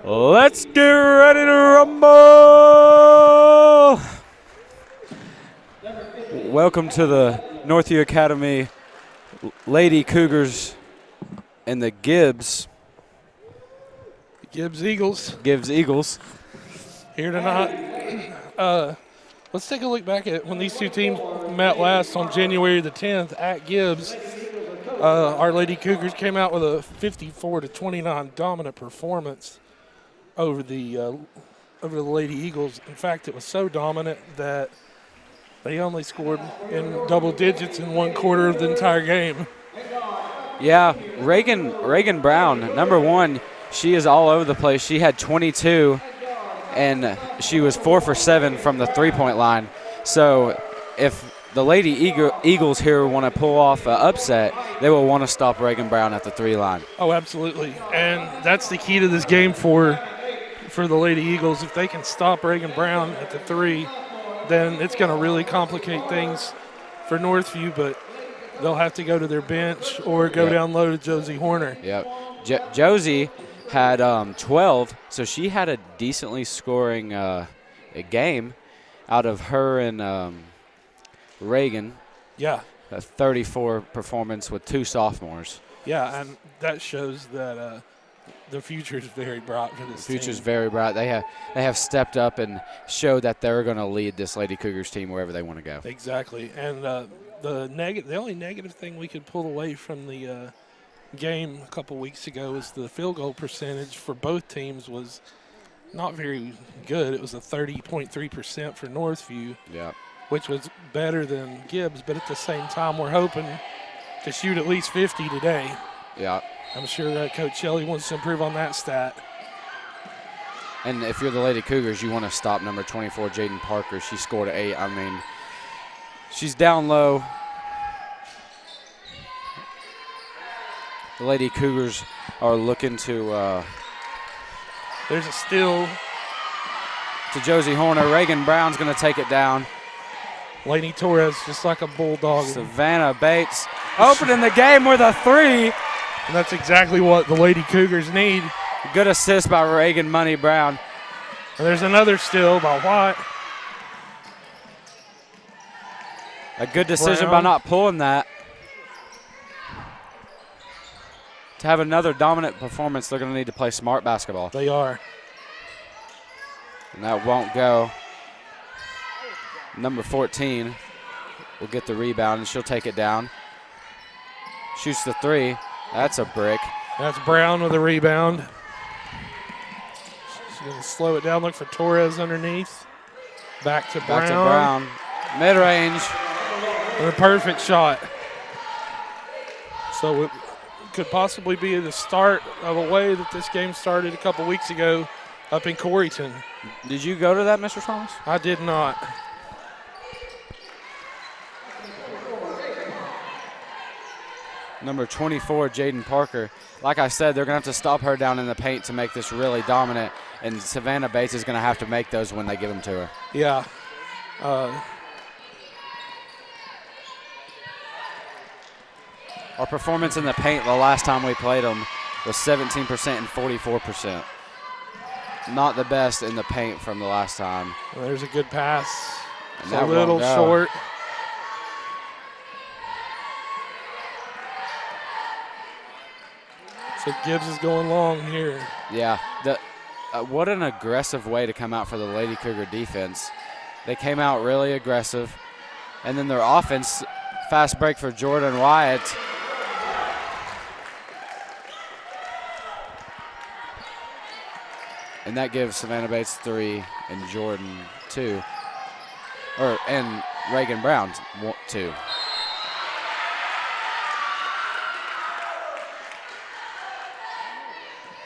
Let's get ready to rumble! Welcome to the Northview Academy Lady Cougars and the Gibbs Eagles. Gibbs Eagles. Here tonight. Let's take a look back at when these two teams met last on January the 10th at Gibbs. Our Lady Cougars came out with a 54-29 dominant performance over the Lady Eagles. In fact, it was so dominant that they only scored in double digits in one quarter of the entire game. Yeah, Reagan Brown, number one, she is all over the place. She had 22, and she was 4 for 7 from the three-point line. So if the Lady Eagles here want to pull off an upset, they will want to stop Reagan Brown at the three line. Oh, absolutely. And that's the key to this game for the Lady Eagles. If they can stop Reagan Brown at the three, then it's going to really complicate things for Northview, but they'll have to go to their bench or go down low to Josie Horner. Yep. Josie had 12, so she had a decently scoring a game out of her and Reagan. Yeah. A 34 performance with two sophomores. Yeah, and that shows that the future is very bright for this team. The future is very bright. They have stepped up and showed that they're going to lead this Lady Cougars team wherever they want to go. Exactly. And the only negative thing we could pull away from the game a couple weeks ago is the field goal percentage for both teams was not very good. It was a 30.3% for Northview, which was better than Gibbs, but at the same time we're hoping to shoot at least 50 today. Yeah. I'm sure that Coach Shelley wants to improve on that stat. And if you're the Lady Cougars, you want to stop number 24, Jaden Parker. She scored 8. I mean, she's down low. The Lady Cougars are looking to there's a steal to Josie Horner. Reagan Brown's going to take it down. Lainey Torres just like a bulldog. Savannah Bates opening the game with a 3. And that's exactly what the Lady Cougars need. Good assist by Reagan Money Brown. And there's another steal by White. A good decision by not pulling that. To have another dominant performance, they're going to need to play smart basketball. They are. And that won't go. Number 14 will get the rebound, and she'll take it down. Shoots the 3. That's a brick. That's Brown with a rebound. She's going to slow it down, look for Torres underneath. Back to Brown. Mid-range. And a perfect shot. So it could possibly be the start of a way that this game started a couple weeks ago up in Coreyton. Did you go to that, Mr. Thomas? I did not. Number 24, Jaden Parker. Like I said, they're going to have to stop her down in the paint to make this really dominant, and Savannah Bates is going to have to make those when they give them to her. Yeah. Our performance in the paint the last time we played them was 17% and 44%. Not the best in the paint from the last time. Well, there's a good pass. It's a that little short. So Gibbs is going long here. Yeah. What an aggressive way to come out for the Lady Cougar defense. They came out really aggressive. And then their offense, fast break for Jordan Wyatt. And that gives Savannah Bates 3 and Jordan 2. And Reagan Brown 2.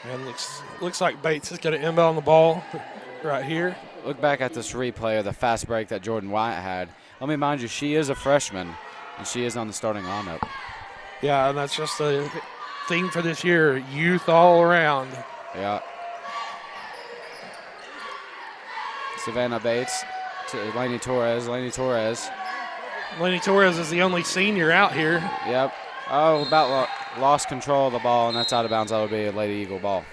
And looks like Bates is going to inbound the ball right here. Look back at this replay of the fast break that Jordan Wyatt had. Let me remind you, she is a freshman, and she is on the starting lineup. Yeah, and that's just a theme for this year, youth all around. Yeah. Savannah Bates to Lainey Torres. Lainey Torres is the only senior out here. Yep. Oh, about lost control of the ball, and that's out of bounds. That would be a Lady Eagle ball.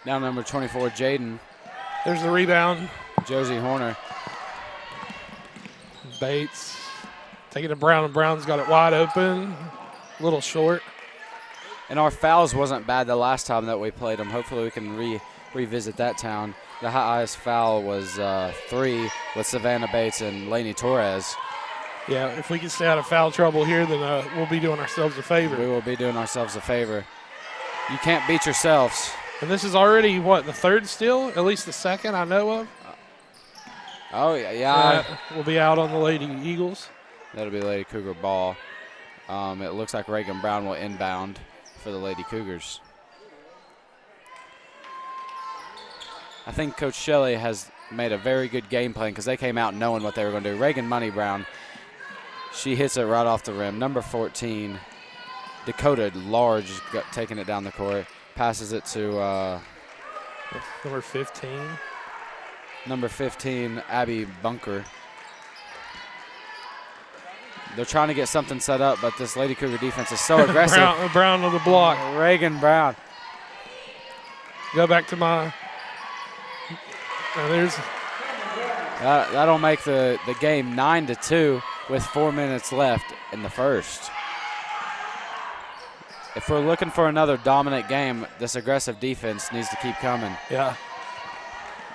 Down number 24, Jaden. There's the rebound. Josie Horner. Bates taking to Brown, and Brown's got it wide open. A little short. And our fouls wasn't bad the last time that we played them. Hopefully we can revisit that town. The highest foul was 3 with Savannah Bates and Lainey Torres. Yeah, if we can stay out of foul trouble here, then we'll be doing ourselves a favor. We will be doing ourselves a favor. You can't beat yourselves. And this is already, what, the third steal? At least the second I know of. Oh, yeah. We'll be out on the Lady Eagles. That'll be Lady Cougar ball. It looks like Reagan Brown will inbound for the Lady Cougars. I think Coach Shelley has made a very good game plan because they came out knowing what they were going to do. Reagan Money Brown, she hits it right off the rim. Number 14, Dakota Large, taking it down the court. Passes it to number 15. Number 15, Abby Bunker. They're trying to get something set up, but this Lady Cougar defense is so aggressive. Brown on the block. Reagan Brown. Go back to my. There's. That'll make the game 9-2 with 4 minutes left in the first. If we're looking for another dominant game, this aggressive defense needs to keep coming. Yeah.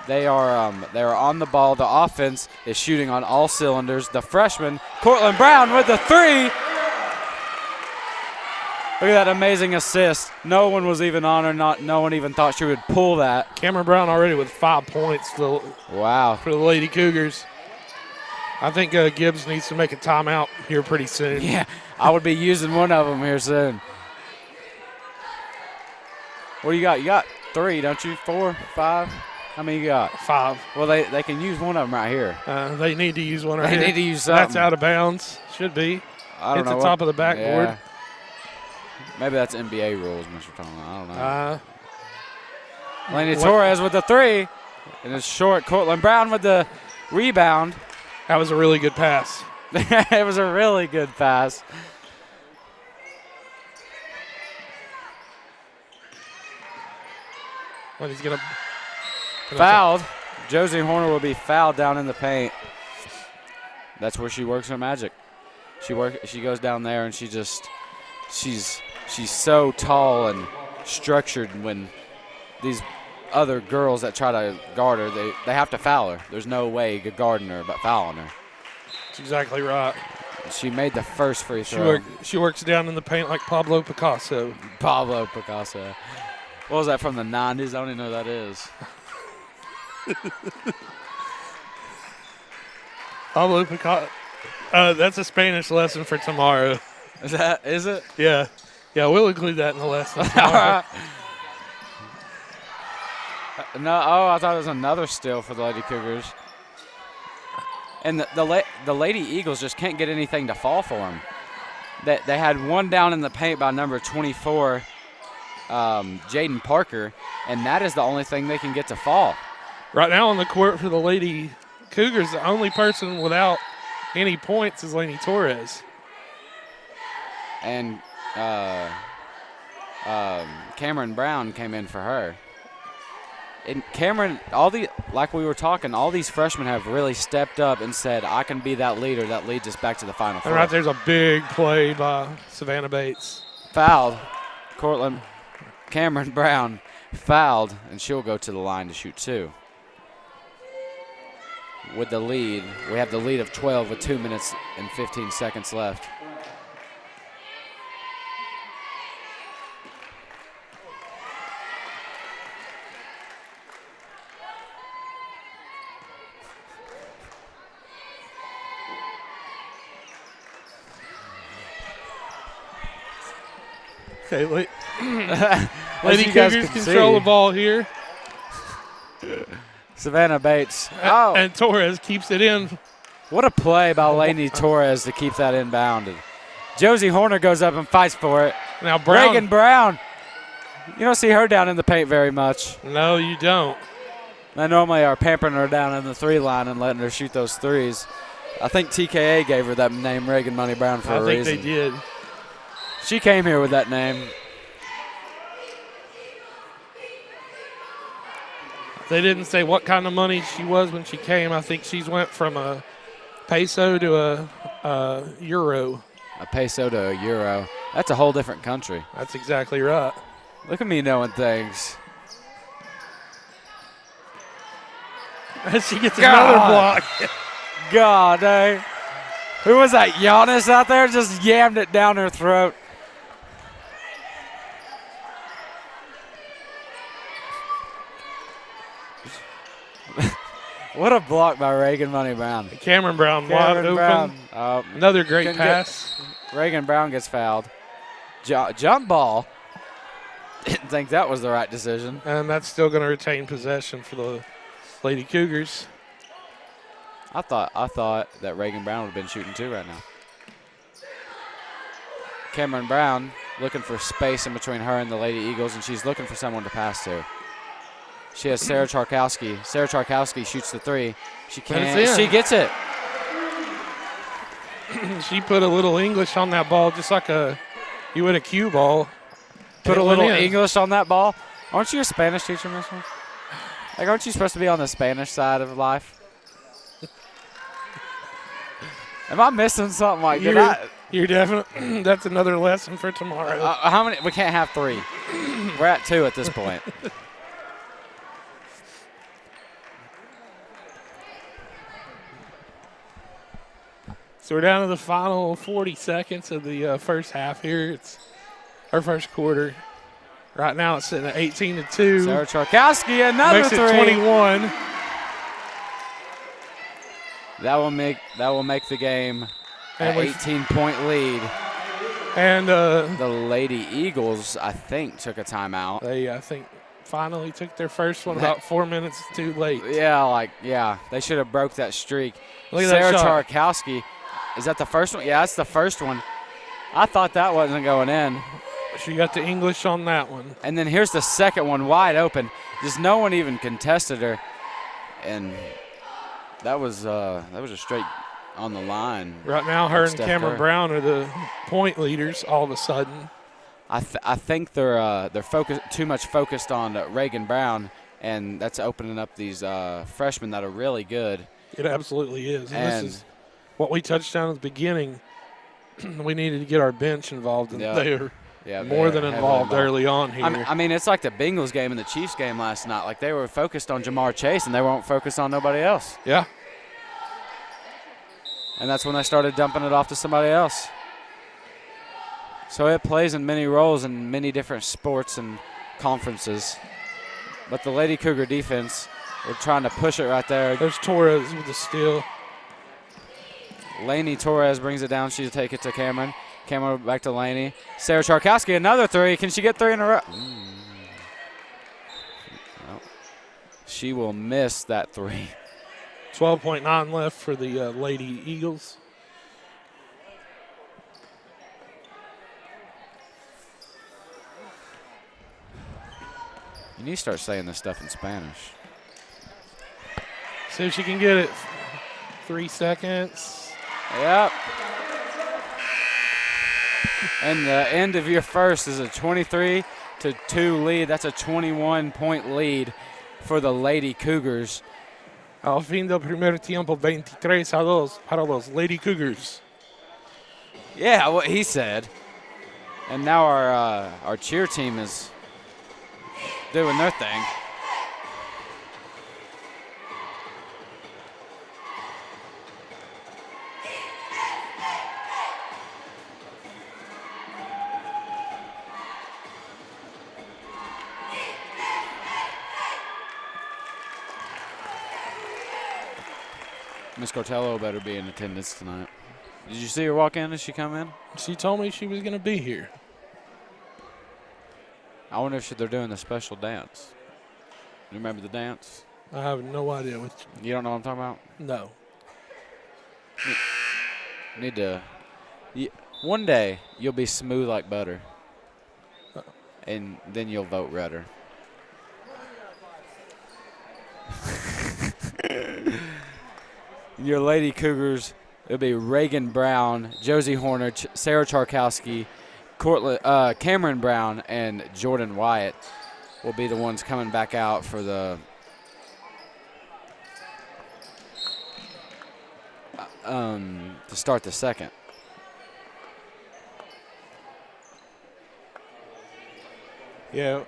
They are on the ball. The offense is shooting on all cylinders. The freshman, Cortland Brown, with the 3. Look at that amazing assist. No one was even on her. No one even thought she would pull that. Cameron Brown already with 5 points. Wow. For the Lady Cougars. I think Gibbs needs to make a timeout here pretty soon. Yeah, I would be using one of them here soon. What do you got? You got 3, don't you? 4, 5? How many you got? 5. Well, they can use one of them right here. They need to use one right here. They need to use something. That's out of bounds. Should be. I don't know. Hit the top of the backboard. Yeah. Maybe that's NBA rules, Mr. Tomlin. I don't know. Lainey Torres with the 3. And it's short. Cortland Brown with the rebound. That was a really good pass. It was a really good pass. Well, he's going to. Fouled. Josie Horner will be fouled down in the paint. That's where she works her magic. She goes down there and she's so tall and structured. When these other girls that try to guard her, they have to foul her. There's no way guarding her but fouling her. That's exactly right. She made the first free throw. She works down in the paint like Pablo Picasso. Pablo Picasso. What was that from the 90s? I don't even know who that is. Pablo Picasso. That's a Spanish lesson for tomorrow. Is it? Yeah. Yeah, we'll include that in the lesson tomorrow. No, I thought it was another steal for the Lady Cougars. And the Lady Eagles just can't get anything to fall for them. They had one down in the paint by number 24, Jaden Parker, and that is the only thing they can get to fall. Right now on the court for the Lady Cougars, the only person without any points is Lainey Torres. And Cameron Brown came in for her. And Cameron, like we were talking, all these freshmen have really stepped up and said, I can be that leader that leads us back to the Final Four. And right there's a big play by Savannah Bates. Fouled. Cameron Brown fouled, and she'll go to the line to shoot 2. With the lead, we have the lead of 12 with 2 minutes and 15 seconds left. Okay, Lady Cougars control the ball here. Savannah Bates. And Torres keeps it in. What a play by Lainey Torres to keep that inbounded. Josie Horner goes up and fights for it. Now Brown. Reagan Brown. You don't see her down in the paint very much. No, you don't. They normally are pampering her down in the 3 line and letting her shoot those 3s. I think TKA gave her that name, Reagan Money Brown, for a reason. I think they did. She came here with that name. They didn't say what kind of money she was when she came. I think she's went from a peso to a euro. A peso to a euro. That's a whole different country. That's exactly right. Look at me knowing things. She gets another block. God, dang. Who was that? Giannis out there just yammed it down her throat. What a block by Reagan Money Brown. Cameron Brown wide open. Another great pass. Reagan Brown gets fouled. Jump ball. Didn't think that was the right decision. And that's still going to retain possession for the Lady Cougars. I thought that Reagan Brown would have been shooting too right now. Cameron Brown looking for space in between her and the Lady Eagles, and she's looking for someone to pass to. She has Sarah Charkowski. Sarah Charkowski shoots the three. She can't. She gets it. She put a little English on that ball, just like you would a cue ball. Put a little English on that ball. Aren't you a Spanish teacher, Miss One? Like, aren't you supposed to be on the Spanish side of life? Am I missing something like that? You're definitely. That's another lesson for tomorrow. How many? We can't have 3. We're at 2 at this point. So we're down to the final 40 seconds of the first half here. It's our first quarter. Right now it's sitting at 18-2. Sarah Charkowski, another makes 3. It 21. That will make the game an 18-point lead. And the Lady Eagles, I think, took a timeout. They, I think, finally took their first one about 4 minutes too late. Yeah, they should have broke that streak. Look at Sarah that shot. Charkowski. Is that the first one? Yeah, that's the first one. I thought that wasn't going in. She got the English on that one. And then here's the second one, wide open. Just no one even contested her. And that was a straight on the line. Right now, her and Cameron Brown are the point leaders all of a sudden. I think they're too much focused on Reagan Brown, and that's opening up these freshmen that are really good. It absolutely is. And this is what we touched on at the beginning. We needed to get our bench involved, and they are more than involved early on here. I mean, it's like the Bengals game and the Chiefs game last night. Like, they were focused on Jamar Chase, and they weren't focused on nobody else. Yeah. And that's when they started dumping it off to somebody else. So it plays in many roles in many different sports and conferences. But the Lady Cougar defense, we're trying to push it right there. There's Torres with the steal. Laney Torres brings it down. She'll take it to Cameron. Cameron back to Laney. Sarah Charkowski, another 3. Can she get 3 in a row? No. She will miss that 3. 12.9 left for the Lady Eagles. You need to start saying this stuff in Spanish. See if she can get it. 3 seconds. Yep. And the end of your first is a 23-2 lead. That's a 21-point lead for the Lady Cougars. Al fin del primer tiempo, 23-2 para los Lady Cougars. Yeah, what he said. And now our cheer team is doing their thing. Miss Cortello better be in attendance tonight. Did you see her walk in? Did she come in? She told me she was going to be here. I wonder if they're doing the special dance. You remember the dance? I have no idea. You don't know what I'm talking about? No. Need to. One day you'll be smooth like butter, and then you'll vote redder. Your Lady Cougars, it'll be Reagan Brown, Josie Horner, Sarah Charkowski, Cameron Brown, and Jordan Wyatt will be the ones coming back out for the to start the second. Yeah.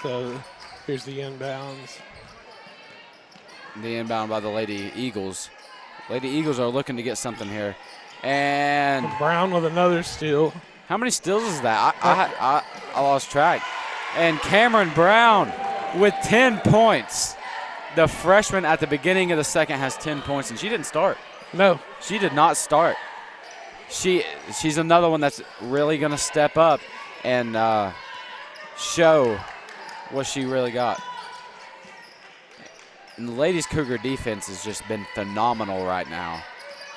So here's the inbounds. The inbound by the Lady Eagles. Lady Eagles are looking to get something here. And Brown with another steal. how many steals is that? I lost track. And Cameron Brown with 10 points. The freshman at the beginning of the second has 10 points, and she didn't start. No. She did not start. She's another one that's really going to step up and show what she really got. And the ladies' Cougar defense has just been phenomenal right now.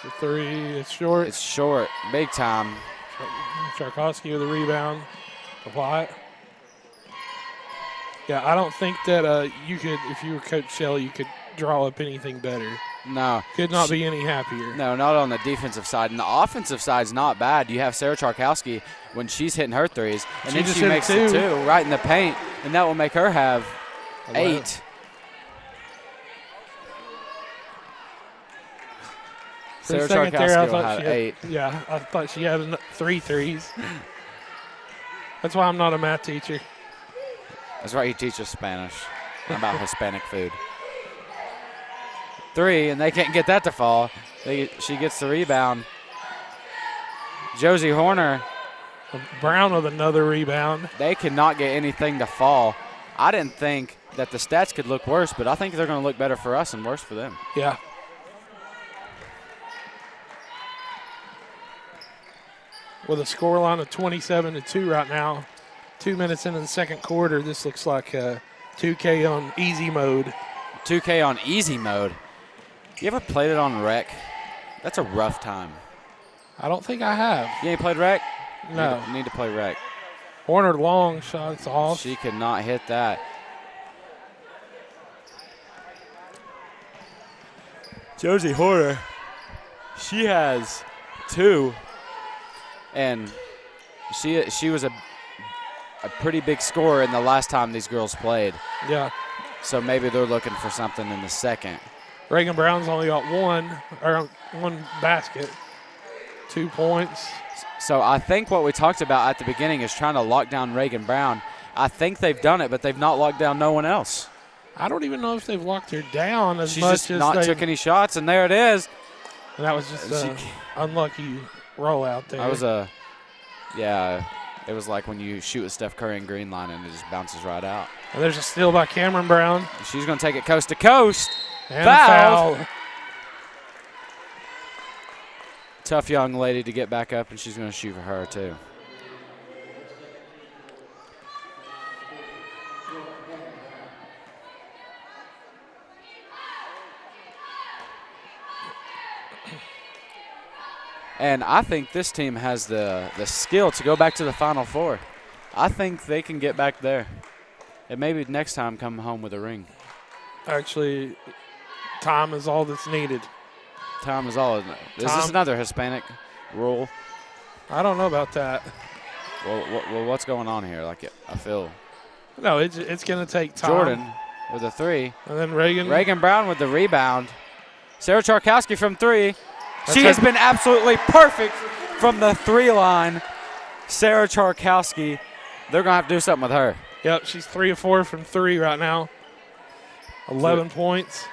The three, it's short. It's short, big time. Tchaikovsky with a rebound. Apply it. Yeah, I don't think that you could, if you were Coach Shelley, you could draw up anything better. No. Could not be any happier. No, not on the defensive side. And the offensive side's not bad. You have Sarah Charkowski when she's hitting her threes, and then she makes it two right in the paint, and that will make her have 8. Sarah Charkowski will have 8. Yeah, I thought she had 3 threes. That's why I'm not a math teacher. That's right, he teaches Spanish about Hispanic food. 3, and they can't get that to fall. She gets the rebound. Josie Horner. Brown with another rebound. They cannot get anything to fall. I didn't think that the stats could look worse, but I think they're going to look better for us and worse for them. Yeah. With a scoreline of 27-2 right now, 2 minutes into the second quarter, this looks like 2K on easy mode. 2K on easy mode. You ever played it on rec? That's a rough time. I don't think I have. You ain't played rec? No. You need to play rec. Horner long shots off. She could not hit that. Josie Horner, she has 2. And she was a pretty big scorer in the last time these girls played. Yeah. So maybe they're looking for something in the second. Reagan Brown's only got one basket, 2 points. So I think what we talked about at the beginning is trying to lock down Reagan Brown. I think they've done it, but they've not locked down no one else. I don't even know if they've locked her down as She's much just as not took any shots, and there it is. And that was just an unlucky rollout there. That was it was like when you shoot with Steph Curry in green line and it just bounces right out. And there's a steal by Cameron Brown. She's going to take it coast to coast. And foul. Tough young lady to get back up, and she's going to shoot for her too. And I think this team has the skill to go back to the Final Four. I think they can get back there. And maybe next time come home with a ring. Actually, time is all that's needed. Time is all. Is this another Hispanic rule? I don't know about that. Well, what's going on here? Like, I feel. No, it's going to take time. Jordan with a 3. And then Reagan. Reagan Brown with the rebound. Sarah Charkowski from 3. She has been absolutely perfect from the 3 line. Sarah Charkowski, they're going to have to do something with her. Yep, she's 3 of 4 from 3 right now. 11 points.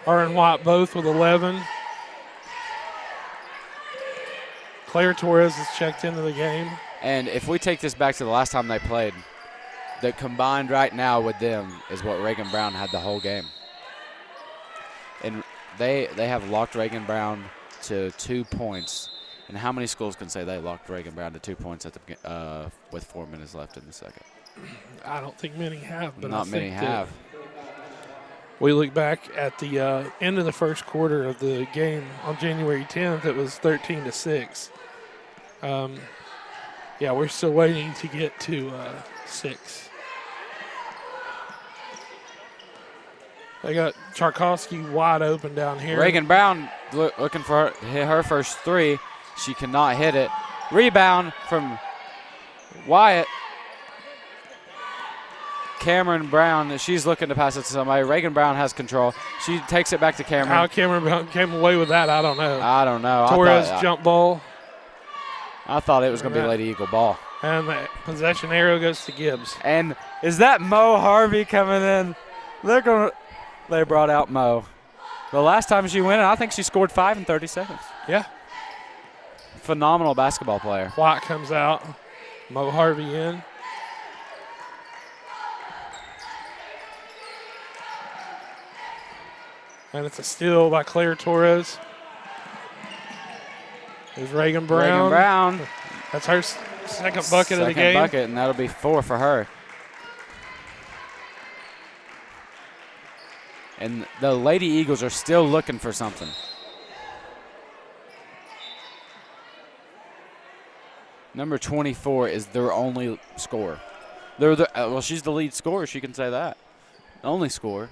Her and White both with 11. Claire Torres has checked into the game. And if we take this back to the last time they played, the combined right now with them is what Reagan Brown had the whole game. And they have locked Reagan Brown to 2 points. And how many schools can say they locked Reagan Brown to 2 points at the with 4 minutes left in the second? I don't think many have. But not many have. We look back at the end of the first quarter of the game on January 10th. It was 13-6. Yeah, we're still waiting to get to 6. They got Charkowski wide open down here. Reagan Brown looking for hit her first 3, She cannot hit it. Rebound from Wyatt. Cameron Brown, she's looking to pass it to somebody. Reagan Brown has control. She takes it back to Cameron. How Cameron Brown came away with that, I don't know. I don't know. Torres jump ball. I thought it was going to be Lady Eagle ball. And the possession arrow goes to Gibbs. And is that Mo Harvey coming in? They brought out Mo. The last time she went, I think she scored 5 in 30 seconds. Yeah. Phenomenal basketball player. White comes out. Mo Harvey in. And it's a steal by Claire Torres. There's Reagan Brown. Reagan Brown. That's her second bucket of the game. Second bucket, and that'll be 4 for her. And the Lady Eagles are still looking for something. Number 24 is their only scorer. Well, she's the lead scorer. She can say that. Only scorer.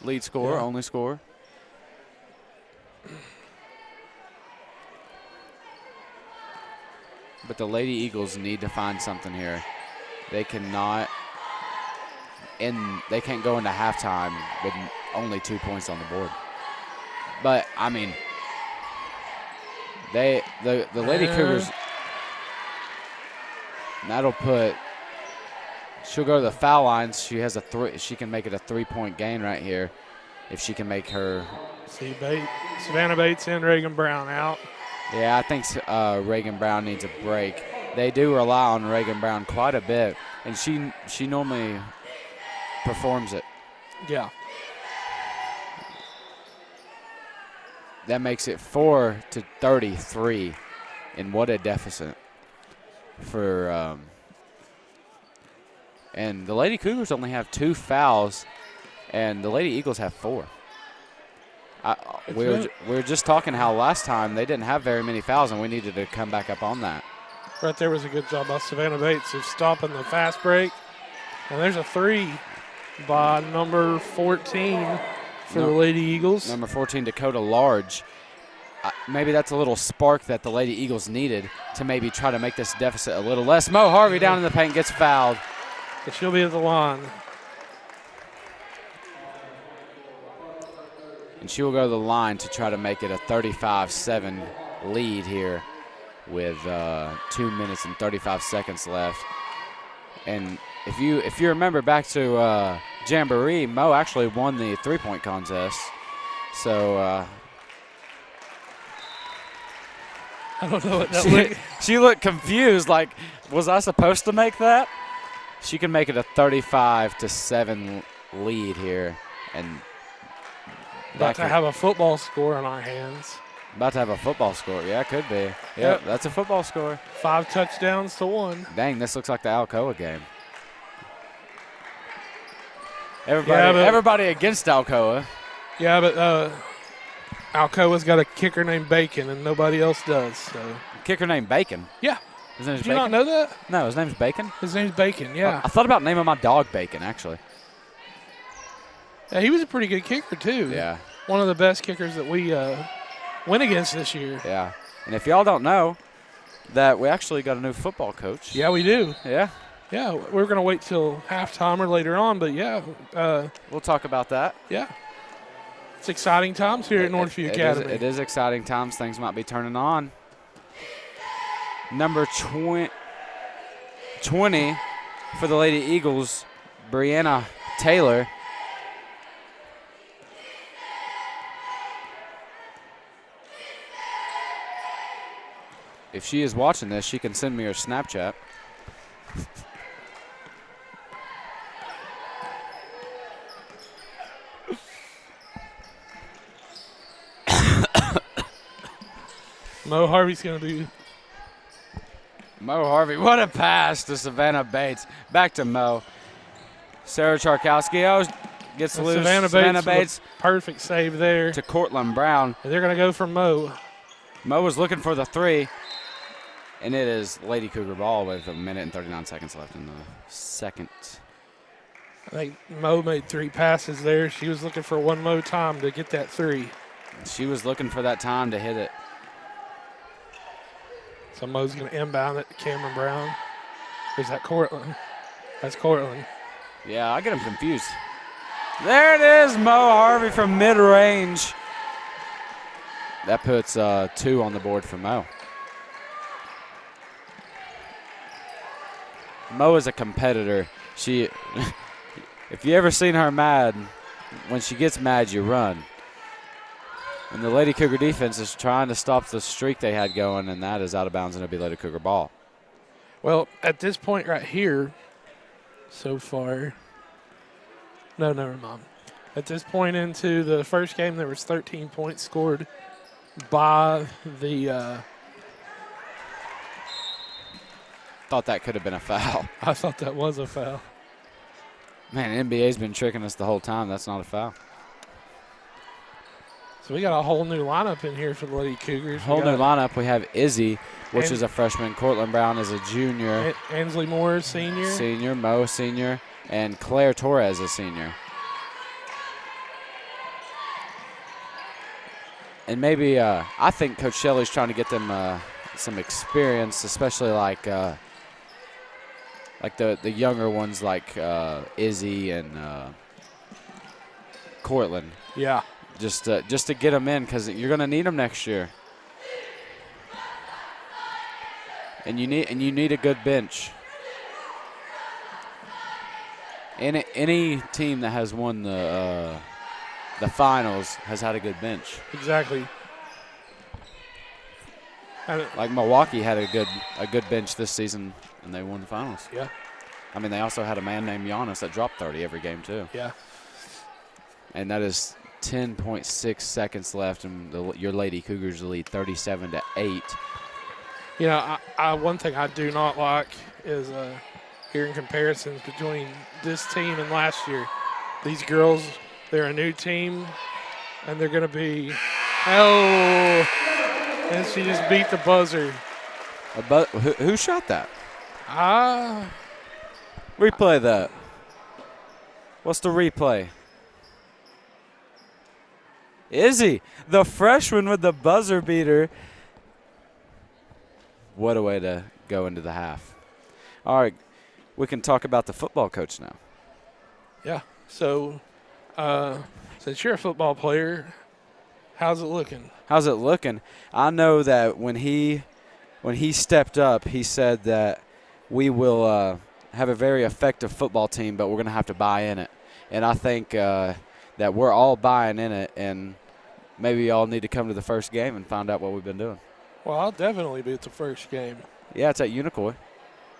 Lead scorer, yeah. Only scorer. But the Lady Eagles need to find something here. They cannot, and they can't go into halftime with only 2 points on the board. But I mean, the Lady Cougars. That'll put. She'll go to the foul line. She has a 3. She can make it a 3-point gain right here, if she can make her. See Savannah Bates and Reagan Brown out. Yeah, I think Reagan Brown needs a break. They do rely on Reagan Brown quite a bit, and she normally performs it. Yeah. That makes it 4-33, and what a deficit for. And the Lady Cougars only have 2 fouls, and the Lady Eagles have 4. We were just talking how last time they didn't have very many fouls, and we needed to come back up on that. Right there was a good job by Savannah Bates of stopping the fast break. And there's a 3 by number 14 for the Lady Eagles. Number 14, Dakota Large. Maybe that's a little spark that the Lady Eagles needed to maybe try to make this deficit a little less. Mo Harvey down in the paint gets fouled. But she'll be at the line. And she will go to the line to try to make it a 35-7 lead here with 2 minutes and 35 seconds left. And if you remember back to Jamboree, Mo actually won the 3-point contest. So I don't know what that looked. She looked confused, like, was I supposed to make that? She can make it a 35-7 lead here, and about to have a football score on our hands. About to have a football score. Yeah, it could be. Yep, that's a football score. 5 touchdowns to 1. Dang, this looks like the Alcoa game. Everybody against Alcoa. Yeah, but Alcoa's got a kicker named Bacon, and nobody else does. So. Kicker named Bacon? Yeah. His name's Did you Bacon? not know that? No, his name's Bacon? His name's Bacon, yeah. I thought about naming my dog Bacon, actually. Yeah, he was a pretty good kicker, too. Yeah. One of the best kickers that we went against this year. Yeah. And if y'all don't know, that we actually got a new football coach. Yeah, we do. Yeah. Yeah, we're going to wait till halftime or later on, but yeah. We'll talk about that. Yeah. It's exciting times here at Northview Academy. It is exciting times. Things might be turning on. Number 20 for the Lady Eagles, Brianna Taylor. If she is watching this, she can send me her Snapchat. Mo Harvey's going to be. Mo Harvey, what a pass to Savannah Bates. Back to Mo. Sarah Charkowski gets loose. Savannah Bates. Perfect save there. To Cortland Brown. And they're going to go for Mo. Mo was looking for the 3. And it is Lady Cougar ball with 1 minute and 39 seconds left in the second. I think Mo made 3 passes there. She was looking for one more time to get that 3. She was looking for that time to hit it. So Mo's going to inbound it to Cameron Brown. Or is that Cortland? That's Cortland. Yeah, I get him confused. There it is, Mo Harvey from mid-range. That puts 2 on the board for Mo. Mo is a competitor. She, if you ever seen her mad, when she gets mad, you run. And the Lady Cougar defense is trying to stop the streak they had going, and that is out of bounds, and it'll be Lady Cougar ball. Well, at this point right here, so far, no, never mind. At this point into the first game, there was 13 points scored by the Thought that could have been a foul. I thought that was a foul. Man, NBA's been tricking us the whole time. That's not a foul. So we got a whole new lineup in here for the Lady Cougars. Whole new lineup. We have Izzy, which is a freshman. Cortland Brown is a junior. Ansley Moore, senior. Senior. Mo, senior. And Claire Torres, a senior. And maybe I think Coach Shelley's trying to get them some experience, especially like the younger ones like Izzy and Cortland. Yeah. Just to get them in, because you're going to need them next year. And you need a good bench. Any team that has won the finals has had a good bench. Exactly. Like Milwaukee had a good bench this season, and they won the finals. Yeah. I mean, they also had a man named Giannis that dropped 30 every game too. Yeah. And that is 10.6 seconds left, and your Lady Cougars lead 37-8. You know, one thing I do not like is hearing comparisons between this team and last year. These girls, they're a new team, and they're going to be, and she just beat the buzzer. Who shot that? Replay that. What's the replay? Izzy, the freshman with the buzzer beater. What a way to go into the half. All right, we can talk about the football coach now. Yeah, so since you're a football player, how's it looking? How's it looking? I know that when he stepped up, he said that we will have a very effective football team, but we're going to have to buy in it. And I think that we're all buying in it, and maybe y'all need to come to the first game and find out what we've been doing. Well, I'll definitely be at the first game. Yeah, it's at Unicoi.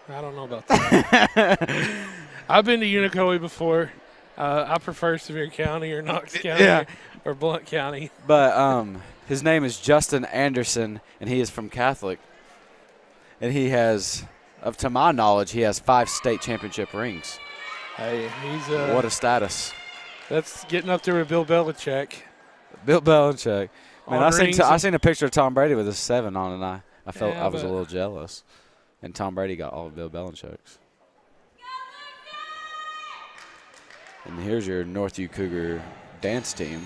I don't know about that. I've been to Unicoi before. I prefer Sevier County or Knox County or Blount County. But his name is Justin Anderson, and he is from Catholic. And he has, to my knowledge, he has 5 state championship rings. Hey, he's what a status. That's getting up there with Bill Belichick. Bill Belichick. Man, I seen a picture of Tom Brady with a 7 on, and I felt I was a little jealous. And Tom Brady got all of Bill Belichick's. And here's your Northview Cougar dance team.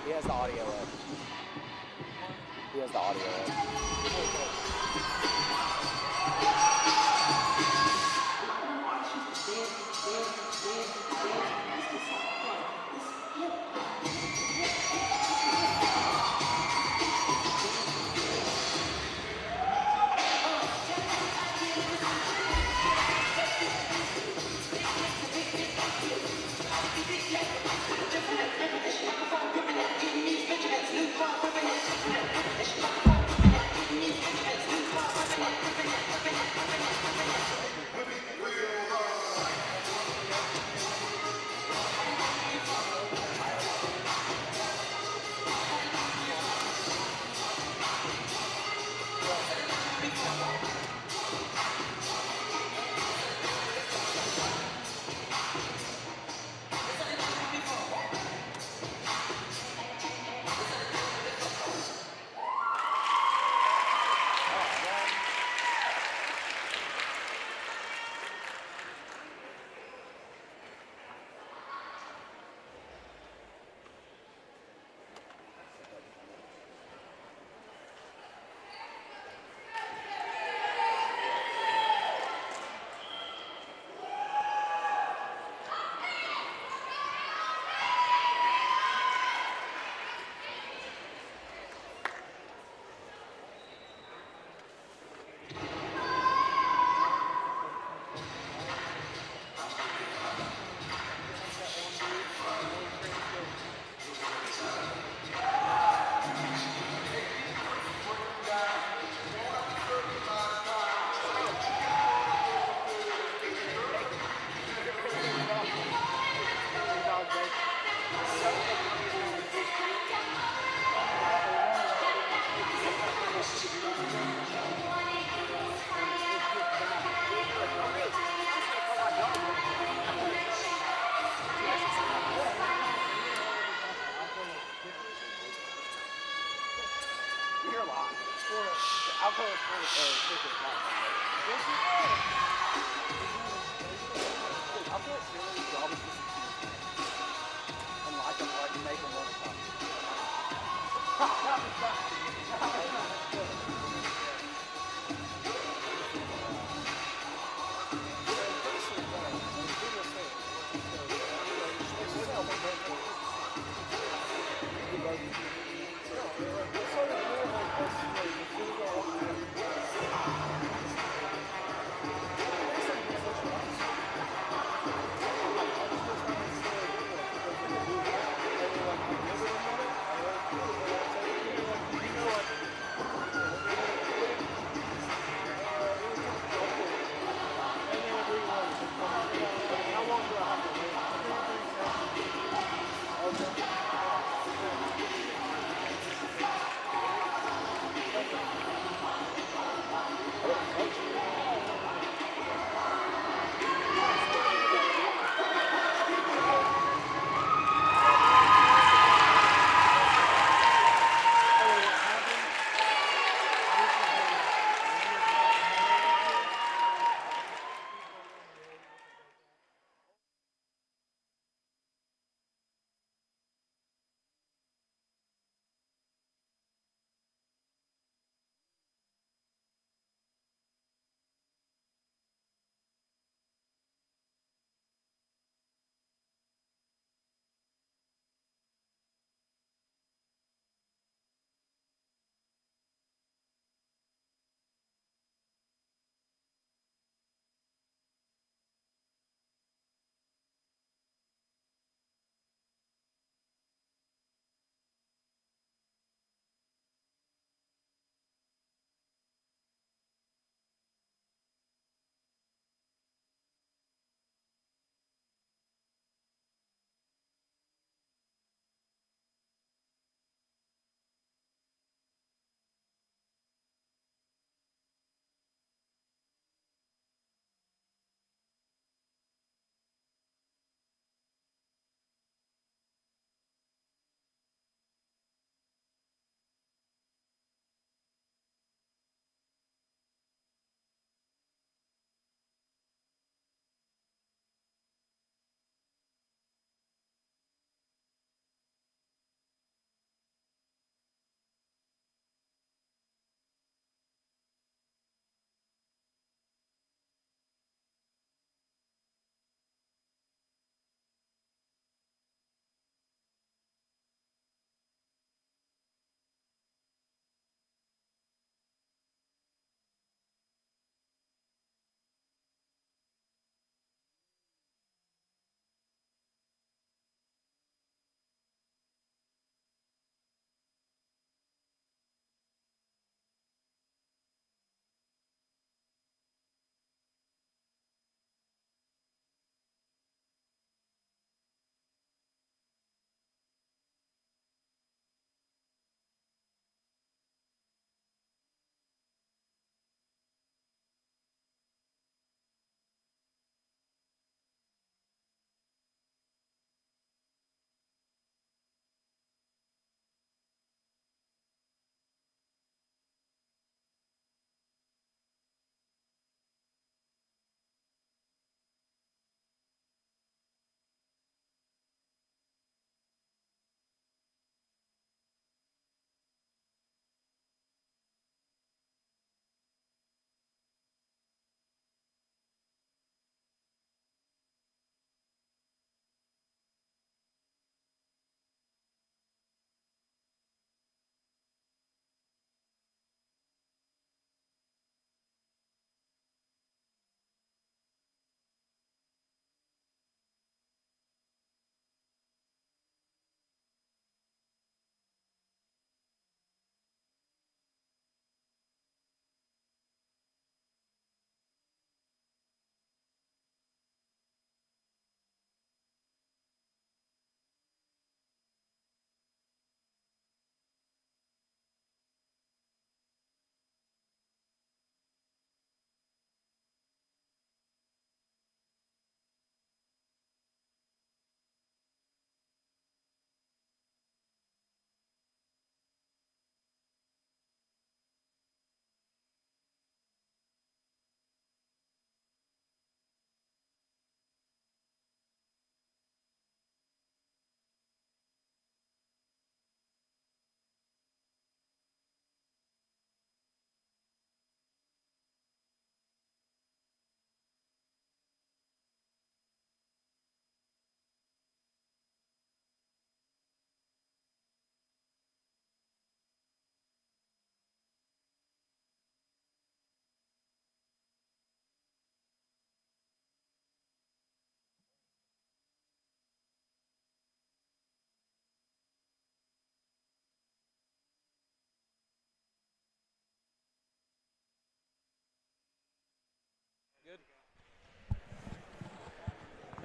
He has the audio up.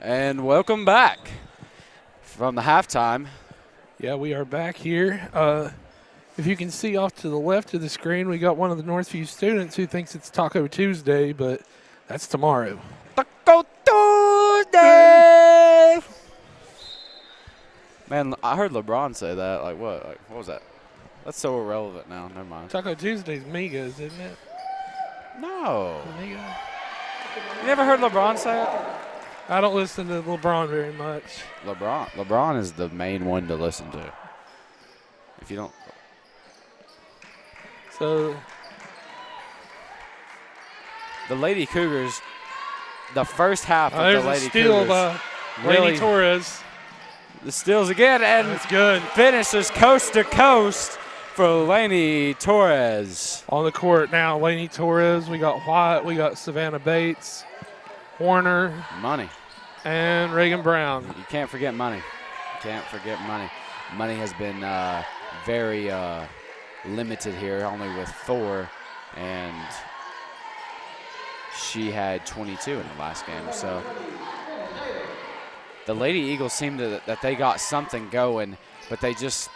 And welcome back from the halftime. Yeah, we are back here. If you can see off to the left of the screen, we got one of the Northview students who thinks it's Taco Tuesday, but that's tomorrow. Taco Tuesday! Man, I heard LeBron say that. Like, what? Like, what was that? That's so irrelevant now. Never mind. Taco Tuesday's Migos, isn't it? No. Migos? You never heard LeBron say it? I don't listen to LeBron very much. LeBron is the main one to listen to. If you don't. So The Lady Cougars, the first half of there's the Lady a steal Cougars. by really, Lady Torres. The steals again, and That's good. finishes coast to coast for Laney Torres. On the court now, Laney Torres. We got White. We got Savannah Bates, Horner, Money. and Reagan Brown. You can't forget money. Can't forget money. Money has been very limited here, only with 4, and she had 22 in the last game. So the Lady Eagles seem that they got something going, but they just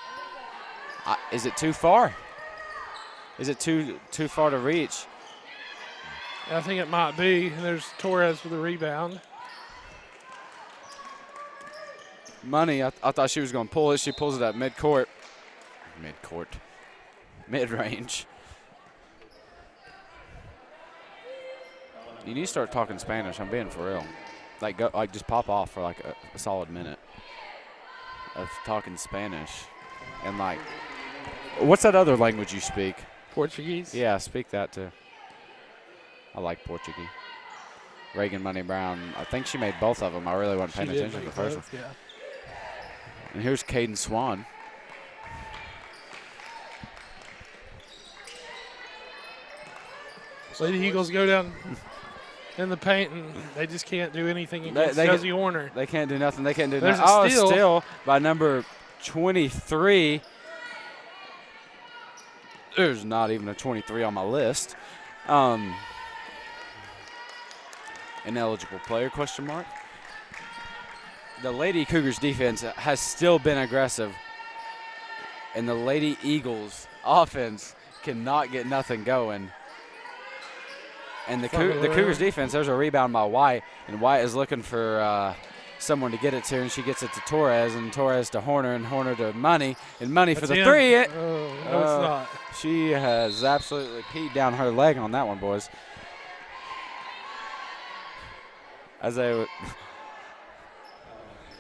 is it too far? Is it too far to reach? I think it might be. There's Torres with the rebound. Money, I thought she was going to pull it. She pulls it at mid-range. You need to start talking Spanish. I'm being for real. Like just pop off for like a solid minute of talking Spanish. And like, what's that other language you speak? Portuguese. Yeah, speak that too. I like Portuguese. Reagan Money Brown, I think she made both of them. I really wasn't paying attention to the first one. Yeah. And here's Caden Swan. Lady Eagles go down in the paint, and they just can't do anything against Josie Horner. They can't do nothing. They can't do There's nothing. a steal. Steal by number 23. There's not even a 23 on my list. Ineligible player, question mark. The Lady Cougars defense has still been aggressive, and the Lady Eagles offense cannot get nothing going. And the Cougars defense, there's a rebound by White, and White is looking for someone to get it to, and she gets it to Torres, and Torres to Horner, and Horner to Money, and Money for the 3. No, it's not. She has absolutely peed down her leg on that one, boys.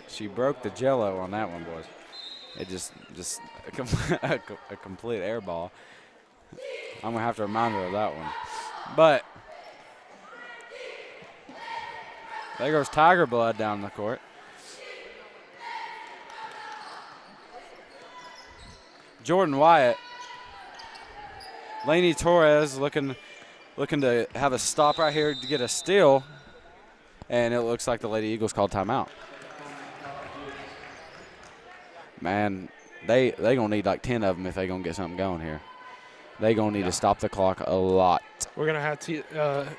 She broke the jello on that one, boys. It just a complete air ball. I'm gonna have to remind her of that one. But there goes Tiger Blood down the court. Jordan Wyatt. Laney Torres looking to have a stop right here to get a steal. And it looks like the Lady Eagles called timeout. Man, they going to need like 10 of them if they going to get something going here. They going to need to stop the clock a lot. We're going to have to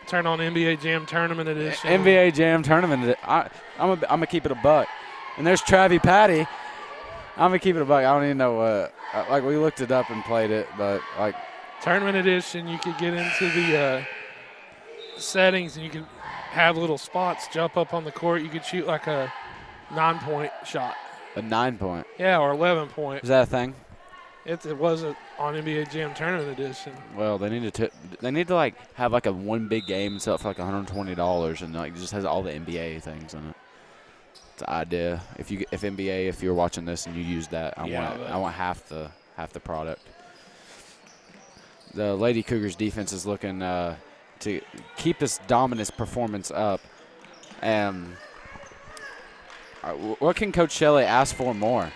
turn on NBA Jam Tournament Edition. NBA Jam Tournament. I'm going to keep it a buck. And there's Travie Patty. I'm going to keep it a buck. I don't even know what. Like, we looked it up and played it, but like. Tournament Edition, you could get into the settings and you can have little spots jump up on the court. You could shoot like a 9-point shot. A 9-point? Yeah, or 11-point. Is that a thing? It wasn't on NBA Jam Tournament Edition. Well, they need to like have like a one big game and sell it for like $120 and like just has all the NBA things in it. It's an idea. If NBA, if you're watching this and you use that, I want half the product. The Lady Cougars defense is looking to keep this dominant performance up. And what can Coach Shelley ask for more?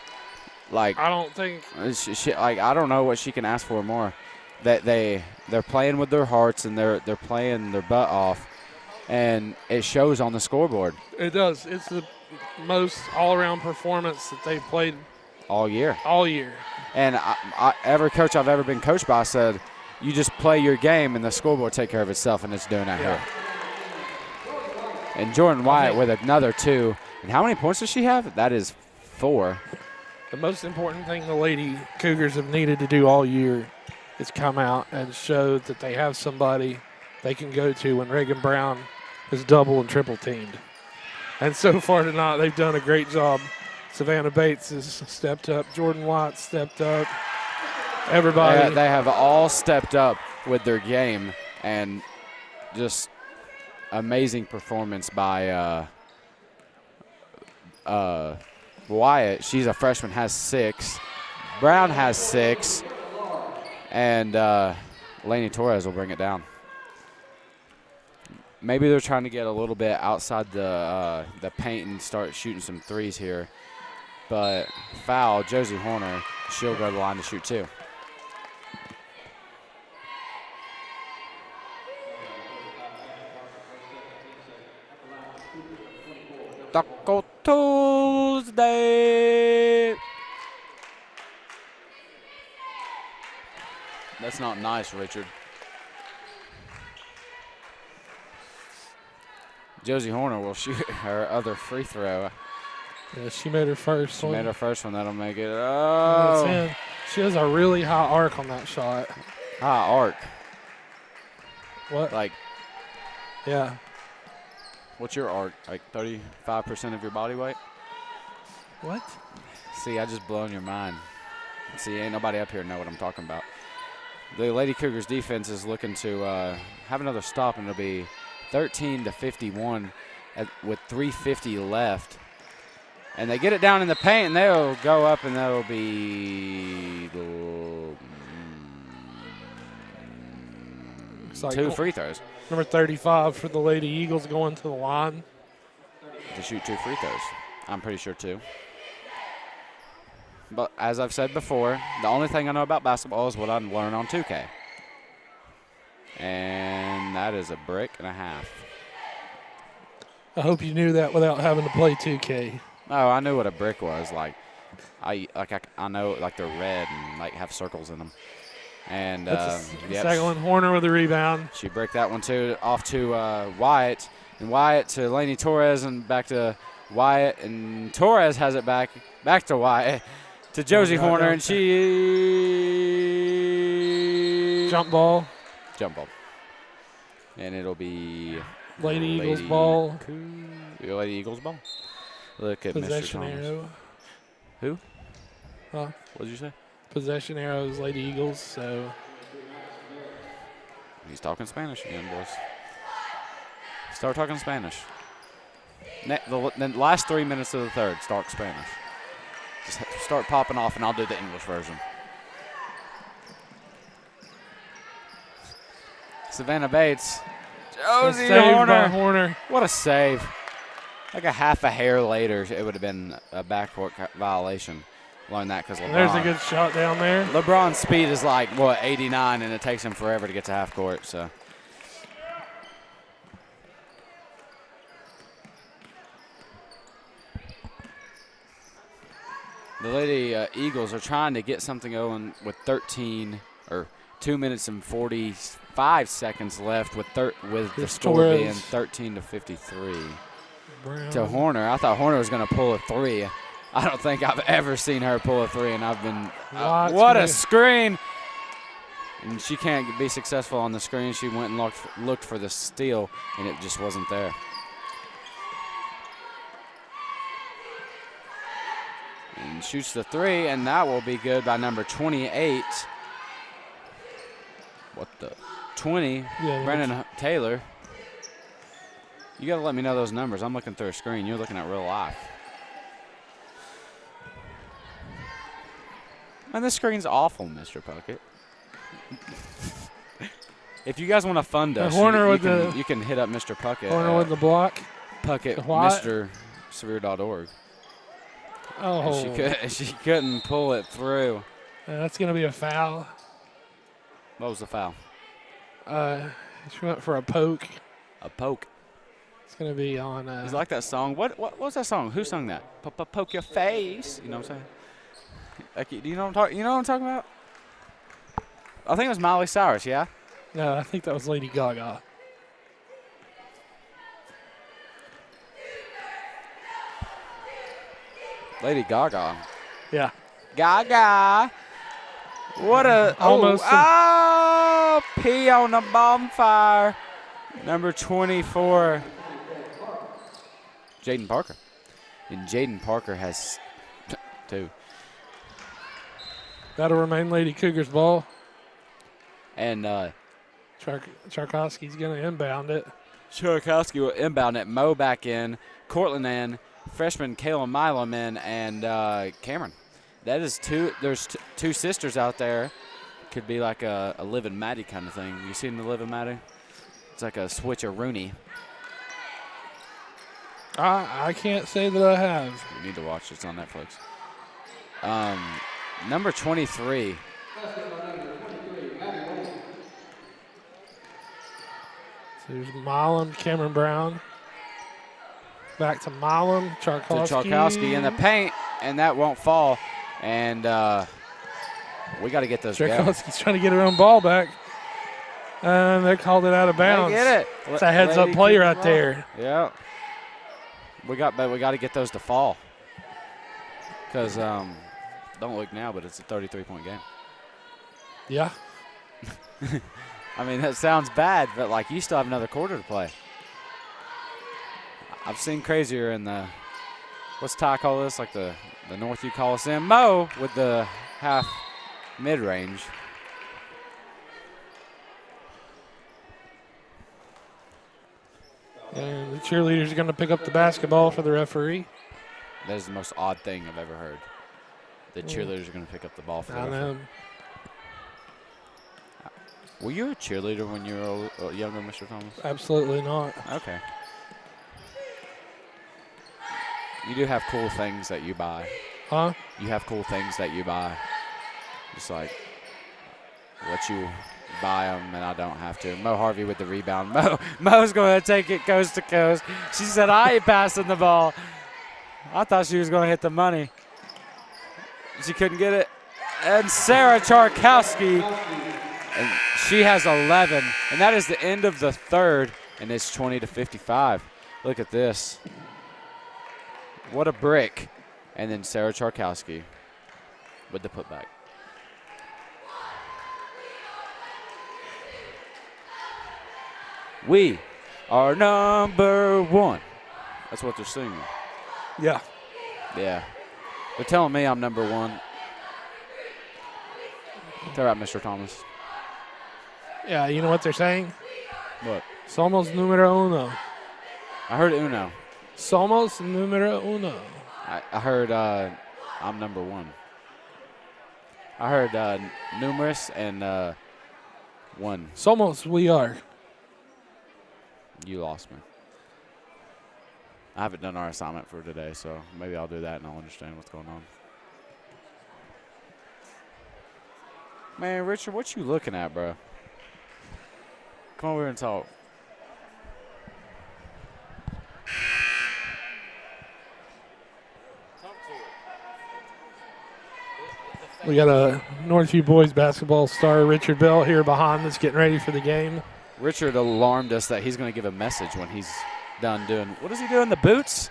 Like, I don't think I don't know what she can ask for more. That they're playing with their hearts and they're playing their butt off, and it shows on the scoreboard. It does. It's the most all-around performance that they've played all year. All year. And every coach I've ever been coached by said, you just play your game and the scoreboard take care of itself, and it's doing that here. And Jordan Wyatt with another 2. And how many points does she have? That is 4. The most important thing the Lady Cougars have needed to do all year is come out and show that they have somebody they can go to when Reagan Brown is double and triple teamed. And so far tonight, they've done a great job. Savannah Bates has stepped up. Jordan Watt stepped up. Everybody. They have all stepped up with their game, and just amazing performance by Wyatt. She's a freshman, has 6. Brown has 6. And Lainey Torres will bring it down. Maybe they're trying to get a little bit outside the paint and start shooting some threes here. But foul, Josie Horner, she'll go to the line to shoot 2. Taco Tuesday. That's not nice, Richard. Josie Horner will shoot her other free throw. Yeah, she made her first one. She made her first one. That'll make it. Oh. She has a really high arc on that shot. High arc. What? Like, yeah. What's your arc? Like 35% of your body weight? What? See, I just blown your mind. See, ain't nobody up here know what I'm talking about. The Lady Cougars defense is looking to have another stop, and it'll be 13-51 with 3:50 left. And they get it down in the paint, and they'll go up, and that'll be 2 free throws. Number 35 for the Lady Eagles going to the line. To shoot 2 free throws. I'm pretty sure 2. But as I've said before, the only thing I know about basketball is what I learned on 2K. And that is a brick and a half. I hope you knew that without having to play 2K. Oh, I knew what a brick was. I know like they're red and like have circles in them. And Sagalyn Horner with the rebound. She bricked that one too, off to Wyatt, and Wyatt to Lainey Torres, and back to Wyatt, and Torres has it back to Wyatt, to Josie Horner, and she jump ball, and it'll be Lady Eagles ball. Lady Eagles ball. Look at Possession Mr. Thomas. arrow. Who? Huh? What did you say? Possession arrows, Lady Eagles. So he's talking Spanish again, boys. Start talking Spanish. The last 3 minutes of the third, start Spanish. Just start popping off, and I'll do the English version. Savannah Bates. Josie Horner. What a save. Like a half a hair later, it would have been a backcourt violation. Learned that because LeBron. There's a good shot down there. LeBron's speed is like, 89, and it takes him forever to get to half court. So. The Lady Eagles are trying to get something going with 2 minutes and 45 seconds left with the score being 13-53. Brown. To Horner. I thought Horner was going to pull a 3. I don't think I've ever seen her pull a 3, and I've been what a screen. And she can't be successful on the screen. She went and looked for the steal, and it just wasn't there. And shoots the 3, and that will be good by number 28. What the? 20, yeah, Brennan Taylor. You got to let me know those numbers. I'm looking through a screen. You're looking at real life. And this screen's awful, Mr. Puckett. If you guys want to fund us, you can hit up Mr. Puckett. Horner with the block. Puckett, Mr. Severe.org. Oh. She couldn't pull it through. That's going to be a foul. What was the foul? She went for a poke. A poke. It's going to be on. It's like that song. What was that song? Who sung that? Poke your face. You know what I'm saying? Like, do you know what I'm talking about? I think it was Miley Cyrus. Yeah. No, I think that was Lady Gaga. Lady Gaga. Yeah. Gaga. What a Almost pee on the bonfire. Number 24, Jaden Parker. And Jaden Parker has 2. That'll remain Lady Cougars ball. And Charkowski's going to inbound it. Charkowski will inbound it. Mo back in. Cortland in. Freshman Kayla Milam in. And Cameron. That is 2. There's 2 sisters out there. Could be like a Liv and Maddie kind of thing. You seen the Liv and Maddie? It's like a switch-a-rooney. I can't say that I have. You need to watch. It's on Netflix. Number 23. So there's Milam, Cameron Brown. Back to Milam, Charkowski. To Charkowski in the paint, and that won't fall. And we got to get those going. Charkowski's trying to get her own ball back. And they called it out of bounds. They get it. It's a heads-up play right there. Yeah. But we got to get those to fall. Because don't look now, but it's a 33-point game. Yeah. I mean, that sounds bad, but like you still have another quarter to play. I've seen crazier in the, what's Ty call this? Like the Northview Coliseum. Mo with the half mid-range. And the cheerleaders are going to pick up the basketball for the referee. That is the most odd thing I've ever heard. The cheerleaders are going to pick up the ball for the referee. I know. Were you a cheerleader when you were younger, Mr. Thomas? Absolutely not. Okay. You do have cool things that you buy. Huh? You have cool things that you buy. Just like let you buy them and I don't have to. Mo Harvey with the rebound. Mo's going to take it coast to coast. She said, I ain't passing the ball. I thought she was going to hit the money. She couldn't get it. And Sarah Charkowski, and she has 11. And that is the end of the third, and it's 20-55. Look at this. What a brick. And then Sarah Charkowski with the putback. We are number one. That's what they're singing. Yeah. Yeah. They're telling me I'm number one. They're right, Mr. Thomas. Yeah, you know what they're saying? What? Somos numero uno. I heard uno. Somos numero uno. I heard I'm number one. I heard numerous and one. Somos, we are. You lost me. I haven't done our assignment for today, so maybe I'll do that and I'll understand what's going on. Man, Richard, what you looking at, bro? Come over here and talk. We got a Northview boys basketball star, Richard Bell, here behind us getting ready for the game. Richard alarmed us that he's going to give a message when he's done doing. What is he doing? The boots?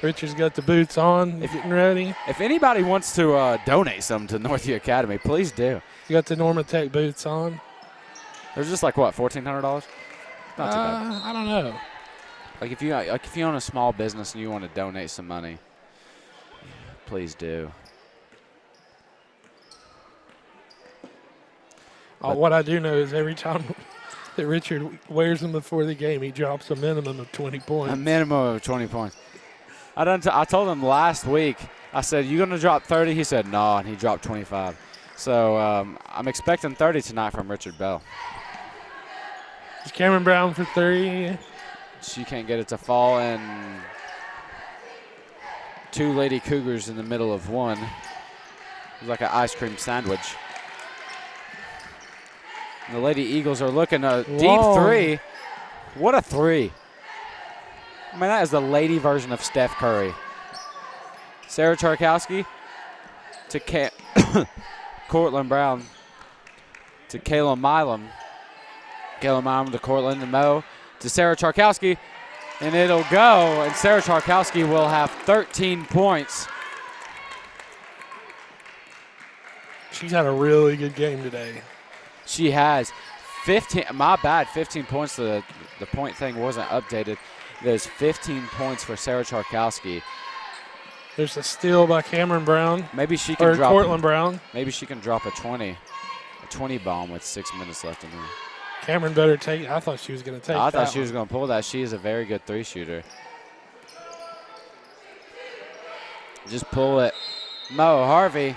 Richard's got the boots on, getting ready. If anybody wants to donate some to Northview Academy, please do. You got the Norma Tech boots on. They're just like what, $1,400? Not too bad. I don't know. Like if you own a small business and you want to donate some money, please do. What I do know is every time that Richard wears them before the game, he drops a minimum of 20 points. A minimum of 20 points. I told him last week, I said, you going to drop 30? He said, no, and he dropped 25. So I'm expecting 30 tonight from Richard Bell. It's Cameron Brown for 3. She can't get it to fall, and 2 Lady Cougars in the middle of one. It's like an ice cream sandwich. And the Lady Eagles are looking a deep 3. What a 3. I mean, that is the lady version of Steph Curry. Sarah Charkowski to Cortland Brown to Kayla Milam. Kayla Milam to Cortland and Mo to Sarah Charkowski. And it'll go, and Sarah Charkowski will have 13 points. She's had a really good game today. She has 15. My bad. 15 points. The point thing wasn't updated. There's 15 points for Sarah Charkowski. There's a steal by Cameron Brown. Maybe she can drop. Cortland Brown. Maybe she can drop a 20 bomb with 6 minutes left in there. Cameron better take. I thought she was going to take. I thought she was going to pull that. She is a very good 3-shooter. Just pull it. Mo Harvey.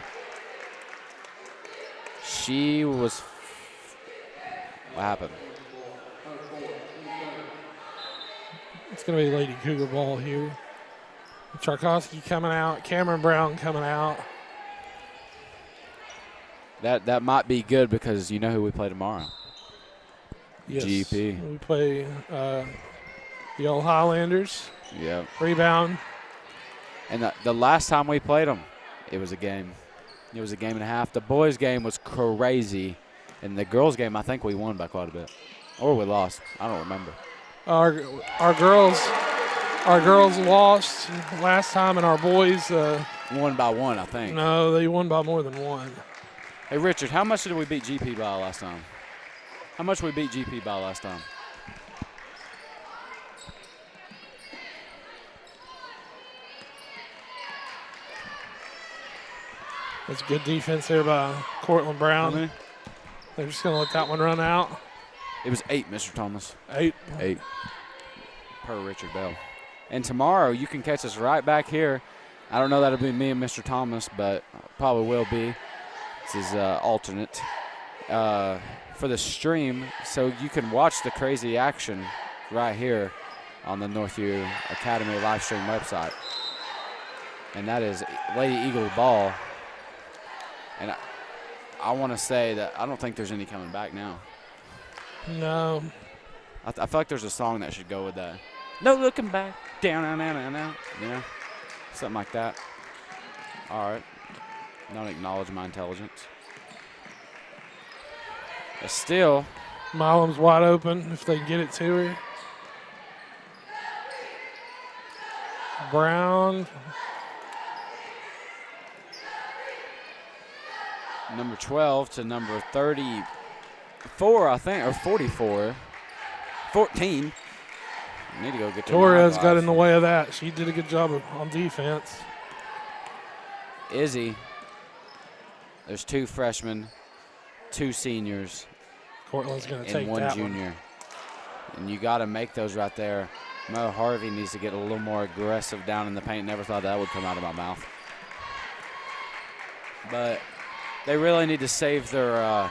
She was. What happened? It's going to be Lady Cougar ball here. Charkowski coming out. Cameron Brown coming out. That might be good because you know who we play tomorrow. Yes. GP. We play the old Highlanders. Yep. Rebound. And the last time we played them, it was a game. It was a game and a half. The boys' game was crazy. And the girls' game, I think we won by quite a bit. Or we lost. I don't remember. Our girls lost last time, and our boys won by 1, I think. No, they won by more than 1. Hey, Richard, how much did we beat GP by last time? How much we beat GP by last time? That's good defense there by Cortland Brown. They're just going to let that one run out. It was 8, Mr. Thomas. 8. 8. Per Richard Bell. And tomorrow you can catch us right back here. I don't know that'll be me and Mr. Thomas, but probably will be. This is alternate for the stream, so you can watch the crazy action right here on the Northview Academy live stream website. And that is Lady Eagle ball. And I want to say that I don't think there's any coming back now. No. I feel like there's a song that should go with that. No looking back. Down, down, down, down, down. You know? Something like that. All right. Don't acknowledge my intelligence. But still. Milam's wide open if they can get it to her. Brown. Number 12 to number 34, I think, or 44. 14. I need to go get Torres got in the way of that. She did a good job on defense. Izzy. There's 2 freshmen, 2 seniors. Cortland's going to take and 1 that junior. And you got to make those right there. Mo Harvey needs to get a little more aggressive down in the paint. Never thought that would come out of my mouth. But they really need to save their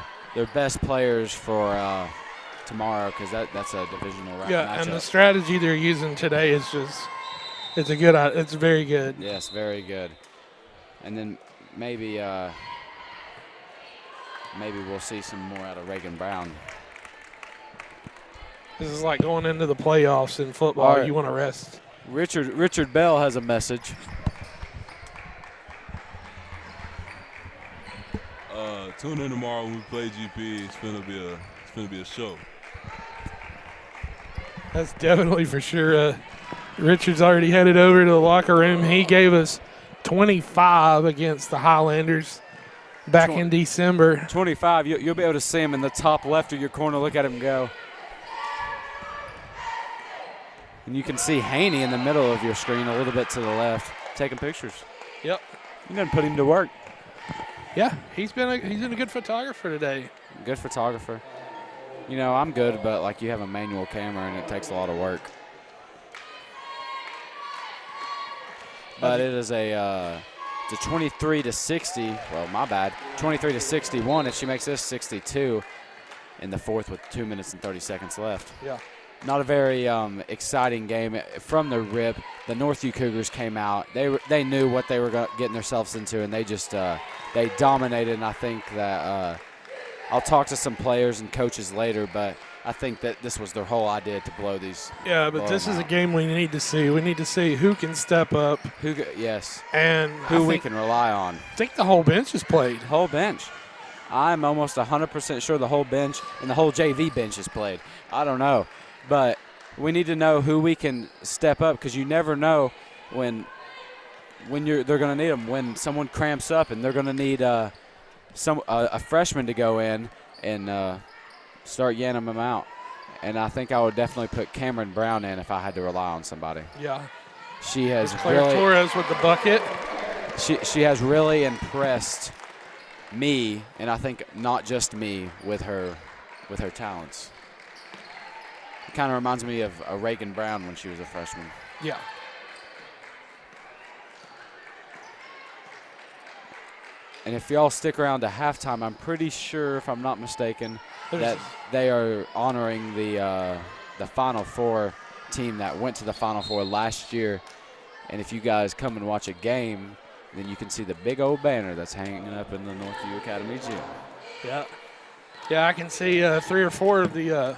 best players for tomorrow because that's a divisional matchup. Yeah, and the strategy they're using today is just it's very good. Yes, very good. And then maybe we'll see some more out of Reagan Brown. This is like going into the playoffs in football. Right. You want to rest. Richard Bell has a message. Tune in tomorrow when we play GP. It's gonna be a show. That's definitely for sure. Richard's already headed over to the locker room. He gave us 25 against the Highlanders back in December. 25. You'll be able to see him in the top left of your corner. Look at him go. And you can see Haney in the middle of your screen a little bit to the left taking pictures. Yep. You done put him to work. Yeah, he's been a good photographer today. Good photographer. You know, I'm good, but like you have a manual camera and it takes a lot of work. But it is it's a 23-60. Well, my bad. 23-61. If she makes this 62 in the fourth with 2 minutes and 30 seconds left. Yeah. Not a very exciting game from the rip. The Northview Cougars came out. They knew what they were getting themselves into, and they just they dominated. And I think that I'll talk to some players and coaches later, but I think that this was their whole idea to blow these. Yeah, but this is a game we need to see. We need to see who can step up. Yes. And who we can rely on. I think the whole bench is played. Whole bench. I'm almost 100% sure the whole bench and the whole JV bench is played. I don't know. But we need to know who we can step up because you never know when they're going to need them. When someone cramps up and they're going to need a freshman to go in and start yanning them out. And I think I would definitely put Cameron Brown in if I had to rely on somebody. Yeah. She has Claire really, Torres with the bucket. She has really impressed me, and I think not just me, with her talents. It kind of reminds me of Reagan Brown when she was a freshman. Yeah. And if y'all stick around to halftime, I'm pretty sure, if I'm not mistaken, that they are honoring the Final Four team that went to the Final Four last year. And if you guys come and watch a game, then you can see the big old banner that's hanging up in the Northview Academy gym. Yeah. Yeah, I can see 3 or 4 of the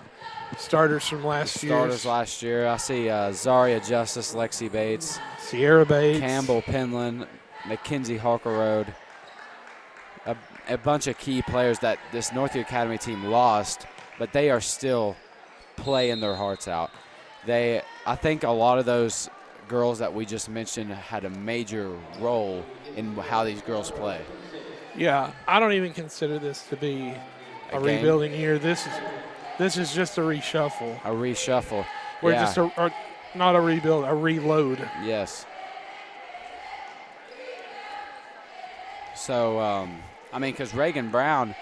starters from last year. Starters last year. I see Zaria Justice, Lexi Bates, Sierra Bates, Campbell Penland, Mackenzie Harkleroad. A bunch of key players that this Northview Academy team lost, but they are still playing their hearts out. I think a lot of those girls that we just mentioned had a major role in how these girls play. Yeah, I don't even consider this to be a game? rebuilding year. This is just a reshuffle. A reshuffle. We're yeah. just not a rebuild, a reload. Yes. So, I mean, because Reagan Brown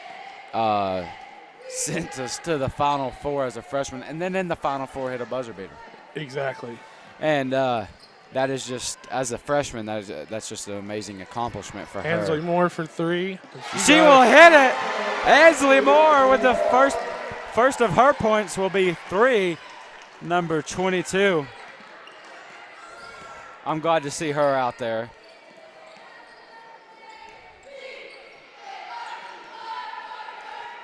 sent us to the Final Four as a freshman, and then in the Final Four hit a buzzer beater. Exactly. And that is just, as a freshman, that's just an amazing accomplishment for her. Ansley Moore for 3. She will hit it. Ansley Moore with the first of her points will be 3, number 22. I'm glad to see her out there.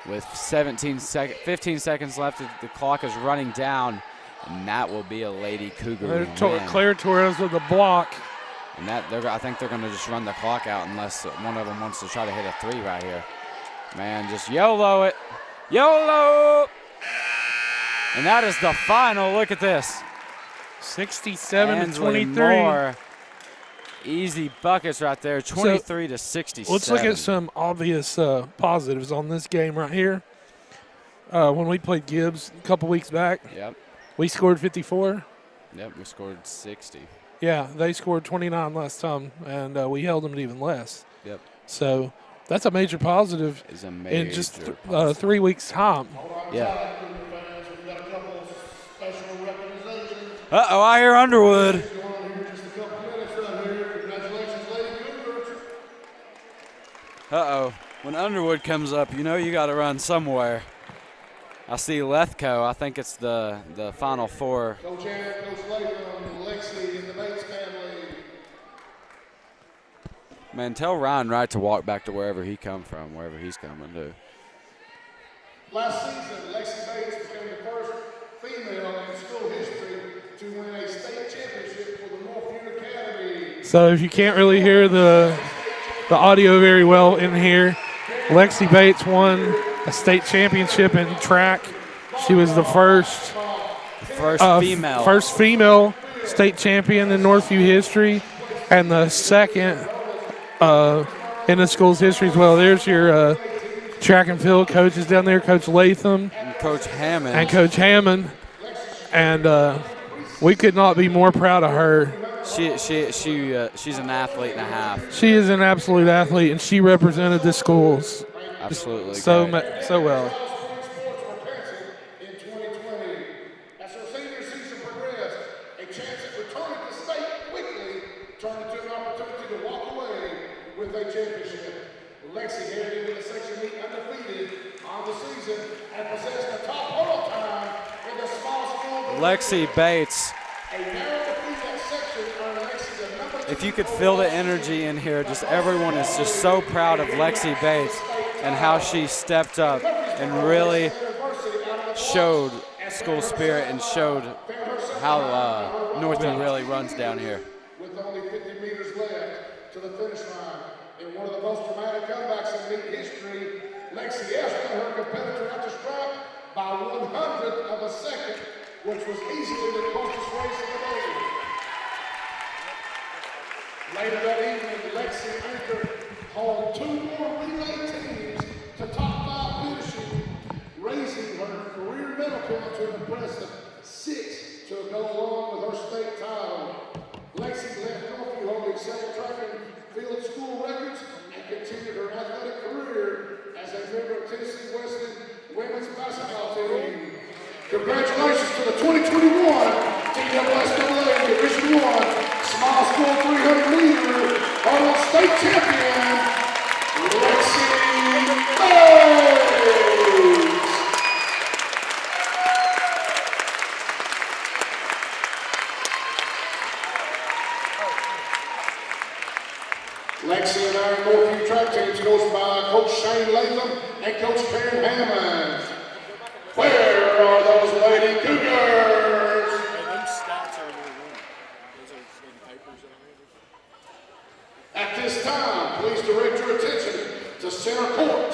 With 15 seconds left, the clock is running down, and that will be a Lady Cougar win. Claire Torres with the block. And I think they're going to just run the clock out unless one of them wants to try to hit a 3 right here. Man, just YOLO it. YOLO! And that is the final. Look at this. 67-23. Moore. Easy buckets right there, 23 to 67. Let's look at some obvious positives on this game right here. When we played Gibbs a couple weeks back, we scored 54. Yep, we scored 60. Yeah, they scored 29 last time, and we held them to even less. Yep. So that's a major positive in just 3 weeks' time. Yeah. Uh-oh, I hear Underwood. Uh-oh. When Underwood comes up, you know you got to run somewhere. I see Lethco. I think it's the Final Four. Coach Aaron, Coach Latham, Lexi, and the Bates family. Man, tell Ryan Wright to walk back to wherever he come from, wherever he's coming to. Last season, Lexi Bates became the first female in school history to win a state championship for the Northview Academy. So if you can't really hear the audio very well in here, Lexi Bates won a state championship in track. She was the first female state champion in Northview history, and the second in the school's history as well. There's your track and field coaches down there, Coach Latham and Coach Hammond. And we could not be more proud of her. She's an athlete and a half. She is an absolute athlete, and she represented the schools absolutely so well. In 2020, as her senior season progressed, a chance at returning to state quickly turned into an opportunity to walk away with a championship. Lexi headed into the section meet undefeated on the season and possessed the top hurdle time in the small school. Lexi Bates. If you could feel the energy in here, just everyone is just so proud of Lexi Bates and how she stepped up and really showed school spirit and showed how Northview really runs down here. With only 50 meters left to the finish line, in one of the most dramatic comebacks in meet history, Lexi asked her competitor not to strike by 100th of a second, which was easily the closest race of the day. Later that evening, Lexi anchored home 2 more relay teams count to an impressive 6 to go along with her state title. Lacey left Northview holding several track and field school records and continued her athletic career as a member of Tennessee Wesleyan women's basketball team. Congratulations to the 2021 TSSAA Division I Small School 300 meter Harlem State Champion, Lexi Bates. Lexi and our Northview track teams coached by Coach Shane Latham and Coach Karen Hammond. Where are those Lady Cougars? At this time, please direct your attention to center court.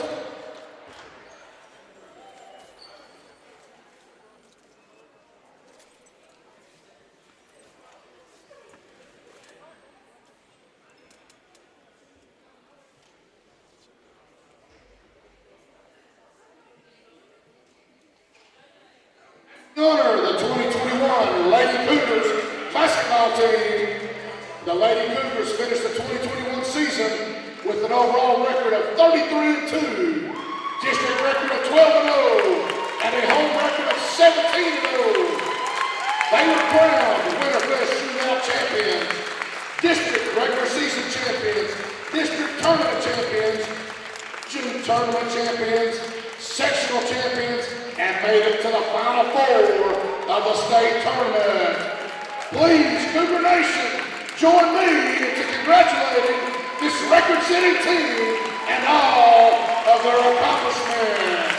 Honor the 2021 Lady Cougars basketball team. The Lady Cougars finished the 2021 season with an overall record of 33-2, district record of 12-0, and a home record of 17-0. They were crowned Winterfest Shootout champions, district regular season champions, district tournament champions, June tournament champions, sectional champions, and made it to the Final Four of the state tournament. Please, Cougar Nation, join me in congratulating this record-setting team and all of their accomplishments.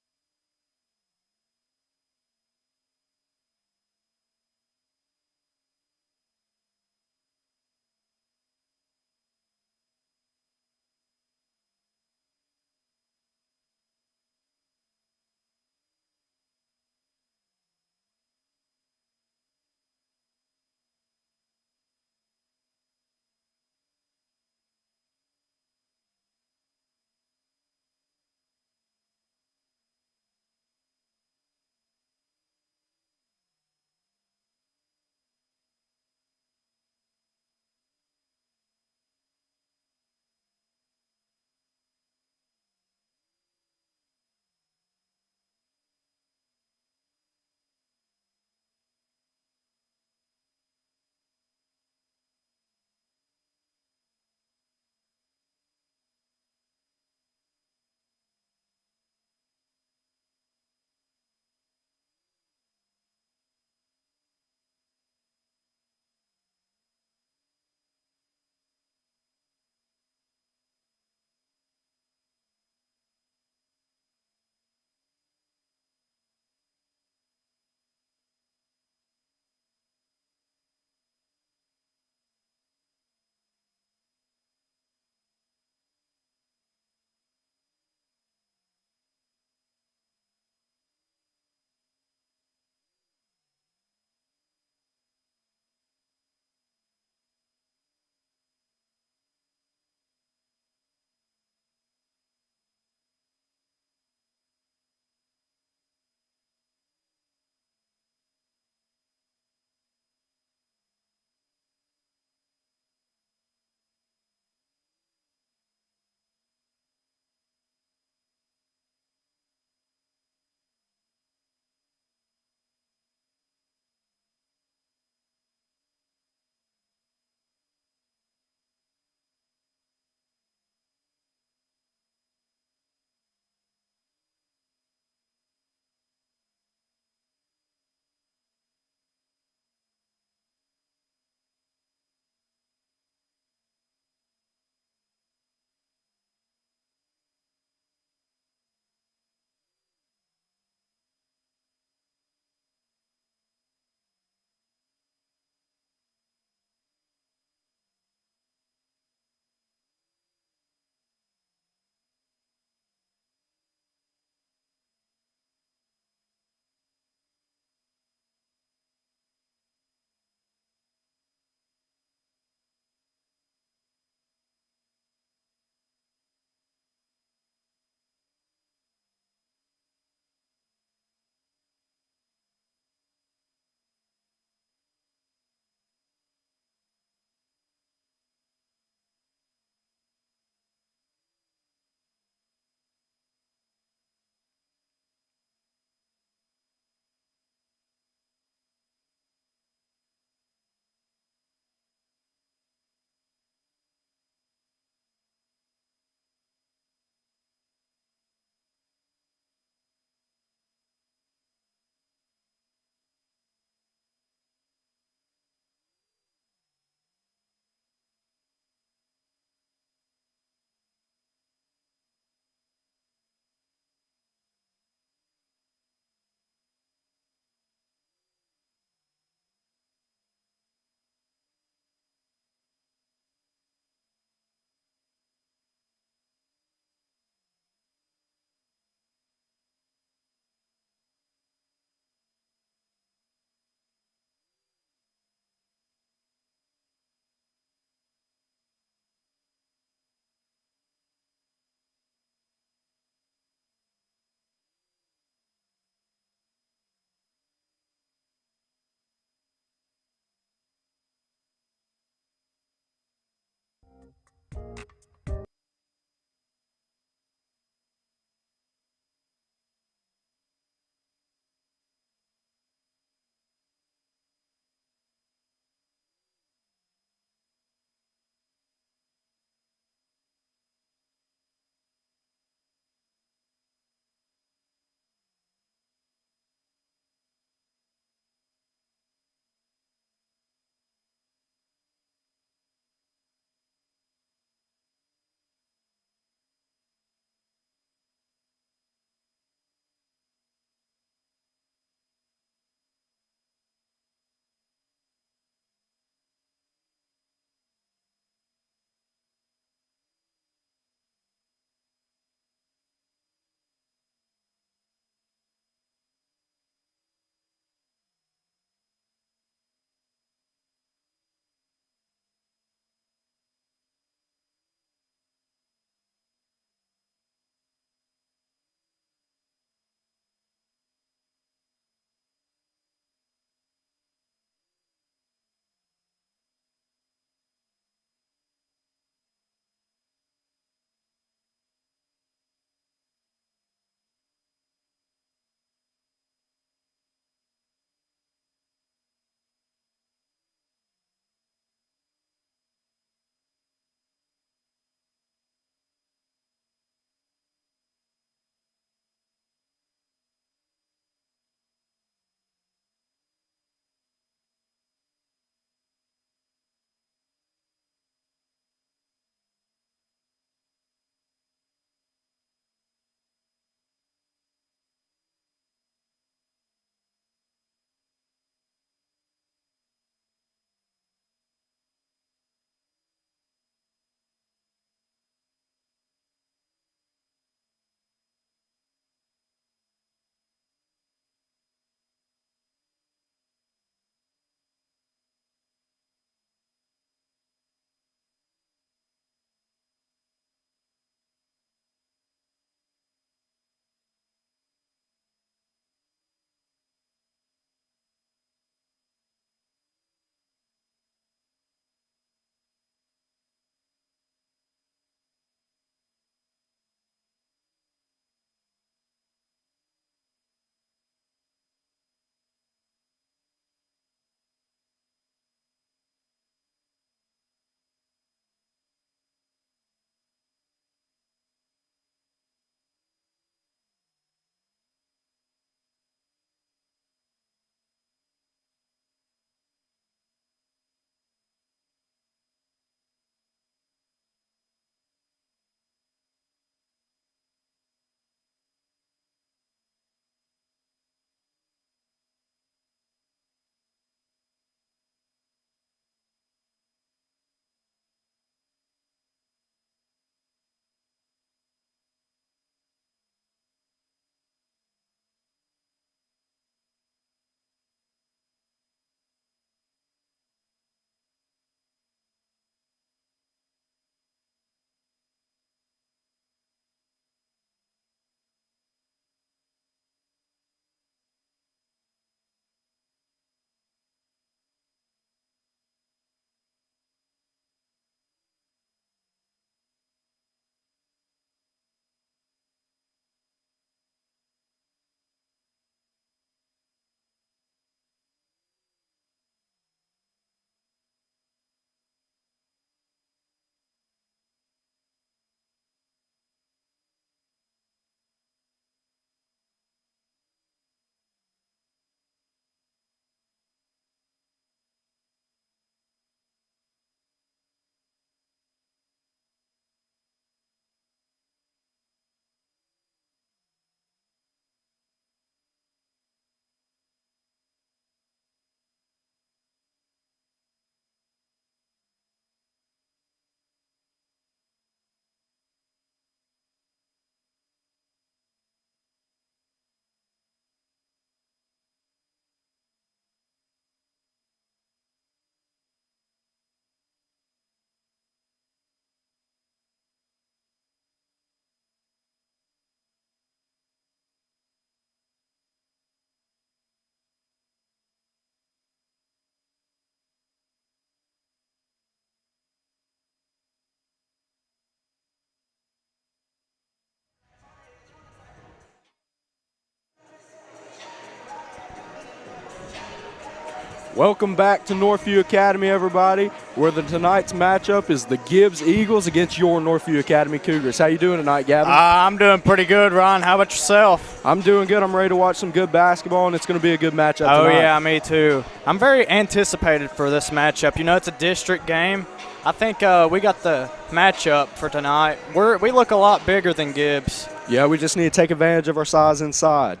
Welcome back to Northview Academy, everybody, where tonight's matchup is the Gibbs Eagles against your Northview Academy Cougars. How you doing tonight, Gavin? I'm doing pretty good, Ron. How about yourself? I'm doing good. I'm ready to watch some good basketball, and it's going to be a good matchup tonight. Oh, yeah, me too. I'm very anticipated for this matchup. You know, it's a district game. I think we got the matchup for tonight. We look a lot bigger than Gibbs. Yeah, we just need to take advantage of our size inside.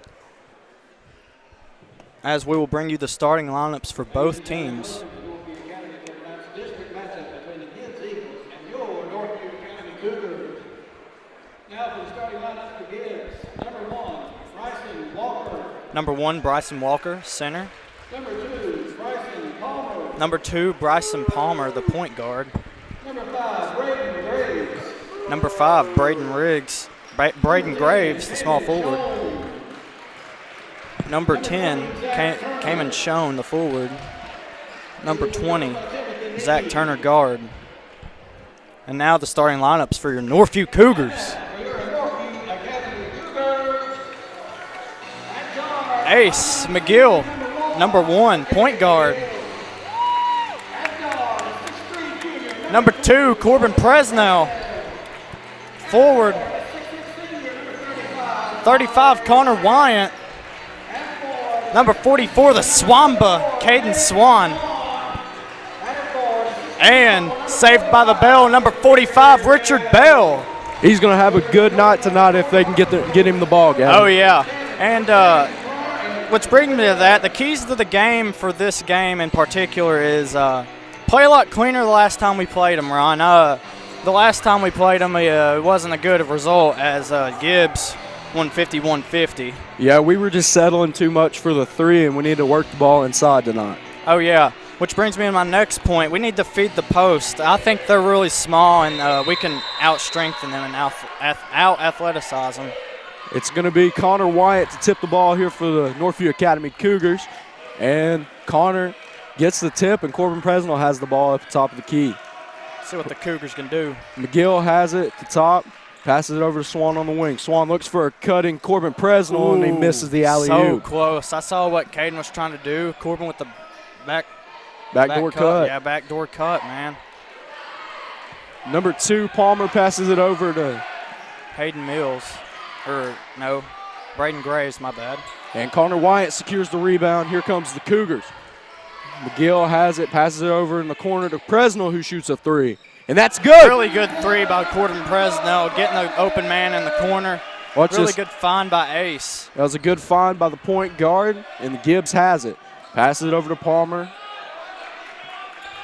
As we will bring you the starting lineups for both teams. District matchup between the Gibbs Eagles and your Northview Academy Cougars. Now for the starting lineup for Gibbs. Number 1, Bryson Walker, center. Number 2, Bryson Palmer, the point guard. Number 5, Braden Graves, the small forward. Number 10, Kamen Schoen, the forward. Number 20, Zach Turner, guard. And now the starting lineups for your Northview Cougars. Ace McGill, number 1, point guard. Number 2, Corbin Presnell, forward. 35, Connor Wyant. Number 44, the Swamba, Caden Swan. And saved by the bell, number 45, Richard Bell. He's going to have a good night tonight if they can get him the ball, Gavin. Oh, yeah. And what's bringing me to that, the keys to the game for this game in particular is play a lot cleaner the last time we played them, Ron. The last time we played them, it wasn't a good result as Gibbs 150-150. Yeah, we were just settling too much for the 3, and we need to work the ball inside tonight. Oh, yeah, which brings me to my next point. We need to feed the post. I think they're really small, and we can out-strengthen them and out-athleticize them. It's going to be Connor Wyatt to tip the ball here for the Northview Academy Cougars. And Connor gets the tip, and Corbin Presnell has the ball at the top of the key. Let's see what the Cougars can do. McGill has it at the top. Passes it over to Swan on the wing. Swan looks for a cutting Corbin Presnell, and he misses the alley-oop. So close. I saw what Caden was trying to do. Corbin with the backdoor cut. Yeah, backdoor cut, man. Number 2, Palmer passes it over to Hayden Mills. Braden Graves, my bad. And Connor Wyatt secures the rebound. Here comes the Cougars. McGill has it, passes it over in the corner to Presnell, who shoots a 3. And that's good. Really good 3 by Corbin Presnell, getting the open man in the corner. Really good find by Ace. That was a good find by the point guard, and Gibbs has it. Passes it over to Palmer.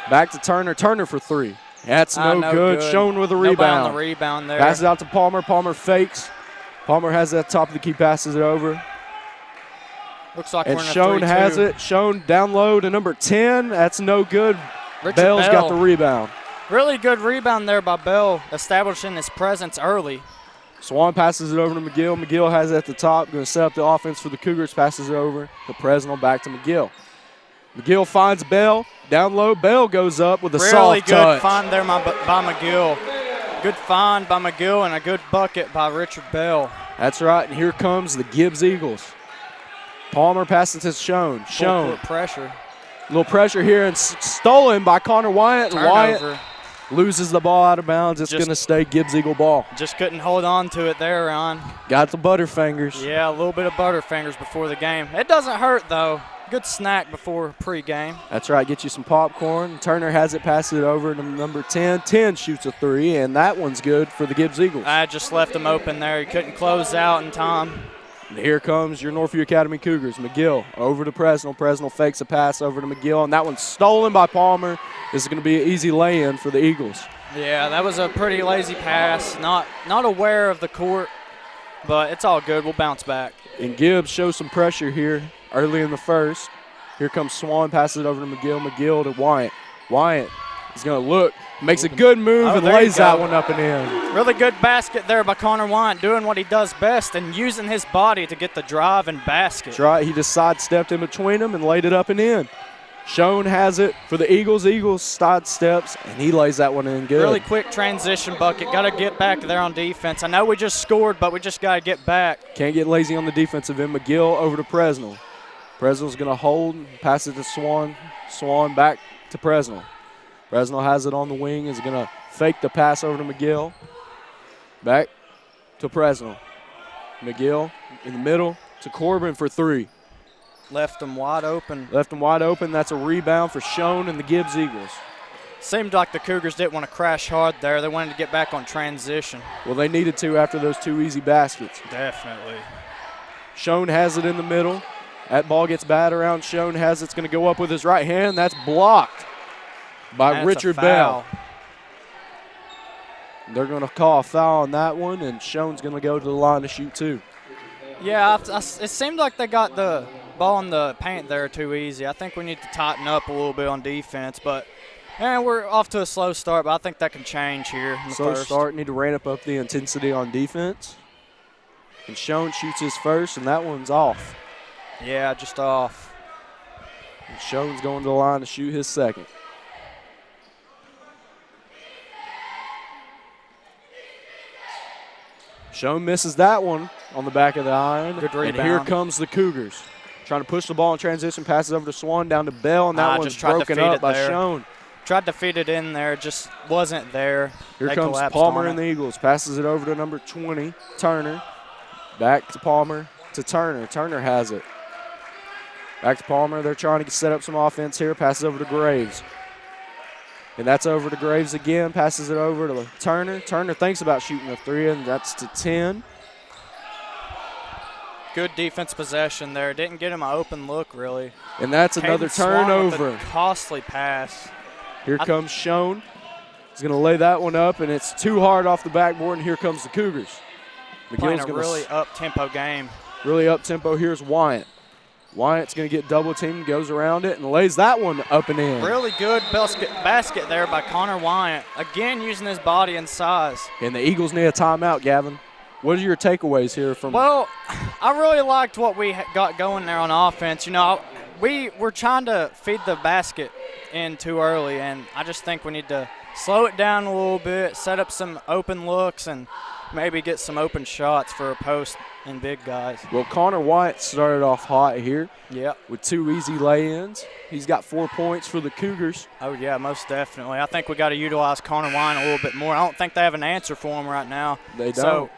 Back to Turner. Turner for 3. That's no good. Shown with a rebound. Nobody on the rebound there. Passes out to Palmer. Palmer fakes. Palmer has that top of the key, passes it over. Looks like and we're in a 3-2. Schoen has it. Schoen down low to number 10. That's no good. Bell's Bell got the rebound. Really good rebound there by Bell, establishing his presence early. Swan passes it over to McGill. McGill has it at the top, going to set up the offense for the Cougars, passes it over to Presnell, back to McGill. McGill finds Bell. Down low, Bell goes up with a soft touch. Really good find there by McGill. Good find by McGill and a good bucket by Richard Bell. That's right, and here comes the Gibbs Eagles. Palmer passes to Schoen. Full court pressure. A little pressure here, and stolen by Connor Wyatt. Turnover. Wyatt loses the ball out of bounds. It's going to stay Gibbs Eagle ball. Just couldn't hold on to it there, Ron. Got the butterfingers. Yeah, a little bit of butterfingers before the game. It doesn't hurt, though. Good snack before pregame. That's right. Get you some popcorn. Turner has it, passes it over to number 10. 10 shoots a 3, and that one's good for the Gibbs Eagles. I just left him open there. He couldn't close out in time. And here comes your Northview Academy Cougars. McGill over to Presnell. Presnell fakes a pass over to McGill, and that one's stolen by Palmer. This is going to be an easy lay-in for the Eagles. Yeah, that was a pretty lazy pass. Not aware of the court, but it's all good. We'll bounce back. And Gibbs shows some pressure here early in the first. Here comes Swan, passes it over to McGill. McGill to Wyatt. Wyatt is going to look, makes a good move and lays that one up and in. Really good basket there by Connor Wyatt, doing what he does best and using his body to get the drive and basket. That's right. He just sidestepped in between them and laid it up and in. Schoen has it for the Eagles. Eagles sidesteps, and he lays that one in good. Really quick transition bucket. Got to get back there on defense. I know we just scored, but we just got to get back. Can't get lazy on the defensive end. McGill over to Presnell. Presnell's going to hold, pass it to Swan. Swan back to Presnell. Presnell has it on the wing, is going to fake the pass over to McGill. Back to Presnell. McGill in the middle to Corbin for 3. Left them wide open. Left him wide open. That's a rebound for Schoen and the Gibbs Eagles. Seemed like the Cougars didn't want to crash hard there. They wanted to get back on transition. Well, they needed to after those 2 easy baskets. Definitely. Schoen has it in the middle. That ball gets bad around. Schoen has it's going to go up with his right hand. That's blocked by That's Richard a Bell. foul. They're going to call a foul on that one, and Schoen's going to go to the line to shoot 2. Yeah, it seemed like they got the ball in the paint there too easy. I think we need to tighten up a little bit on defense, but we're off to a slow start, but I think that can change here in the Slow first. start, need to ramp up the intensity on defense. And Schoen shoots his first, and that one's off. Yeah, just off. And Schoen's going to the line to shoot his second. Schoen misses that one on the back of the iron. Good and here rebound. comes the Cougars. Trying to push the ball in transition, passes over to Swan, down to Bell, and that one's just tried to broken feed up it by there. Schoen. Tried to feed it in there, just wasn't there. Here They comes collapsed Palmer on and the it. Eagles. Passes it over to number 20, Turner. Back to Palmer to Turner. Turner has it. Back to Palmer. They're trying to set up some offense here. Passes over to Graves. And that's over to Graves again. Passes it over to Turner. Turner thinks about shooting a 3, and that's to 10. Good defense possession there. Didn't get him an open look, really. And that's another Caden Swan with turnover. a costly pass. Here comes Schoen. He's going to lay that one up, and it's too hard off the backboard, and here comes the Cougars. Playing McGill's a going really up-tempo game. really up-tempo. Here's Wyatt. Wyatt's going to get double-teamed, goes around it, and lays that one up and in. Really good basket there by Connor Wyatt. Again, using his body and size. And the Eagles need a timeout, Gavin. What are your takeaways here from? Well, I really liked what we got going there on offense. You know, we were trying to feed the basket in too early, and I just think we need to slow it down a little bit, set up some open looks, and maybe get some open shots for a post and big guys. Well, Connor Wyatt started off hot here. Yep. With 2 easy lay-ins. He's got 4 points for the Cougars. Oh, yeah, most definitely. I think we got to utilize Connor Wyatt a little bit more. I don't think they have an answer for him right now. They don't. So,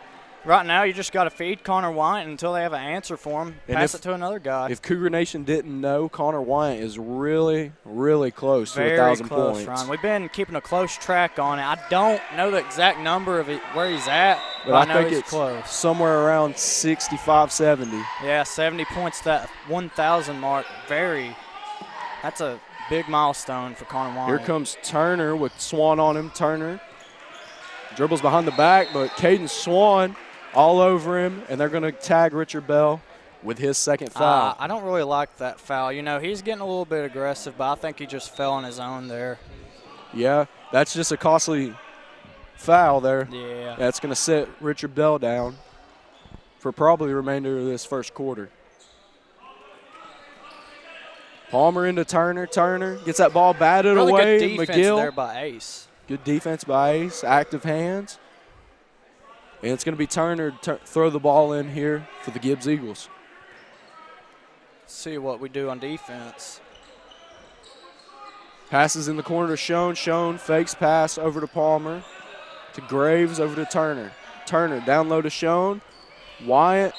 right now, you just got to feed Connor Wyatt until they have an answer for him. Pass it to another guy. If Cougar Nation didn't know, Connor Wyatt is really, really close to 1,000 close, points. Ron. We've been keeping a close track on it. I don't know the exact number of where he's at, But I I know think he's it's close. somewhere around 65, 70. Yeah, 70 points to that 1,000 mark. That's a big milestone for Connor Wyatt. Here comes Turner with Swan on him. Turner dribbles behind the back, but Caden Swan all over him, and they're going to tag Richard Bell with his second foul. I don't really like that foul. You know, he's getting a little bit aggressive, but I think he just fell on his own there. Yeah, that's just a costly foul there. Yeah. That's going to set Richard Bell down for probably the remainder of this first quarter. Palmer into Turner. Turner gets that ball batted Really away. good defense McGill. there by Ace. Good defense by Ace. Active hands. And it's going to be Turner throw the ball in here for the Gibbs Eagles. See what we do on defense. Passes in the corner to Schoen. Schoen fakes pass over to Palmer. To Graves, over to Turner. Turner down low to Schoen. Wyatt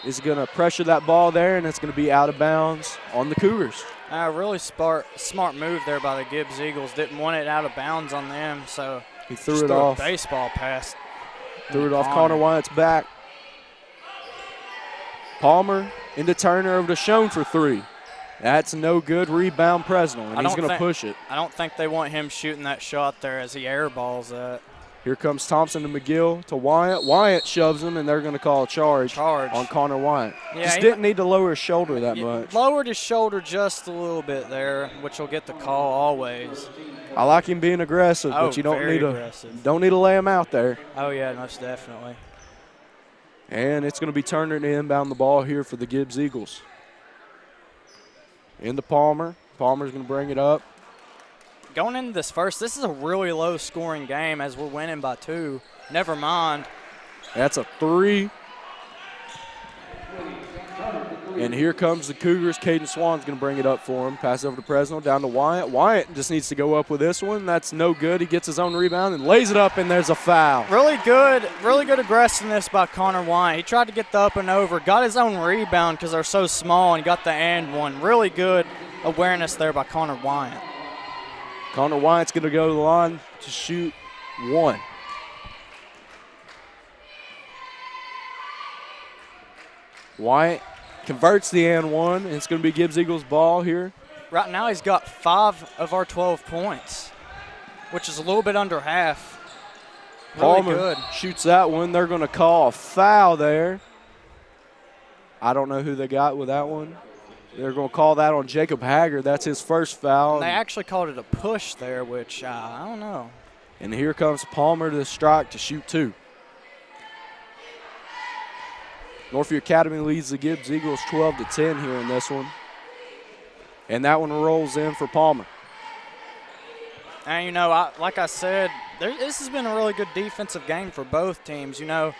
is going to pressure that ball there, and it's going to be out of bounds on the Cougars. Really smart move there by the Gibbs Eagles. Didn't want it out of bounds on them, so He threw just it threw off. a baseball pass. Threw it off Connor Wyatt's back. Palmer into Turner over to Schoen for 3. That's no good. Rebound Presnell, and he's going to push it. I don't think they want him shooting that shot there as he airballs that. Here comes Thompson to McGill to Wyatt. Wyatt shoves him, and they're going to call a charge on Connor Wyatt. Yeah, Just didn't need to lower his shoulder that much. Lowered his shoulder just a little bit there, which will get the call always. I like him being aggressive, but you don't need to lay him out there. Oh, yeah, most definitely. And it's going to be Turner to inbound the ball here for the Gibbs Eagles. Into Palmer. Palmer's going to bring it up. Going into this this is a really low-scoring game as we're winning by 2. Never mind. That's a 3. And here comes the Cougars. Caden Swan's going to bring it up for him. Pass over to Presnell, down to Wyatt. Wyatt just needs to go up with this one. That's no good. He gets his own rebound and lays it up, and there's a foul. Really good aggressiveness by Connor Wyatt. He tried to get the up and over, got his own rebound because they're so small, and got the and one. Really good awareness there by Connor Wyatt. Connor Wyatt's going to go to the line to shoot one. Wyatt converts the and one, and it's going to be Gibbs Eagles ball here. Right now he's got 5 of our 12 points, which is a little bit under half. Really Palmer good. shoots that one. They're going to call a foul there. I don't know who they got with that one. They're going to call that on Jacob Haggard. That's his first foul. And they actually called it a push there, which I don't know. And here comes Palmer to the strike to shoot 2. Northview Academy leads the Gibbs Eagles 12-10 here in this one. And that one rolls in for Palmer. And, you know, like I said, this has been a really good defensive game for both teams. You know,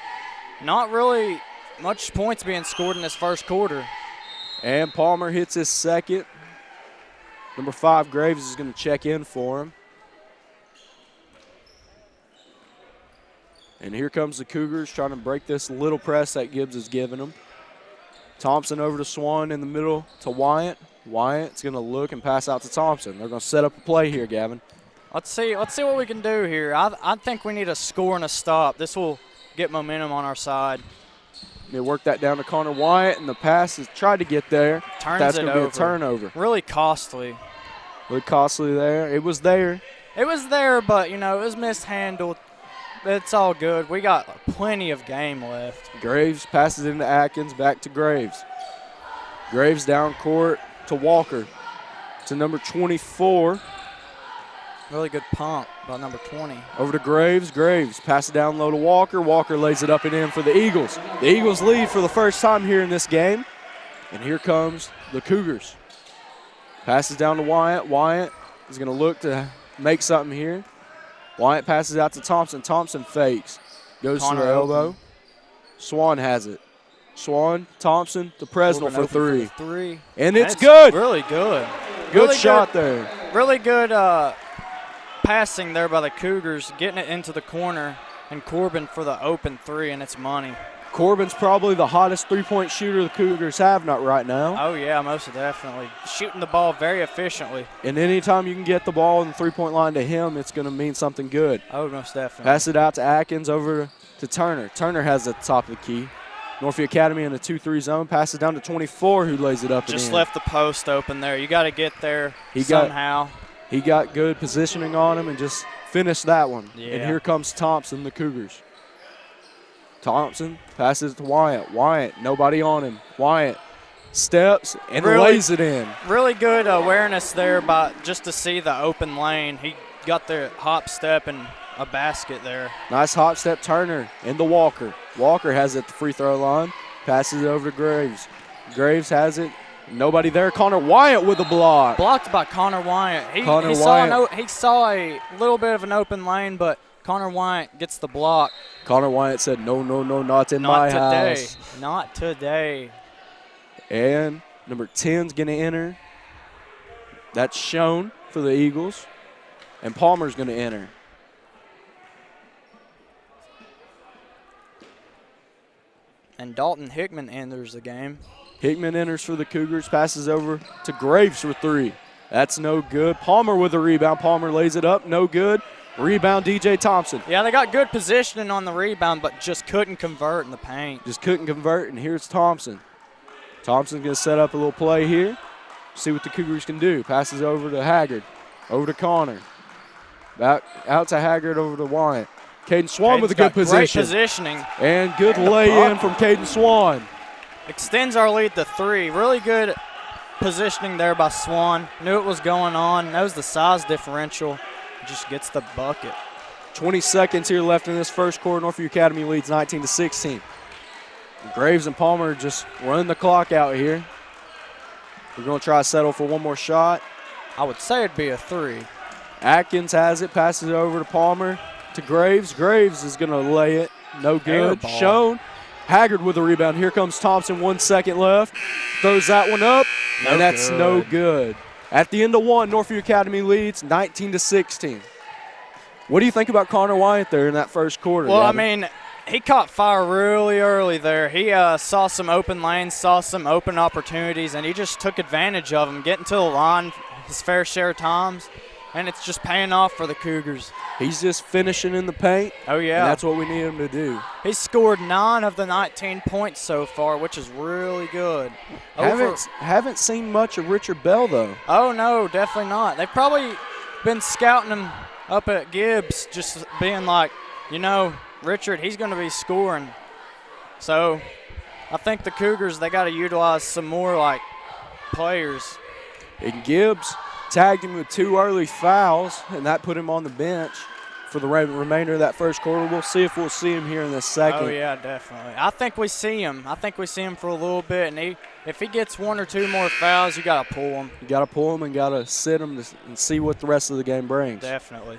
not really much points being scored in this first quarter. And Palmer hits his second. Number 5, Graves, is going to check in for him. And here comes the Cougars trying to break this little press that Gibbs is giving them. Thompson over to Swan in the middle to Wyatt. Wyatt's going to look and pass out to Thompson. They're going to set up a play here, Gavin. Let's see what we can do here. I think we need a score and a stop. This will get momentum on our side. They work that down to Connor Wyatt, and the pass is tried to get there. That's going to be a turnover. Really costly. Really costly there. It was there. It was there, but, you know, it was mishandled. It's all good. We got plenty of game left. Graves passes into Atkins, back to Graves. Graves down court to Walker, to number 24. Really good pump by number 20. Over to Graves. Graves passes down low to Walker. Walker lays it up and in for the Eagles. The Eagles lead for the first time here in this game. And here comes the Cougars. Passes down to Wyatt. Wyatt is going to look to make something here. Wyatt passes out to Thompson. Thompson fakes. Goes to the elbow. Swan has it. Swan, Thompson to Presnell for 3. And it's good. Really good. Good shot there. Really good passing there by the Cougars, getting it into the corner, and Corbin for the open 3, and it's money. Corbin's probably the hottest three-point shooter the Cougars have right now. Oh, yeah, most definitely. Shooting the ball very efficiently. And anytime you can get the ball in the three-point line to him, it's going to mean something good. Oh, most definitely. Pass it out to Atkins, over to Turner. Turner has the top of the key. Northview Academy in the 2-3 zone. Passes down to 24, who lays it up and in. Just left the post open there. You got to get there somehow. He got good positioning on him and just finished that one. Yeah. And here comes Thompson, the Cougars. Thompson passes to Wyatt. Wyatt, nobody on him. Wyatt steps and lays it in. Really good awareness there just to see the open lane. He got the hop step and a basket there. Nice hop step, Turner into Walker. Walker has it at the free throw line. Passes it over to Graves. Graves has it. Nobody there. Connor Wyatt with a block. Blocked by Connor Wyatt. He saw a little bit of an open lane, but Connor Wyatt gets the block. Connor Wyatt said, no, not in my house. Not today. And number 10's going to enter. That's shown for the Eagles. And Palmer's going to enter. And Dalton Hickman enters the game. Hickman enters for the Cougars, passes over to Graves for 3. That's no good. Palmer with a rebound. Palmer lays it up, no good. Rebound, DJ Thompson. Yeah, they got good positioning on the rebound, but just couldn't convert in the paint. Just couldn't convert, and here's Thompson. Thompson's going to set up a little play here, see what the Cougars can do. Passes over to Haggard, over to Connor. Back out to Haggard, over to Wyatt. Caden Swan with a good position. Great positioning. And good lay-in from Caden Swan. Extends our lead to 3. Really good positioning there by Swan. Knew it was going on. Knows the size differential. Just gets the bucket. 20 seconds here left in this first quarter. Northview Academy leads 19-16. Graves and Palmer just running the clock out here. We're going to try to settle for one more shot. I would say it'd be a 3. Atkins has it, passes it over to Palmer, to Graves. Graves is going to lay it. No good. Shown Haggard with the rebound. Here comes Thompson, 1 second left. Throws that one up, and that's no good. At the end of one, Northview Academy leads 19-16. What do you think about Connor Wyatt there in that first quarter? Well, Gavin? I mean, he caught fire really early there. He saw some open lanes, saw some open opportunities, and he just took advantage of them, getting to the line his fair share of times, and it's just paying off for the Cougars. He's just finishing in the paint. Oh, yeah. And that's what we need him to do. He's scored 9 of the 19 points so far, which is really good. Haven't seen much of Richard Bell, though. Oh, no, definitely not. They've probably been scouting him up at Gibbs, just being like, you know, Richard, he's going to be scoring. So I think the Cougars, they got to utilize some more, like, players. And Gibbs tagged him with 2 early fouls, and that put him on the bench for the remainder of that first quarter. We'll see if we'll see him here in the second. Oh, yeah, definitely. I think we see him. I think we see him for a little bit, and if he gets 1 or 2 more fouls, you got to pull him. You got to pull him and got to sit him and see what the rest of the game brings. Definitely.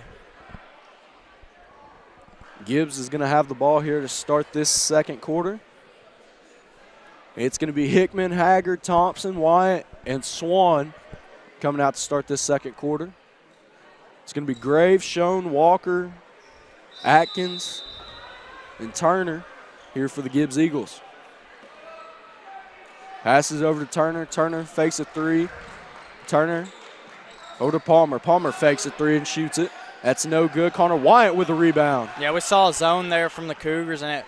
Gibbs is going to have the ball here to start this second quarter. It's going to be Hickman, Haggard, Thompson, Wyatt, and Swan coming out to start this second quarter. It's going to be Graves, Schoen, Walker, Atkins, and Turner here for the Gibbs Eagles. Passes over to Turner. Turner fakes a 3. Turner over to Palmer. Palmer fakes a 3 and shoots it. That's no good. Connor Wyatt with the rebound. Yeah, we saw a zone there from the Cougars, and it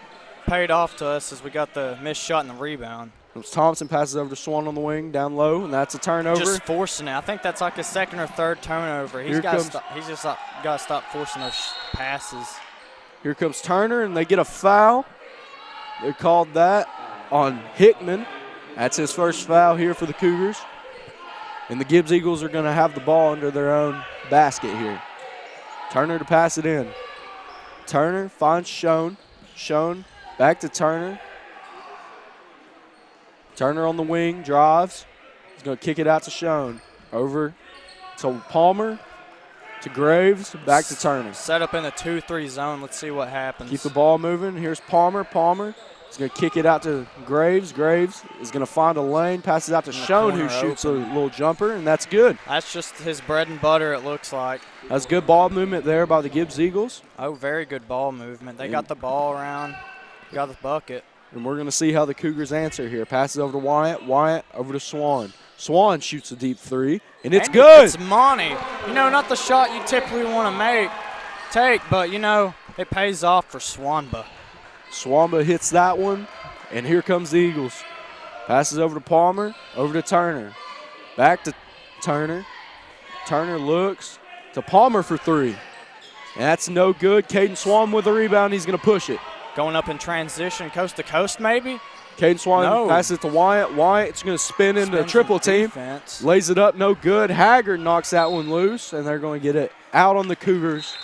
paid off to us as we got the missed shot and the rebound. Thompson passes over to Swan on the wing, down low, and that's a turnover. Just forcing it. I think that's like his second or third turnover. He's just got to stop forcing those passes. Here comes Turner, and they get a foul. They called that on Hickman. That's his first foul here for the Cougars. And the Gibbs Eagles are going to have the ball under their own basket here. Turner to pass it in. Turner finds Schoen. Schoen back to Turner. Turner on the wing, drives. He's going to kick it out to Schoen. Over to Palmer, to Graves, back to Turner. Set up in the 2-3 zone. Let's see what happens. Keep the ball moving. Here's Palmer. Palmer is going to kick it out to Graves. Graves is going to find a lane, passes out to Schoen, who shoots a little jumper, and that's good. That's just his bread and butter, it looks like. That's good ball movement there by the Gibbs Eagles. Oh, very good ball movement. They got the ball around, got the bucket. And we're going to see how the Cougars answer here. Passes over to Wyatt. Wyatt over to Swan. Swan shoots a deep 3, and it's good. It's money. You know, not the shot you typically want to take, but, you know, it pays off for Swanba. Swanba hits that one, and here comes the Eagles. Passes over to Palmer, over to Turner. Back to Turner. Turner looks to Palmer for 3. And that's no good. Caden Swan with the rebound. He's going to push it. Going up in transition, coast to coast maybe? Caden Swan passes it to Wyatt. Wyatt's going to spin into a triple team. Lays it up, no good. Haggard knocks that one loose, and they're going to get it out on the Cougars.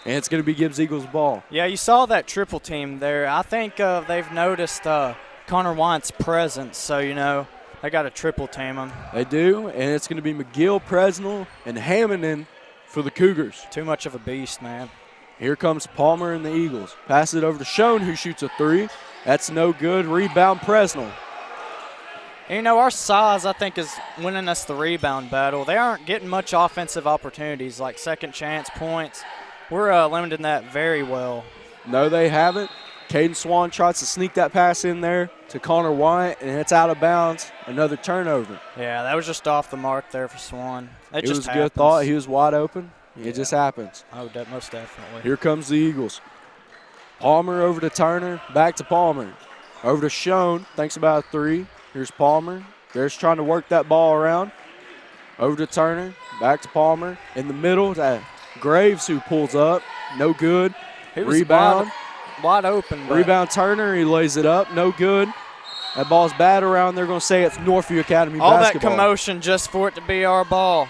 And it's going to be Gibbs Eagles ball. Yeah, you saw that triple team there. I think they've noticed Connor Wyatt's presence, so, you know, they got to triple team him. They do, and it's going to be McGill, Presnell, and Hammond for the Cougars. Too much of a beast, man. Here comes Palmer and the Eagles. Passes it over to Schoen, who shoots a 3. That's no good. Rebound, Presnell. And, you know, our size, I think, is winning us the rebound battle. They aren't getting much offensive opportunities like second chance points. We're limiting that very well. No, they haven't. Caden Swan tries to sneak that pass in there to Connor Wyatt, and it's out of bounds. Another turnover. Yeah, that was just off the mark there for Swan. It was a good thought. He was wide open. It just happens. Oh, most definitely. Here comes the Eagles. Palmer over to Turner, back to Palmer. Over to Schoen, thinks about a 3. Here's Palmer. They're just trying to work that ball around. Over to Turner, back to Palmer. In the middle, to Graves, who pulls up. No good. Rebound. Wide open. Rebound Turner, he lays it up. No good. That ball's bad around. They're going to say it's Northview Academy basketball. All that commotion just for it to be our ball.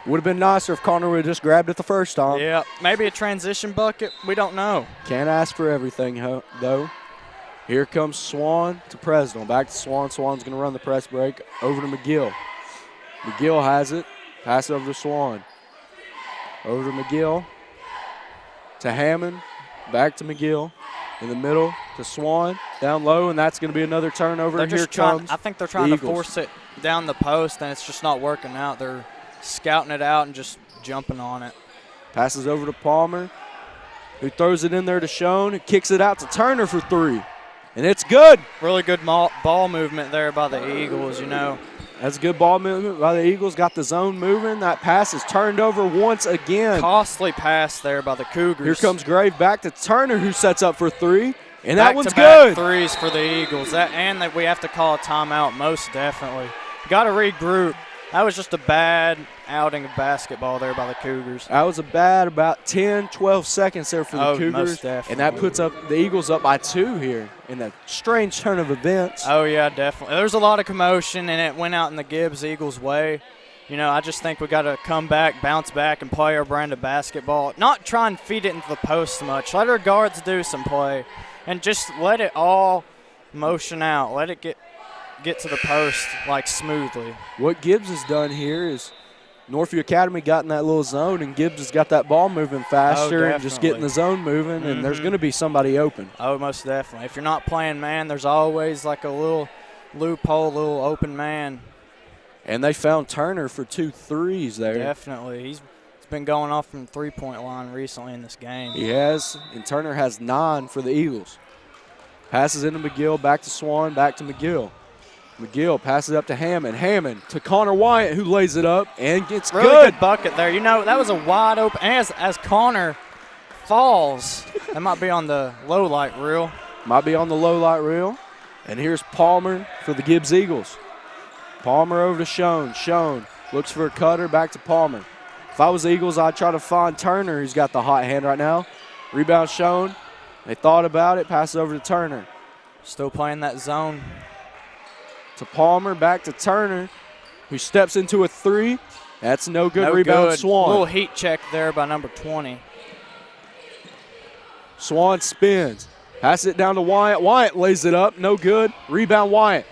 Would have been nicer if Connor would have just grabbed it the first time. Yeah, maybe a transition bucket. We don't know. Can't ask for everything, though. Here comes Swan to Presnell. Back to Swan. Swan's going to run the press break. Over to McGill. McGill has it. Pass it over to Swan. Over to McGill. To Hammond. Back to McGill. In the middle to Swan, down low, and that's going to be another turnover. They're Here just trying. comes I think they're trying to Eagles. force it down the post, and it's just not working out. They're scouting it out and just jumping on it. Passes over to Palmer, who throws it in there to Schoen, and kicks it out to Turner for 3. And it's good. Really good ball movement there by the Eagles, you know. That's a good ball movement by the Eagles. Got the zone moving. That pass is turned over once again. Costly pass there by the Cougars. Here comes Grave back to Turner, who sets up for 3. And that one's Back-to-back good. threes for the Eagles. That we have to call a timeout, most definitely. Got to regroup. That was just a bad outing of basketball there by the Cougars. That was a bad about 10, 12 seconds there for the Cougars. Most definitely. And that puts up the Eagles up by 2 here in a strange turn of events. Oh, yeah, definitely. There's a lot of commotion, and it went out in the Gibbs Eagles' way. You know, I just think we got to come back, bounce back, and play our brand of basketball. Not try and feed it into the post much. Let our guards do some play, and just let it all motion out. Let it get to the post, like, smoothly. What Gibbs has done here is Northview Academy got in that little zone, and Gibbs has got that ball moving faster and just getting the zone moving, and there's going to be somebody open. Oh, most definitely. If you're not playing man, there's always like a little loophole, little open man. And they found Turner for 2 threes there. Definitely. He's been going off from the three-point line recently in this game. He has, and Turner has 9 for the Eagles. Passes into McGill, back to Swan, back to McGill. McGill passes up to Hammond. Hammond to Connor Wyatt, who lays it up and gets really good bucket there. You know, that was a wide open. As Connor falls, that might be on the low light reel. Might be on the low light reel. And here's Palmer for the Gibbs Eagles. Palmer over to Schoen. Schoen looks for a cutter, back to Palmer. If I was the Eagles, I'd try to find Turner, who's got the hot hand right now. Rebound Schoen. They thought about it, passes over to Turner. Still playing that zone. To Palmer, back to Turner, who steps into a 3. That's no good. Rebound Swan. A little heat check there by number 20. Swan spins. Passes it down to Wyatt. Wyatt lays it up. No good. Rebound Wyatt.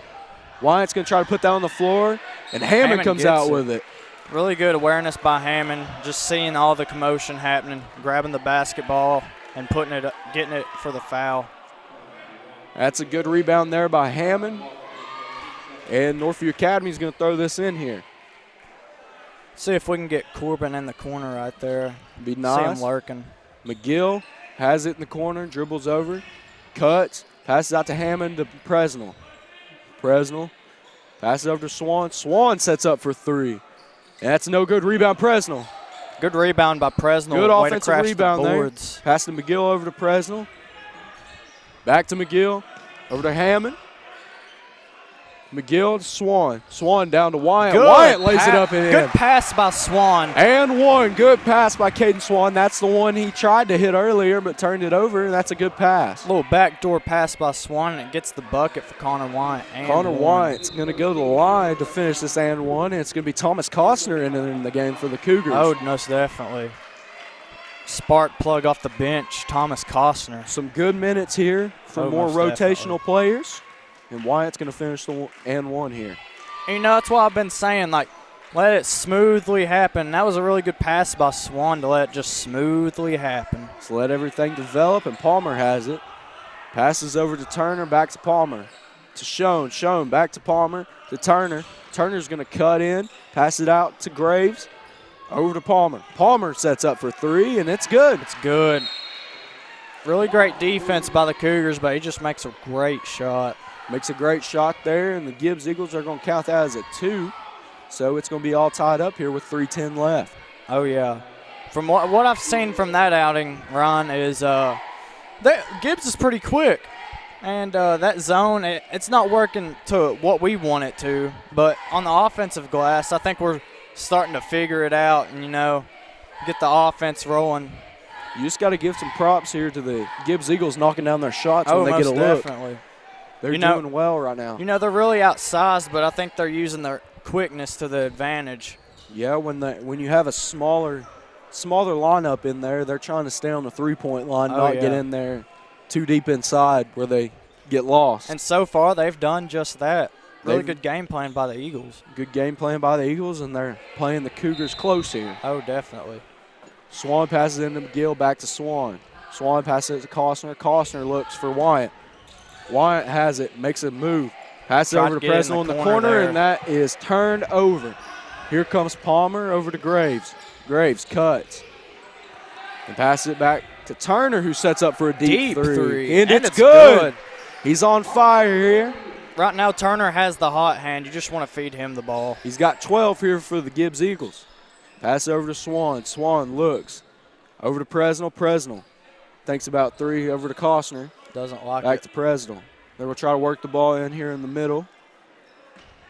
Wyatt's going to try to put that on the floor, and Hammond comes out with it. Really good awareness by Hammond, just seeing all the commotion happening, grabbing the basketball and getting it for the foul. That's a good rebound there by Hammond. And Northview Academy is going to throw this in here. See if we can get Corbin in the corner right there. Be nice. See him lurking. McGill has it in the corner, dribbles over, cuts, passes out to Hammond to Presnell. Presnell passes over to Swan. Swan sets up for 3. And that's no good. Rebound Presnell. Good rebound by Presnell. Good Way offensive to crash rebound the there. boards. Pass to McGill over to Presnell. Back to McGill. Over to Hammond. McGill to Swan. Swan down to Wyatt. Good Wyatt lays it up and in. Good pass by Swan. And one. Good pass by Caden Swan. That's the one he tried to hit earlier but turned it over. That's a good pass. Little backdoor pass by Swan, and it gets the bucket for Connor Wyatt. Connor Wyatt's going to go to the line to finish this and one. And it's going to be Thomas Costner in the game for the Cougars. Oh, most definitely. Spark plug off the bench, Thomas Costner. Some good minutes here for more rotational players. And Wyatt's going to finish the and one here. And, you know, that's what I've been saying, like, let it smoothly happen. That was a really good pass by Swan to let it just smoothly happen. So let everything develop, and Palmer has it. Passes over to Turner, back to Palmer. To Schoen. Schoen back to Palmer, to Turner. Turner's going to cut in, pass it out to Graves. Over to Palmer. Palmer sets up for 3, and it's good. It's good. Really great defense by the Cougars, but he just makes a great shot. Makes a great shot there, and the Gibbs Eagles are going to count that as a 2. So it's going to be all tied up here with 3:10 left. Oh, yeah. From what I've seen from that outing, Ron, is Gibbs is pretty quick. And that zone, it's not working to what we want it to. But on the offensive glass, I think we're starting to figure it out and, you know, get the offense rolling. You just got to give some props here to the Gibbs Eagles knocking down their shots when they get a look. Definitely. They're doing well right now. You know, they're really outsized, but I think they're using their quickness to the advantage. Yeah, when you have a smaller lineup in there, they're trying to stay on the three-point line, not get in there too deep inside where they get lost. And so far, they've done just that. Really good game plan by the Eagles. Good game plan by the Eagles, and they're playing the Cougars close here. Oh, definitely. Swan passes into McGill, back to Swan. Swan passes it to Costner. Costner looks for Wyatt. Wyatt has it, makes a move. Passes it over to Presnell in the corner, and that is turned over. Here comes Palmer over to Graves. Graves cuts and passes it back to Turner, who sets up for a deep three. And it's good. He's on fire here. Right now, Turner has the hot hand. You just want to feed him the ball. He's got 12 here for the Gibbs Eagles. Pass over to Swan. Swan looks over to Presnell. Presnell thinks about three over to Costner. Doesn't like it. Back to Presnell. They will try to work the ball in here in the middle.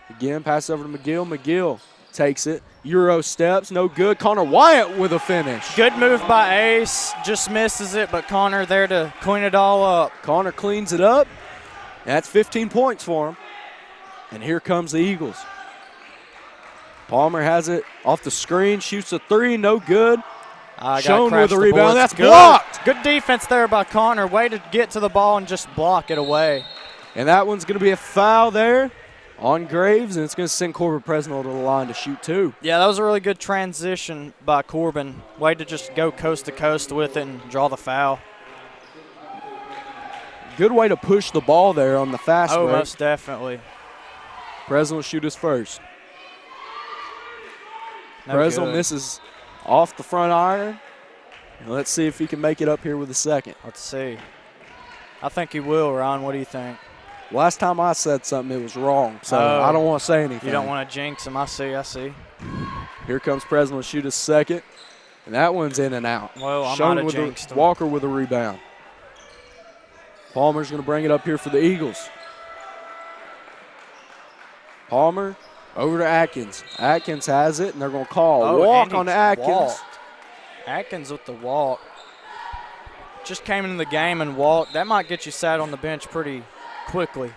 Again, pass over to McGill. McGill takes it. Euro steps, no good. Connor Wyatt with a finish. Good move by Ace. Just misses it, but Connor there to clean it all up. Connor cleans it up. That's 15 points for him. And here comes the Eagles. Palmer has it off the screen, shoots a three, no good. Shown with a rebound. That's blocked. Good defense there by Connor. Way to get to the ball and just block it away. And that one's going to be a foul there on Graves, and it's going to send Corbin Presnell to the line to shoot two. Yeah, that was a really good transition by Corbin. Way to just go coast to coast with it and draw the foul. Good way to push the ball there on the fast break. Most definitely. Presnell shoot his first. No Presnell good. misses off the front iron. And let's see if he can make it up here with a second. Let's see. I think he will, Ron. What do you think? Last time I said something, it was wrong, so I don't want to say anything. You don't want to jinx him. I see. Here comes Presnell to shoot his second, and that one's in and out. Well, I Shown might have with jinxed him. Walker with a rebound. Palmer's going to bring it up here for the Eagles. Palmer over to Atkins. Atkins has it, and they're going to call a walk on Atkins. Walked. Atkins with the walk. Just came into the game and walked. That might get you sat on the bench pretty quickly.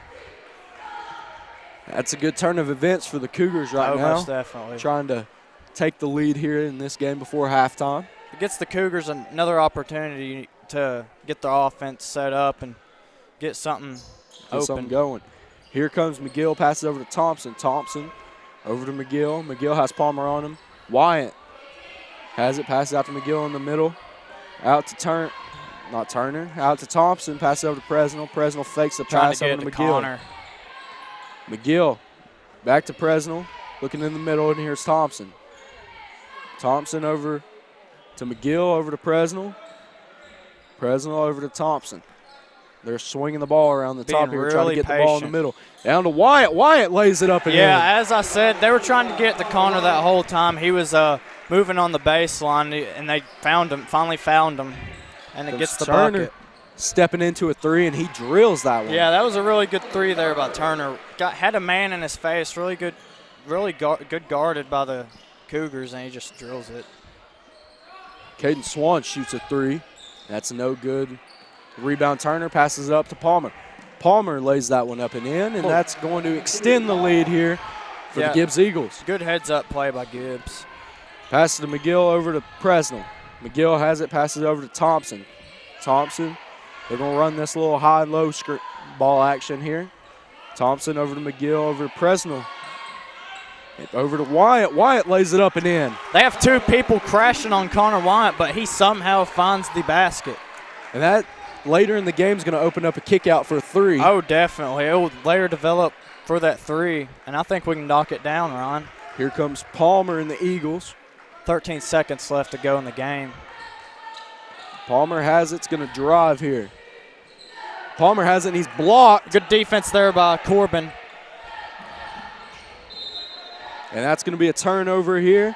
That's a good turn of events for the Cougars right now. Most definitely. Trying to take the lead here in this game before halftime. It gets the Cougars another opportunity to get the offense set up and get something open. Something going. Here comes McGill, passes over to Thompson. Thompson over to McGill. McGill has Palmer on him. Wyatt has it, passes out to McGill in the middle. Out to Turner. Out to Thompson, passes over to Presnell. Presnell fakes the pass over to McGill. Connor. McGill back to Presnell, looking in the middle, and here's Thompson. Thompson over to McGill, over to Presnell. Presnell over to Thompson. They're swinging the ball around the top here, trying to get the ball in the middle. Down to Wyatt. Wyatt lays it up and in. Yeah, as I said, they were trying to get to Connor that whole time. He was moving on the baseline, and they finally found him, and it gets the Turner bucket. Stepping into a three, and he drills that one. Yeah, that was a really good three there by Turner. Had a man in his face, really good guarded by the Cougars, and he just drills it. Caden Swan shoots a three. That's no good. Rebound Turner passes it up to Palmer. Palmer lays that one up and in, and that's going to extend the lead here for the Gibbs Eagles. Good heads-up play by Gibbs. Passes to McGill over to Presnell. McGill has it, passes over to Thompson. Thompson, they're going to run this little high-low ball action here. Thompson over to McGill, over to Presnell. Over to Wyatt. Wyatt lays it up and in. They have two people crashing on Connor Wyatt, but he somehow finds the basket. And that later in the game is going to open up a kick out for a three. Oh, definitely. It will later develop for that three, and I think we can knock it down, Ron. Here comes Palmer and the Eagles. 13 seconds left to go in the game. Palmer has it. It's going to drive here. Palmer has it, and he's blocked. Good defense there by Corbin. And that's going to be a turnover here.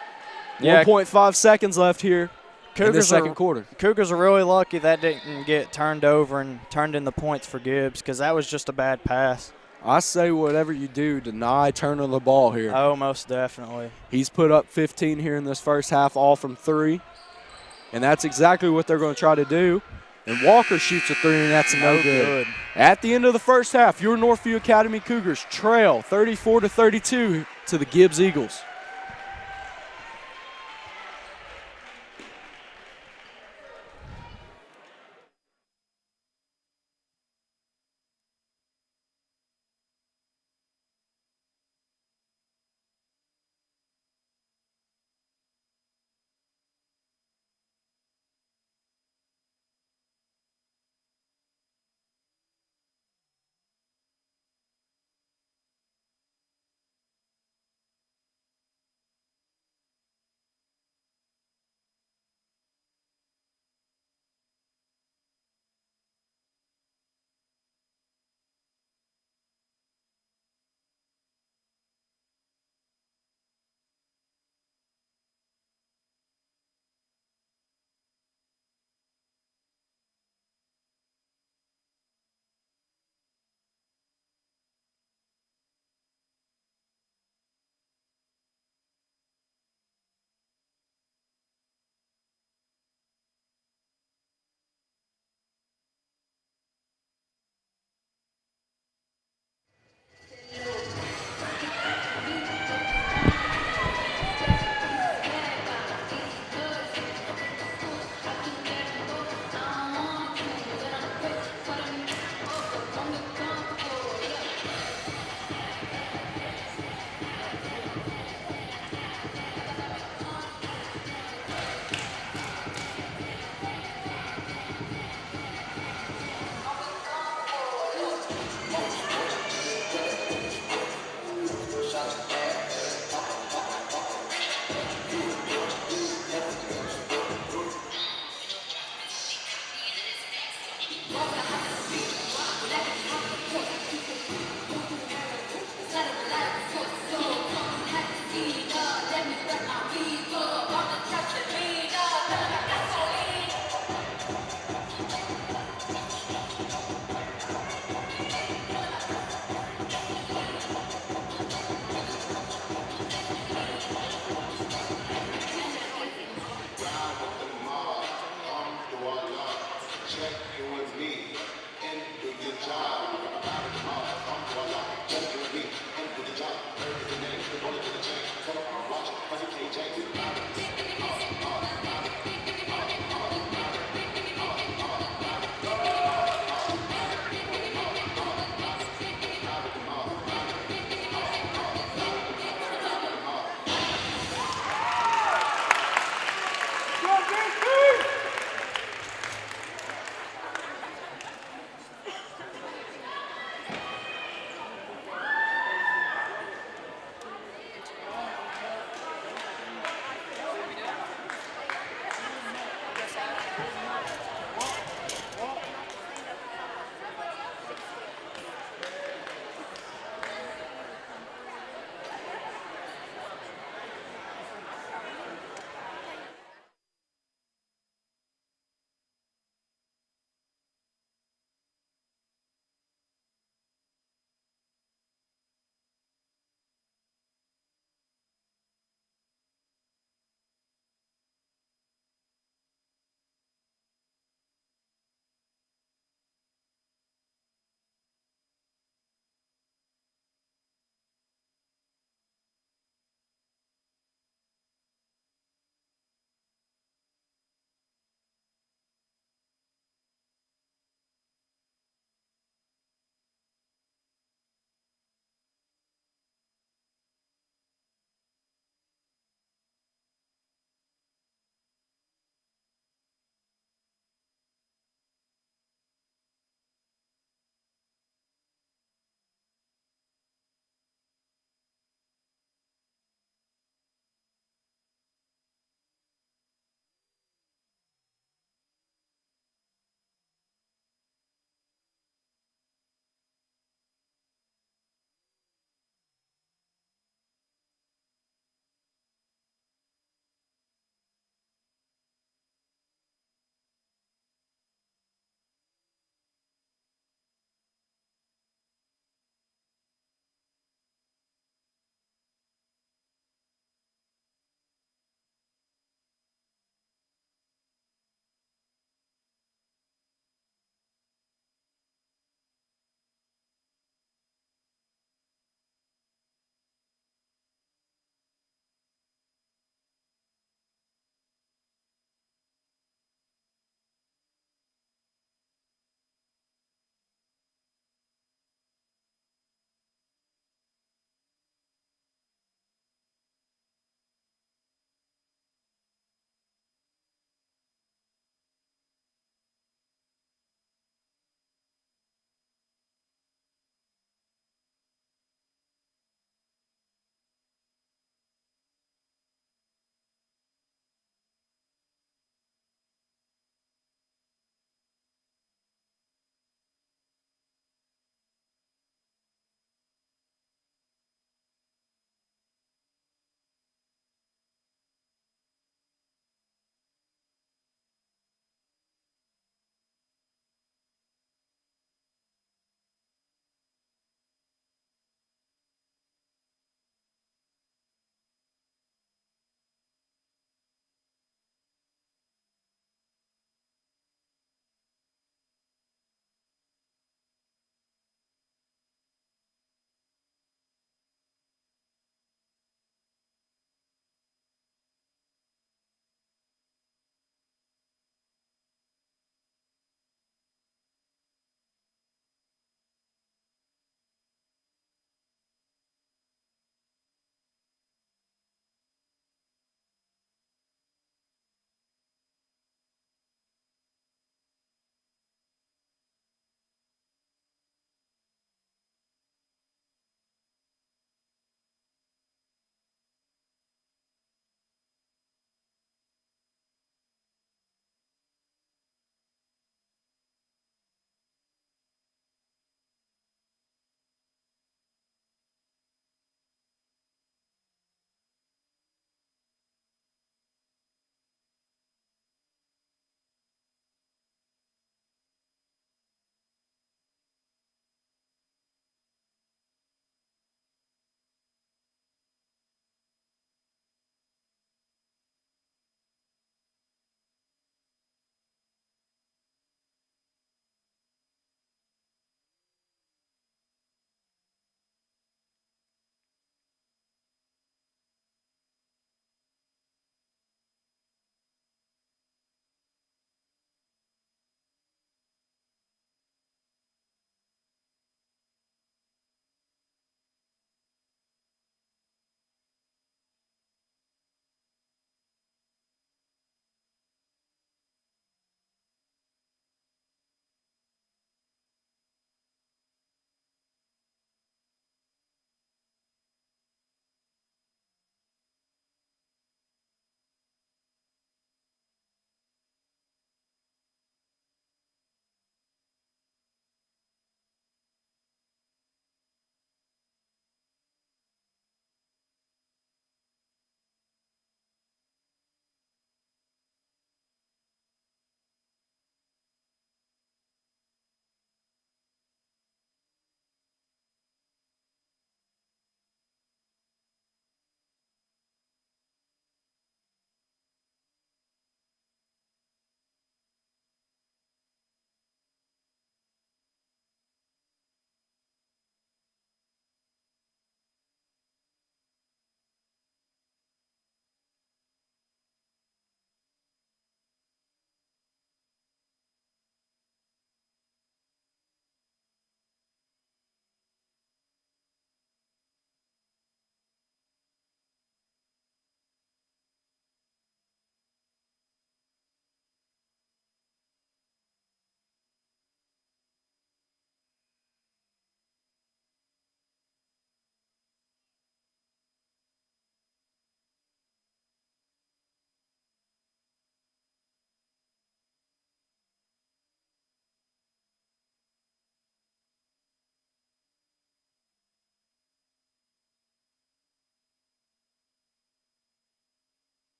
1.5 seconds left here in the second quarter. Cougars are really lucky that didn't get turned over and turned in the points for Gibbs, because that was just a bad pass. I say whatever you do, deny turning the ball here. Oh, most definitely. He's put up 15 here in this first half, all from three. And that's exactly what they're going to try to do. And Walker shoots a three, and that's no good. At the end of the first half, your Northview Academy Cougars trail 34-32 to the Gibbs Eagles.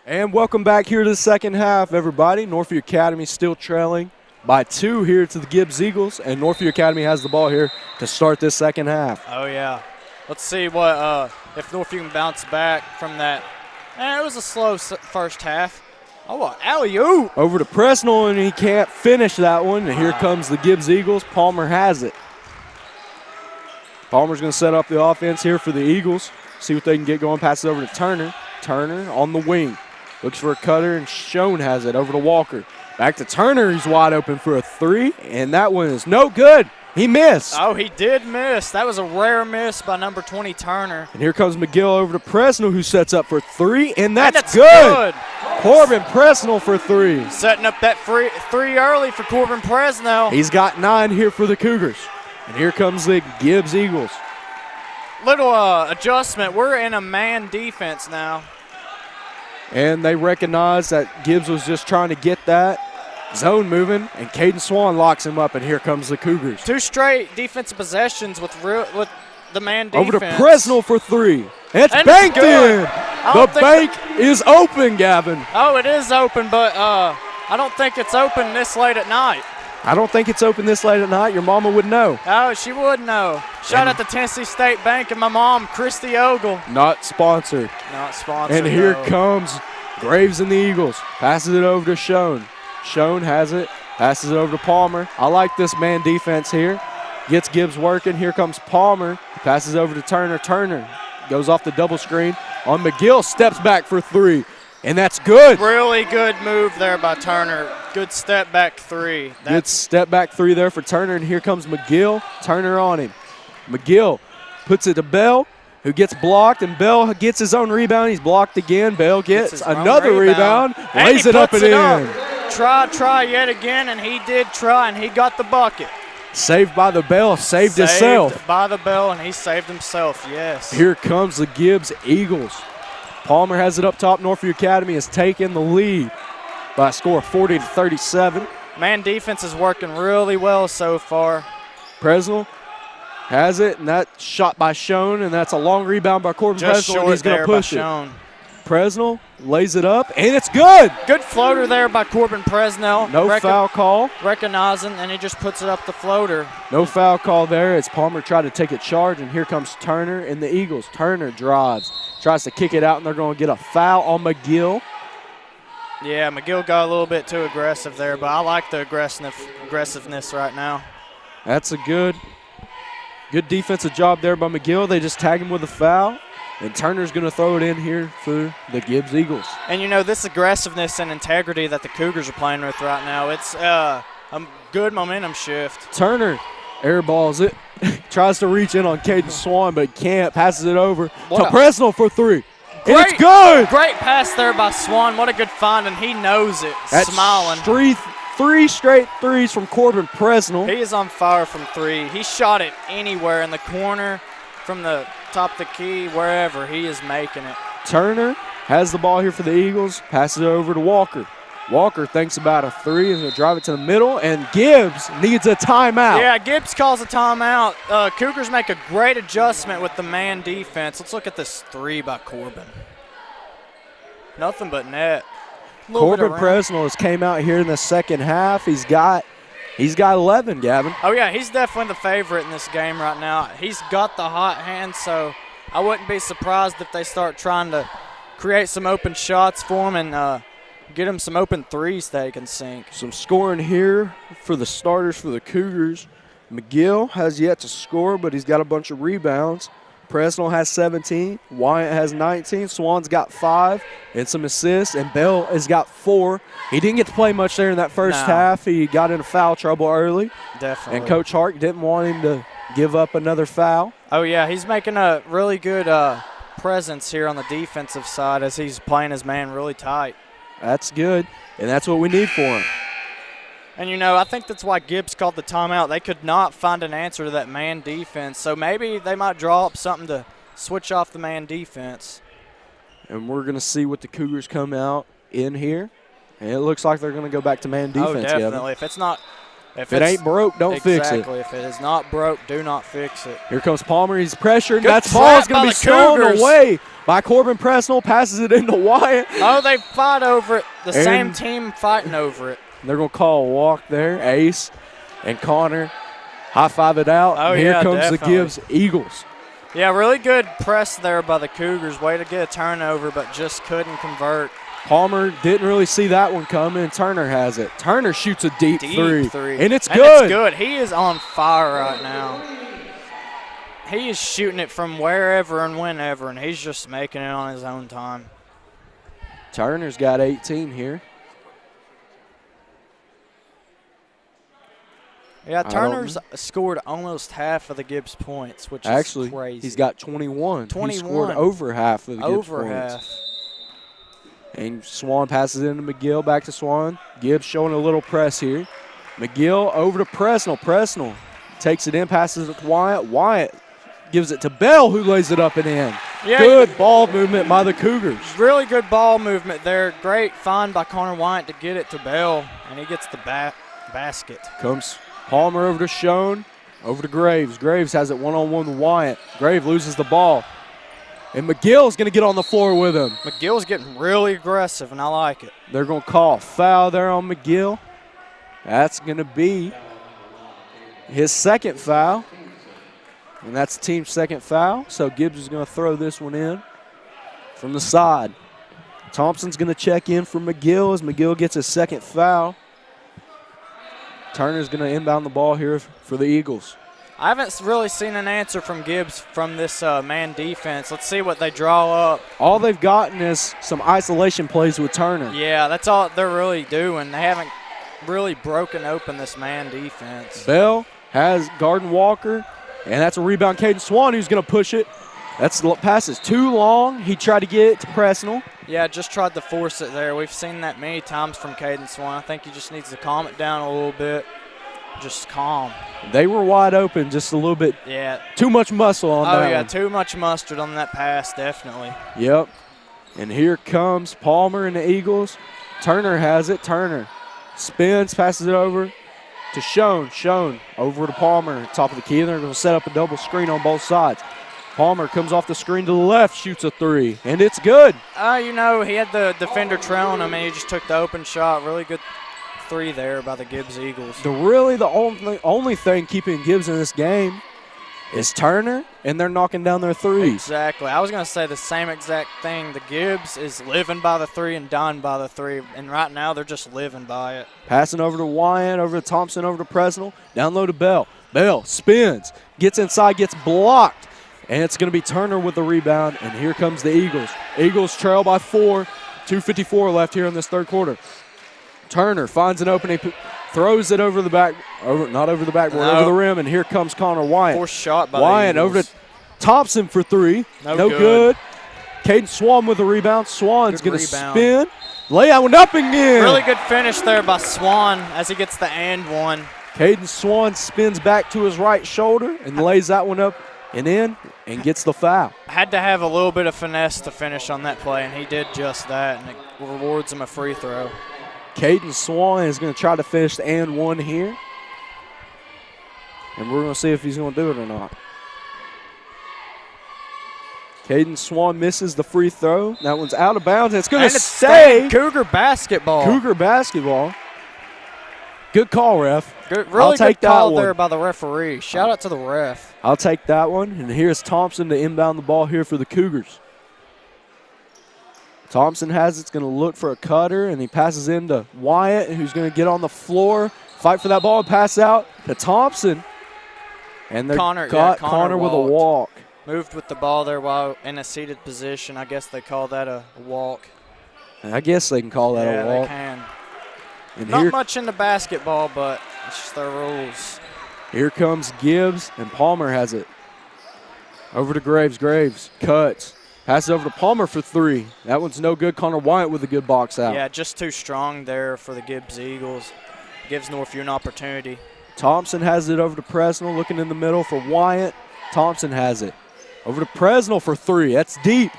And welcome back here to the second half, everybody. Northview Academy still trailing by 2 here to the Gibbs Eagles, and Northview Academy has the ball here to start this second half. Oh, yeah. Let's see what if Northview can bounce back from that. It was a slow first half. Oh, alley-oop. Over to Presnell, and he can't finish that one. And here comes the Gibbs Eagles. Palmer has it. Palmer's going to set up the offense here for the Eagles. See what they can get going. Pass it over to Turner. Turner on the wing. Looks for a cutter, and Schoen has it over to Walker. Back to Turner. He's wide open for a 3, and that one is no good. He missed. Oh, he did miss. That was a rare miss by number 20, Turner. And here comes McGill over to Presnell, who sets up for 3, and that's good. Corbin Presnell for 3. Setting up that 3 early for Corbin Presnell. He's got 9 here for the Cougars. And here comes the Gibbs Eagles. Little adjustment. We're in a man defense now. And they recognize that Gibbs was just trying to get that zone moving, and Caden Swan locks him up, and here comes the Cougars. 2 straight defensive possessions with the man defense. Over to Presnell for 3. It's banked in. The bank is open, Gavin. Oh, it is open, but I don't think it's open this late at night. I don't think it's open this late at night. Your mama would know. Oh, she would know. Shout out to Tennessee State Bank and my mom, Christy Ogle. Not sponsored. Not sponsored. And here comes Graves and the Eagles. Passes it over to Schoen. Schoen has it. Passes it over to Palmer. I like this man defense here. Gets Gibbs working. Here comes Palmer. Passes over to Turner. Turner goes off the double screen on McGill. Steps back for 3. And that's good. Really good move there by Turner. Good step back 3. Good step back 3 there for Turner. And here comes McGill. Turner on him. McGill puts it to Bell, who gets blocked, and Bell gets his own rebound. He's blocked again. Bell gets another rebound. Lays it up and in. Try yet again, and he did try, and he got the bucket. Saved by the Bell. Saved himself. Saved by the Bell, and he saved himself, yes. Here comes the Gibbs Eagles. Palmer has it up top. Northview Academy has taken the lead by a score of 40-37. Man defense is working really well so far. Presnell has it, and that shot by Schoen, and that's a long rebound by Corbin Presnell, and he's going to push it. Presnell lays it up, and it's good. Good floater there by Corbin Presnell. No foul call. Recognizing, and he just puts it up the floater. No foul call there as Palmer tried to take a charge, and here comes Turner and the Eagles. Turner drives, tries to kick it out, and they're going to get a foul on McGill. Yeah, McGill got a little bit too aggressive there, but I like the aggressiveness right now. That's a good defensive job there by McGill. They just tag him with a foul. And Turner's going to throw it in here for the Gibbs Eagles. And, you know, this aggressiveness and integrity that the Cougars are playing with right now, it's a good momentum shift. Turner airballs it, tries to reach in on Caden Swan, but can't. Passes it over to Presnell for 3. It's good. Great pass there by Swan. What a good find, and he knows it, that's smiling. 3 straight threes from Corbin Presnell. He is on fire from 3. He shot it anywhere in the corner, from the top of the key, wherever. He is making it. Turner has the ball here for the Eagles. Passes it over to Walker. Walker thinks about a 3 and he'll drive it to the middle, and Gibbs needs a timeout. Yeah, Gibbs calls a timeout. Cougars make a great adjustment with the man defense. Let's look at this 3 by Corbin. Nothing but net. Corbin Presnell has came out here in the second half. He's got 11, Gavin. Oh, yeah, he's definitely the favorite in this game right now. He's got the hot hand, so I wouldn't be surprised if they start trying to create some open shots for him and get him some open 3s that he can sink. Some scoring here for the starters for the Cougars. McGill has yet to score, but he's got a bunch of rebounds. Presnell has 17. Wyatt has 19. Swan's got 5 and some assists, and Bell has got 4. He didn't get to play much there in that first half. He got into foul trouble early. Definitely. And Coach Hart didn't want him to give up another foul. Oh, yeah, he's making a really good presence here on the defensive side as he's playing his man really tight. That's good, and that's what we need for him. And, you know, I think that's why Gibbs called the timeout. They could not find an answer to that man defense, so maybe they might draw up something to switch off the man defense. And we're going to see what the Cougars come out in here. And it looks like they're going to go back to man defense. Oh, definitely. If If it ain't broke, don't fix it. Exactly. If it is not broke, do not fix it. Here comes Palmer. He's pressured. Good That ball is trap going by to be the stolen Cougars. away by Corbin Presnell. Passes it into Wyatt. Oh, they fight over it. The And- same team fighting over it. They're going to call a walk there. Ace and Connor high-five it out. Oh, And here yeah, comes definitely. the Gibbs Eagles. Yeah, really good press there by the Cougars. Way to get a turnover, but just couldn't convert. Palmer didn't really see that one coming. Turner has it. Turner shoots a deep three. And it's And good. it's good. He is on fire right now. He is shooting it from wherever and whenever, and he's just making it on his own time. Turner's got 18 here. Yeah, don't Turner's scored almost half of the Gibbs points, which Actually, is crazy. he's got 21. 21. He scored over half of the Gibbs over points. half. And Swan passes into McGill, back to Swan. Gibbs showing a little press here. McGill over to Presnell. Presnell takes it in, passes it to Wyatt. Wyatt gives it to Bell, who lays it up and in. Yeah, Good ball movement by the Cougars. Really good ball movement there. Great find by Connor Wyatt to get it to Bell, and he gets the basket. Comes Palmer over to Schoen, over to Graves. Graves has it one-on-one with Wyatt. Graves loses the ball. And McGill's going to get on the floor with him. McGill's getting really aggressive, and I like it. They're going to call a foul there on McGill. That's going to be his second foul. And that's the team's second foul. So Gibbs is going to throw this one in from the side. Thompson's going to check in for McGill as McGill gets his second foul. Turner's going to inbound the ball here for the Eagles. I haven't really seen an answer from Gibbs from this man defense. Let's see what they draw up. All they've gotten is some isolation plays with Turner. Yeah, that's all they're really doing. They haven't really broken open this man defense. Bell has Garden Walker, and that's a rebound. Caden Swan who's going to push it. That's the pass is too long. He tried to get it to Presnell. Yeah, just tried to force it there. We've seen that many times from Caden Swan. I think he just needs to calm it down a little bit. Just calm. They were wide open, just a little bit. Yeah. Too much muscle on that Oh, yeah, one. too much mustard on that pass, definitely. Yep. And here comes Palmer and the Eagles. Turner has it. Turner spins, passes it over to Schoen. Schoen over to Palmer, top of the key. They're going to set up a double screen on both sides. Palmer comes off the screen to the left, shoots a three, and it's good. You know, he had the defender trailing him, and he just took the open shot. Really good three there by the Gibbs Eagles. The only thing keeping Gibbs in this game is Turner, and they're knocking down their threes. Exactly. I was going to say the same exact thing. The Gibbs is living by the three and dying by the three, and right now they're just living by it. Passing over to Wyatt, over to Thompson, over to Presnell. Down low to Bell. Bell spins, gets inside, gets blocked, and it's going to be Turner with the rebound, and here comes the Eagles. Eagles trail by 4, 2:54 left here in this third quarter. Turner finds an opening, throws it over the back, not over the backboard, over the rim, and here comes Connor Wyatt. Forced shot by Wyatt the Eagles. over to Thompson for three. No good. Caden Swan with the rebound. Swan's going to spin, lay that one up again. Really good finish there by Swan as he gets the and one. Caden Swan spins back to his right shoulder and lays that one up and in and gets the foul. Had to have a little bit of finesse to finish on that play, and he did just that, and it rewards him a free throw. Caden Swan is going to try to finish the and one here. And we're going to see if he's going to do it or not. Caden Swan misses the free throw. That one's out of bounds. And it's going to stay. Cougar basketball. Cougar basketball. Good call, ref. Really good call there by the referee. Shout out to the ref. I'll take that one. And here's Thompson to inbound the ball here for the Cougars. Thompson has it. It's going to look for a cutter, and he passes into Wyatt, who's going to get on the floor, fight for that ball, and pass out to Thompson. And they got Connor with a walk. Moved with the ball there while in a seated position. I guess they call that a walk. I guess they can call that a walk. They can. And Not much into basketball, but it's just their rules. Here comes Gibbs, and Palmer has it. Over to Graves. Graves cuts. Passes over to Palmer for three. That one's no good. Connor Wyatt with a good box out. Yeah, just too strong there for the Gibbs Eagles. Gives Northview an opportunity. Thompson has it over to Presnell, looking in the middle for Wyatt. Thompson has it. Over to Presnell for three. That's deep.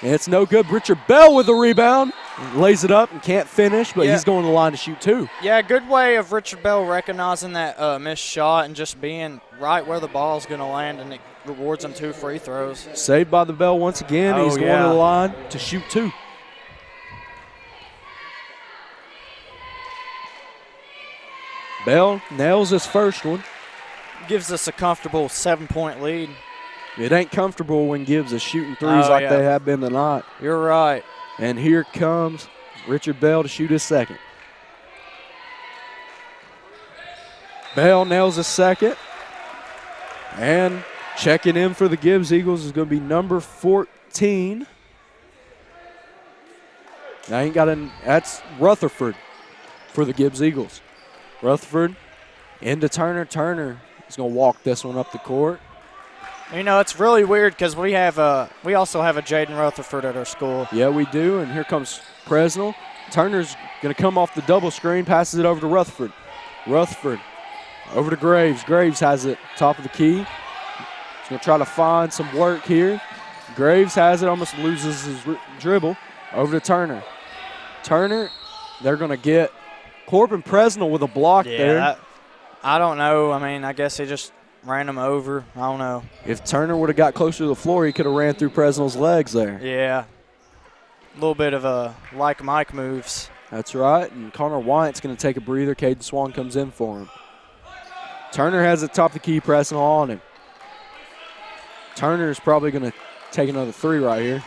And it's no good. Richard Bell with the rebound. lays it up and can't finish, but Yeah. he's going to the line to shoot 2. Yeah, good way of Richard Bell recognizing that missed shot and just being right where the ball's going to land, and it rewards him 2 free throws. Saved by the bell once again. Oh, He's going yeah. to the line to shoot 2. Bell nails his first one. Gives us a comfortable 7-point lead. It ain't comfortable when Gibbs is shooting threes Oh, like yeah. they have been tonight. You're right. And here comes Richard Bell to shoot his second. Bell nails his second. And checking in for the Gibbs Eagles is going to be number 14. That's Rutherford for the Gibbs Eagles. Rutherford into Turner. Turner is going to walk this one up the court. You know, it's really weird because we also have a Jaden Rutherford at our school. Yeah, we do. And here comes Presnell. Turner's going to come off the double screen, passes it over to Rutherford. Rutherford over to Graves. Graves has it top of the key. He's going to try to find some work here. Graves has it, almost loses his dribble. Over to Turner. Turner, they're going to get Corbin Presnell with a block there. I don't know. I mean, I guess he just ran him over. I don't know. If Turner would have got closer to the floor, he could have ran through Presnell's legs there. Yeah. A little bit of a like Mike moves. That's right. And Connor Wyatt's going to take a breather. Caden Swan comes in for him. Turner has it top of the key, Presnell on him. Turner is probably going to take another 3 right here.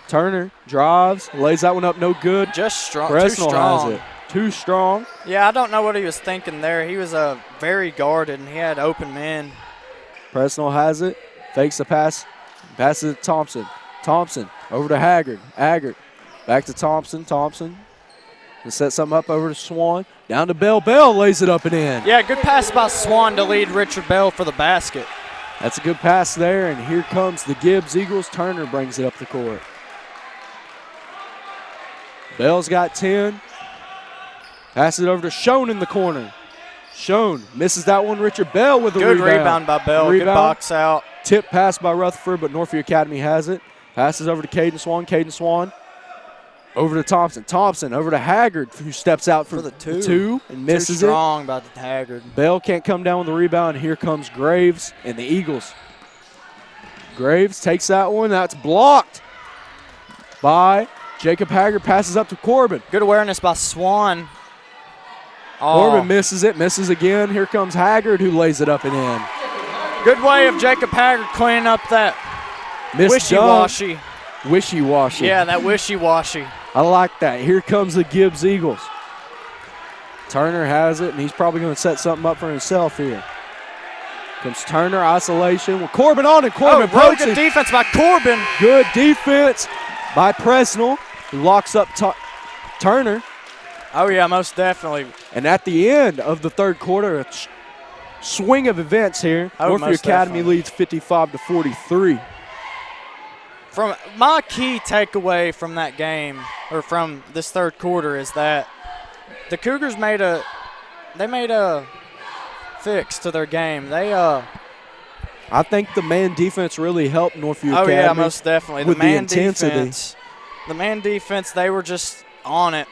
Turner drives, lays that one up, no good. Just strong. Presnell Too strong. has it. Too strong. Yeah, I don't know what he was thinking there. He was very guarded, and he had open men. Presnell has it, fakes the pass, passes it to Thompson. Thompson over to Haggard. Haggard back to Thompson. Thompson to set something up over to Swan. Down to Bell. Bell lays it up and in. Yeah, good pass by Swan to lead Richard Bell for the basket. That's a good pass there, and here comes the Gibbs Eagles. Turner brings it up the court. Bell's got 10. Passes it over to Schoen in the corner. Schoen misses that one. Richard Bell with the Good rebound. rebound by Bell. Rebound. Good box out. Tip pass by Rutherford, but Northview Academy has it. Passes over to Caden Swan. Caden Swan over to Thompson. Thompson over to Haggard, who steps out for the two and misses Too strong by the Haggard. Bell can't come down with the rebound. Here comes Graves and the Eagles. Graves takes that one. That's blocked by Jacob Haggard. Passes up to Corbin. Good awareness by Swan. Corbin misses it, misses again. Here comes Haggard, who lays it up and in. Good way of Jacob Haggard cleaning up that wishy-washy. Wishy-washy. Yeah, that wishy-washy. I like that. Here comes the Gibbs Eagles. Turner has it, and he's probably going to set something up for himself here. Comes Turner, isolation with Corbin on it. Corbin really good defense by Corbin. Good defense by Presnell, who locks up Turner. Oh, yeah, most definitely. And at the end of the third quarter, a swing of events here. Northview Academy leads 55-43. From my key takeaway from that game, or from this third quarter, is that the Cougars made a fix to their game. I think the man defense really helped Northview Academy. Oh yeah, most definitely. With the intensity. The man defense, they were just on it.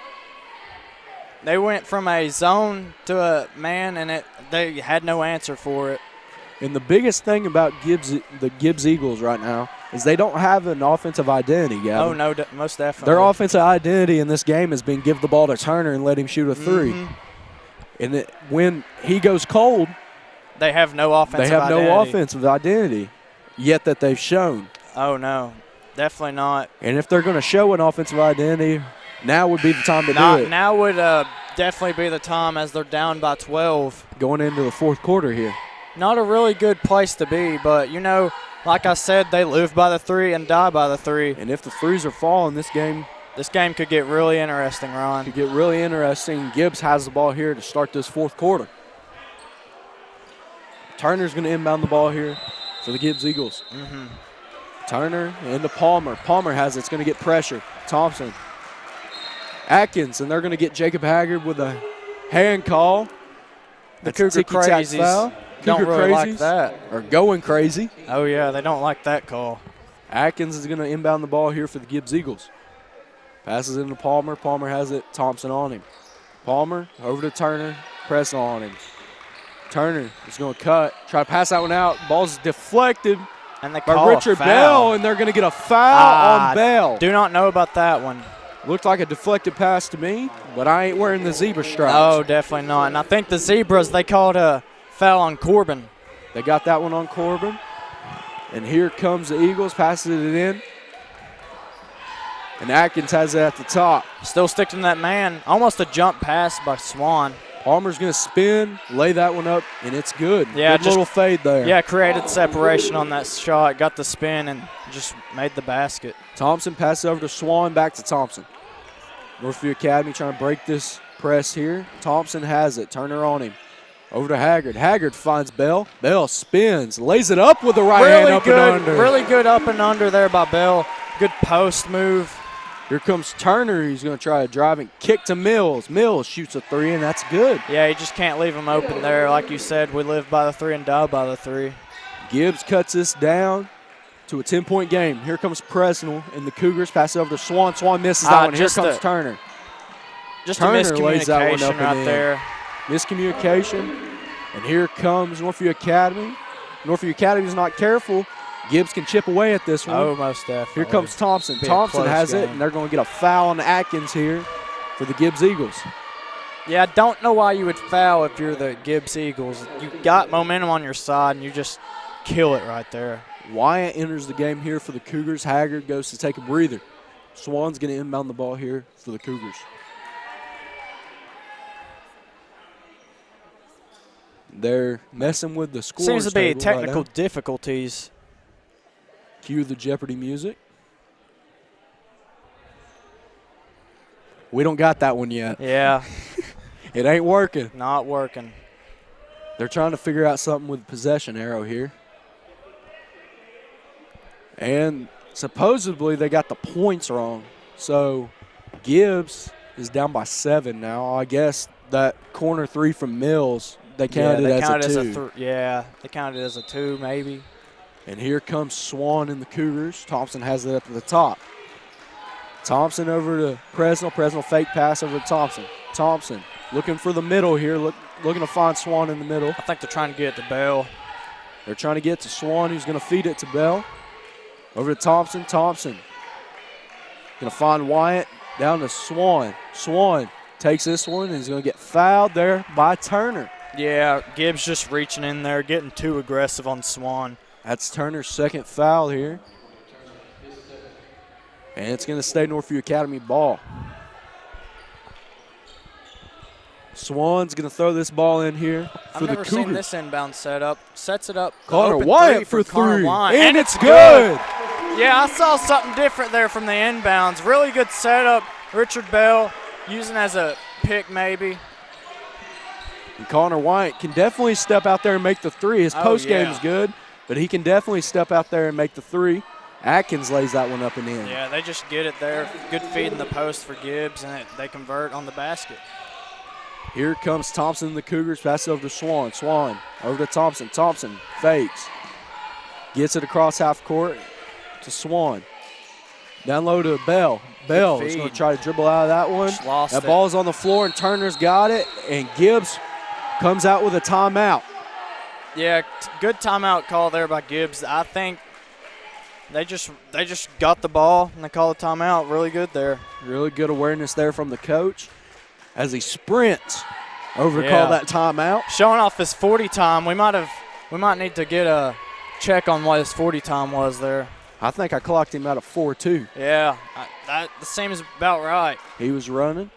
They went from a zone to a man, and they had no answer for it. And the biggest thing about the Gibbs Eagles right now is they don't have an offensive identity, Gavin. Oh, no, most definitely. Their offensive identity in this game has been give the ball to Turner and let him shoot a 3. Mm-hmm. And when he goes cold, they have no offensive identity yet that they've shown. Oh, no, definitely not. And if they're going to show an offensive identity, now would be the time to do it. Now would definitely be the time as they're down by 12. Going into the fourth quarter here. Not a really good place to be, but, you know, like I said, they live by the 3 and die by the 3. And if the threes are falling, this game could get really interesting, Ron. Could get really interesting. Gibbs has the ball here to start this fourth quarter. Turner's going to inbound the ball here for the Gibbs Eagles. Mm-hmm. Turner into Palmer. Palmer has it. It's going to get pressure. Thompson. Atkins, and they're going to get Jacob Haggard with a hand call. The Cougar crazies don't really like that. Are going crazy. Oh, yeah, they don't like that call. Atkins is going to inbound the ball here for the Gibbs Eagles. Passes into Palmer. Palmer has it. Thompson on him. Palmer over to Turner. Pressing on him. Turner is going to cut. Try to pass that one out. Ball's deflected And they by call Richard a foul. Bell, and they're going to get a foul on Bell. Do not know about that one. Looked like a deflected pass to me, but I ain't wearing the zebra stripes. Oh, definitely not. And I think the Zebras, they called a foul on Corbin. They got that one on Corbin. And here comes the Eagles, passes it in. And Atkins has it at the top. Still sticking that man. Almost a jump pass by Swan. Palmer's going to spin, lay that one up, and it's good. Yeah, good little fade there. Yeah, created separation on that shot, got the spin, and just made the basket. Thompson passes over to Swan, back to Thompson. Northview Academy trying to break this press here. Thompson has it. Turner on him. Over to Haggard. Haggard finds Bell. Bell spins, lays it up with the right hand up and under. Really good up and under there by Bell. Good post move. Here comes Turner. He's going to try to drive and kick to Mills. Mills shoots a three, and that's good. Yeah, you just can't leave him open there. Like you said, we live by the three and die by the three. Gibbs cuts this down to a 10-point game. Here comes Presnell, and the Cougars pass it over to Swan. Swan misses that one. Here comes Turner. Just Turner a lays that one up miscommunication right and in. there. Miscommunication. And here comes Northview Academy. Northview Academy's not careful. Gibbs can chip away at this one. Oh, most definitely. Here comes Thompson. Be a Thompson close has it, game. and they're going to get a foul on Atkins here for the Gibbs Eagles. Yeah, I don't know why you would foul if you're the Gibbs Eagles. You got momentum on your side, and you just kill it right there. Wyatt enters the game here for the Cougars. Haggard goes to take a breather. Swan's going to inbound the ball here for the Cougars. They're messing with the scores. Seems to be table technical right now. difficulties. Cue the Jeopardy music. We don't got that one yet. Yeah, It ain't working. not working. They're trying to figure out something with the possession arrow here. And supposedly they got the points wrong. So Gibbs is down by 7 now. I guess that corner three from Mills, they counted it as a 2. They counted it as a 2 maybe. And here comes Swan and the Cougars. Thompson has it up to the top. Thompson over to Presnell. Presnell fake pass over to Thompson. Thompson looking for the middle here, looking to find Swan in the middle. I think they're trying to get it to Bell. They're trying to get to Swan, who's going to feed it to Bell. Over to Thompson. Thompson going to find Wyatt. Down to Swan. Swan takes this one and he's going to get fouled there by Turner. Yeah, Gibbs just reaching in there, getting too aggressive on Swan. That's Turner's second foul here. And it's going to stay Northview Academy ball. Swan's going to throw this ball in here for the I've never Cougars. seen this inbound setup. Sets it up. Connor Open Wyatt three for Connor 3. Wyatt. And it's good. Yeah, I saw something different there from the inbounds. Really good setup. Richard Bell using as a pick maybe. And Connor Wyatt can definitely step out there and make the 3. His post game is good, but he can definitely step out there and make the 3. Atkins lays that one up and in. Yeah, they just get it there. Good feed in the post for Gibbs, and they convert on the basket. Here comes Thompson and the Cougars. Pass it over to Swan. Swan over to Thompson. Thompson fakes. Gets it across half court to Swan. Down low to Bell. Bell is going to try to dribble out of that one. Just lost That it. ball's on the floor, and Turner's got it. And Gibbs comes out with a timeout. Yeah, good timeout call there by Gibbs. I think they just got the ball, and they call a timeout. Really good there. Really good awareness there from the coach as he sprints over to call that timeout. Showing off his 40 time. We might need to get a check on what his 40 time was there. I think I clocked him out of 4-2. Yeah, that seems about right. He was running.